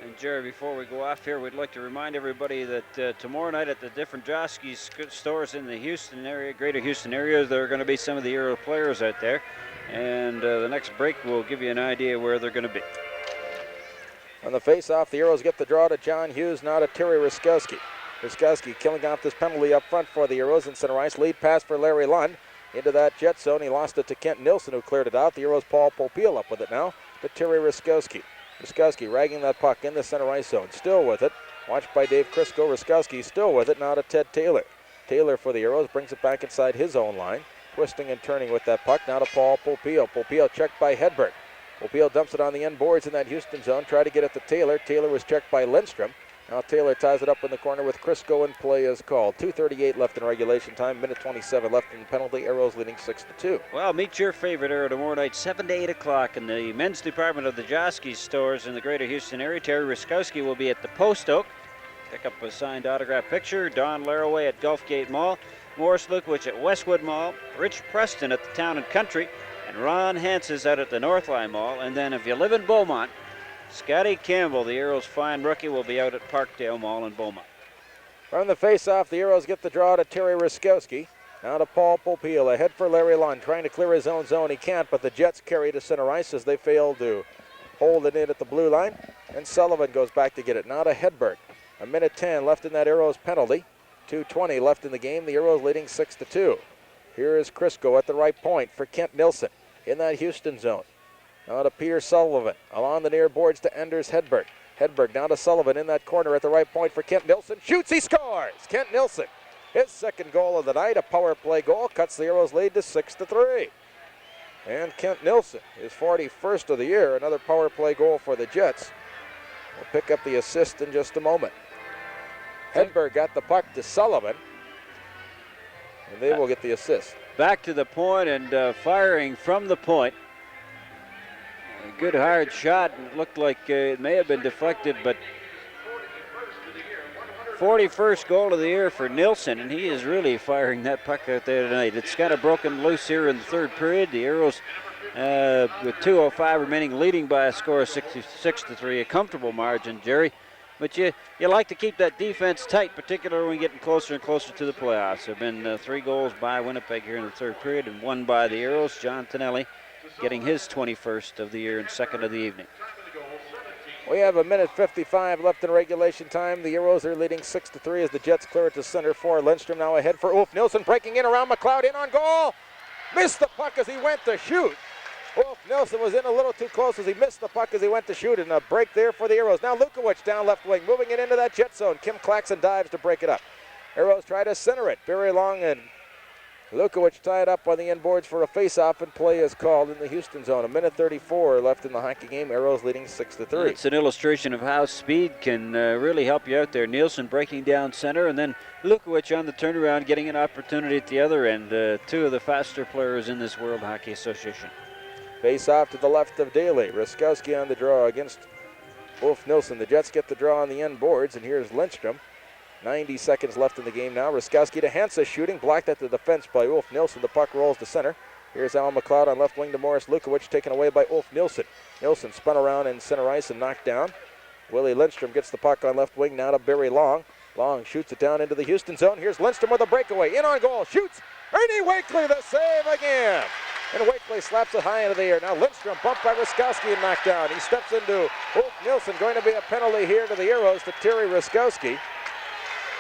Speaker 4: And Jerry, before we go off here, we'd like to remind everybody that tomorrow night at the different Joski's stores in the Houston area, greater Houston area, there are going to be some of the Aero players out there. And the next break will give you an idea where they're going to be.
Speaker 3: On the face-off, the Aeros get the draw to John Hughes, now to Terry Ruskowski. Ruskowski killing off this penalty up front for the Aeros in center ice. Lead pass for Larry Lund. Into that jet zone, he lost it to Kent Nilsson, who cleared it out. The Aeros' Paul Popiel up with it now to Terry Ruskowski. Ruskowski ragging that puck in the center ice zone. Still with it. Watched by Dave Crisco. Ruskowski still with it. Now to Ted Taylor. Taylor for the Aeros brings it back inside his own line. Twisting and turning with that puck. Now to Paul Popiel. Popiel checked by Hedberg. Popiel dumps it on the end boards in that Houston zone. Tried to get it to Taylor. Taylor was checked by Lindstrom. Now Taylor ties it up in the corner with Crisco, and play is called. 2:38 left in regulation time. Minute 27 left in the penalty. Aeros leading 6-2.
Speaker 4: Well, meet your favorite Aero tomorrow night, 7 to 8 o'clock in the men's department of the Joski's stores in the greater Houston area. Terry Ruskowski will be at the Post Oak. Pick up a signed autograph picture. Don Laraway at Gulfgate Mall. Morris Lukowich at Westwood Mall. Rich Preston at the Town and Country. And Ron Hanses out at the Northline Mall. And then if you live in Beaumont, Scotty Campbell, the Aeros' fine rookie, will be out at Parkdale Mall in Beaumont.
Speaker 3: From the face-off, the Aeros get the draw to Terry Ruskowski. Now to Paul Popiel. Ahead for Larry Lund. Trying to clear his own zone. He can't, but the Jets carry to center ice as they fail to hold it in at the blue line. And Sullivan goes back to get it. Now to Hedberg. A minute 10 left in that Aeros penalty. 2:20 left in the game. The Aeros leading 6-2. Here is Crisco at the right point for Kent Nilsson in that Houston zone. Now to Peter Sullivan. Along the near boards to Anders Hedberg. Hedberg now to Sullivan in that corner at the right point for Kent Nilsson. Shoots, he scores! Kent Nilsson, his second goal of the night, a power play goal, cuts the Aeros lead to 6-3. And Kent Nilsson, his 41st of the year, another power play goal for the Jets. We'll pick up the assist in just a moment. Hedberg got the puck to Sullivan, and they will get the assist.
Speaker 4: Back to the point and firing from the point. A good hard shot. It looked like it may have been deflected, but 41st goal of the year for Nilsson, and he is really firing that puck out there tonight. It's kind of broken loose here in the third period. The Aeros, with 2:05 remaining, leading by a score of 6-3, a comfortable margin, Jerry. But you like to keep that defense tight, particularly when you're getting closer and closer to the playoffs. There have been 3 goals by Winnipeg here in the third period and 1 by the Aeros. John Tonelli getting his 21st of the year and second of the evening.
Speaker 3: We have a minute 55 left in regulation time. The Aeros are leading 6-3 as the Jets clear it to center for Lindstrom. Now ahead for Ulf Nilsson, breaking in around McLeod, in on goal. Missed the puck as he went to shoot. Wolf Nilsson was in a little too close as he missed the puck as he went to shoot, and a break there for the Aeros. Now Lukowicz down left wing, moving it into that jet zone. Kim Claxon dives to break it up. Aeros try to center it. Very long, and Lukowicz tied up on the end boards for a face-off, and play is called in the Houston zone. 1:34 left in the hockey game. Aeros leading 6-3.
Speaker 4: It's an illustration of how speed can really help you out there. Nielsen breaking down center, and then Lukowicz on the turnaround, getting an opportunity at the other end. Two of the faster players in this World Hockey Association.
Speaker 3: Face-off to the left of Daly. Ruskowski on the draw against Wolf Nilsson. The Jets get the draw on the end boards, and here's Lindstrom. 90 seconds left in the game now. Ruskowski to Hansa shooting, blocked at the defense by Wolf Nilsson. The puck rolls to center. Here's Al McLeod on left wing to Morris Lukowicz, taken away by Wolf Nilsson. Nilsson spun around in center ice and knocked down. Willie Lindstrom gets the puck on left wing now to Barry Long. Long shoots it down into the Houston zone. Here's Lindstrom with a breakaway. In on goal, shoots. Ernie Wakely the save again. And Wakely slaps it high into the air. Now Lindstrom bumped by Ruskowski and knocked down. He steps into Wolf Nilsson. Going to be a penalty here to the Aeros to Terry Ruskowski,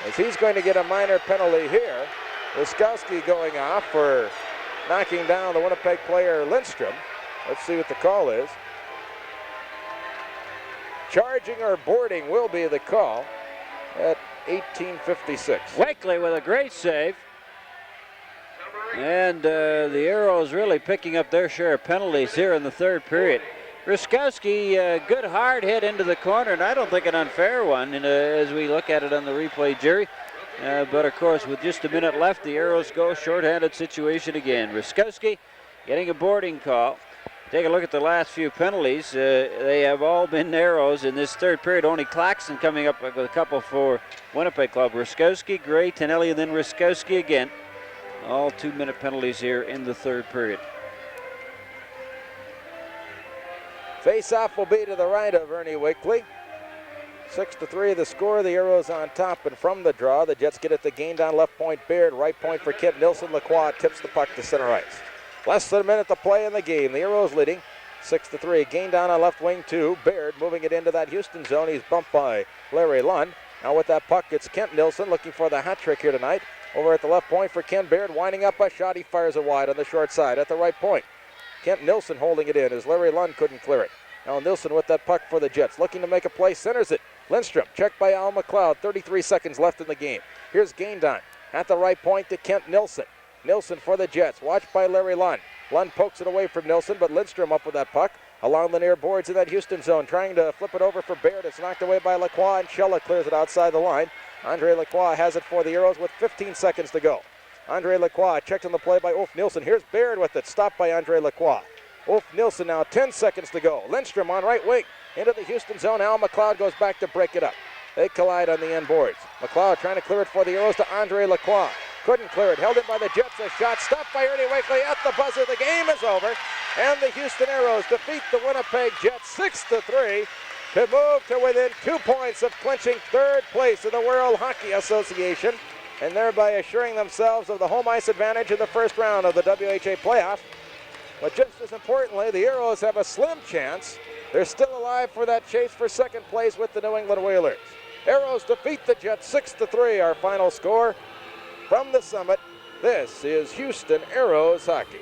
Speaker 3: as he's going to get a minor penalty here. Ruskowski going off for knocking down the Winnipeg player Lindstrom. Let's see what the call is. Charging or boarding will be the call at 18:56.
Speaker 4: Wakely with a great save. And the Aeros really picking up their share of penalties here in the third period. Ruskowski, good hard hit into the corner, and I don't think an unfair one as we look at it on the replay, Jerry. But of course, with just a minute left, the Aeros go shorthanded situation again. Ruskowski getting a boarding call. Take a look at the last few penalties. They have all been Aeros in this third period. Only Claxon coming up with a couple for Winnipeg Club. Ruskowski, Gray, Tonelli, and then Ruskowski again. All 2-minute penalties here in the third period.
Speaker 3: Face-off will be to the right of Ernie Wakely. 6-3 the score. The Aeros on top, and from the draw, the Jets get it to gain down left point. Baird, right point for Kent Nilsson. Lacroix tips the puck to center ice. Less than a minute to play in the game. The Aeros leading 6-3. Gain down on left wing to Baird, moving it into that Houston zone. He's bumped by Larry Lund. Now with that puck, it's Kent Nilsson looking for the hat trick here tonight. Over at the left point for Ken Baird, winding up a shot. He fires it wide on the short side at the right point. Kent Nilsson holding it in as Larry Lund couldn't clear it. Now Nilsson with that puck for the Jets, looking to make a play, centers it. Lindstrom, checked by Al McLeod, 33 seconds left in the game. Here's Gaindon at the right point to Kent Nilsson. Nilsson for the Jets, watched by Larry Lund. Lund pokes it away from Nilsson, but Lindstrom up with that puck along the near boards in that Houston zone, trying to flip it over for Baird. It's knocked away by Lacroix, and Shella clears it outside the line. Andre Lacroix has it for the Aeros with 15 seconds to go. Andre Lacroix checked on the play by Ulf Nilsson. Here's Baird with it, stopped by Andre Lacroix. Ulf Nilsson now, 10 seconds to go. Lindstrom on right wing into the Houston zone. Al McLeod goes back to break it up. They collide on the end boards. McLeod trying to clear it for the Aeros to Andre Lacroix. Couldn't clear it, held in by the Jets. A shot stopped by Ernie Wakely at the buzzer. The game is over, and the Houston Aeros defeat the Winnipeg Jets 6-3 to move to within 2 points of clinching third place in the World Hockey Association, and thereby assuring themselves of the home ice advantage in the first round of the WHA playoff. But just as importantly, the Aeros have a slim chance. They're still alive for that chase for second place with the New England Whalers. Aeros defeat the Jets 6-3, our final score. From the summit, this is Houston Aeros Hockey.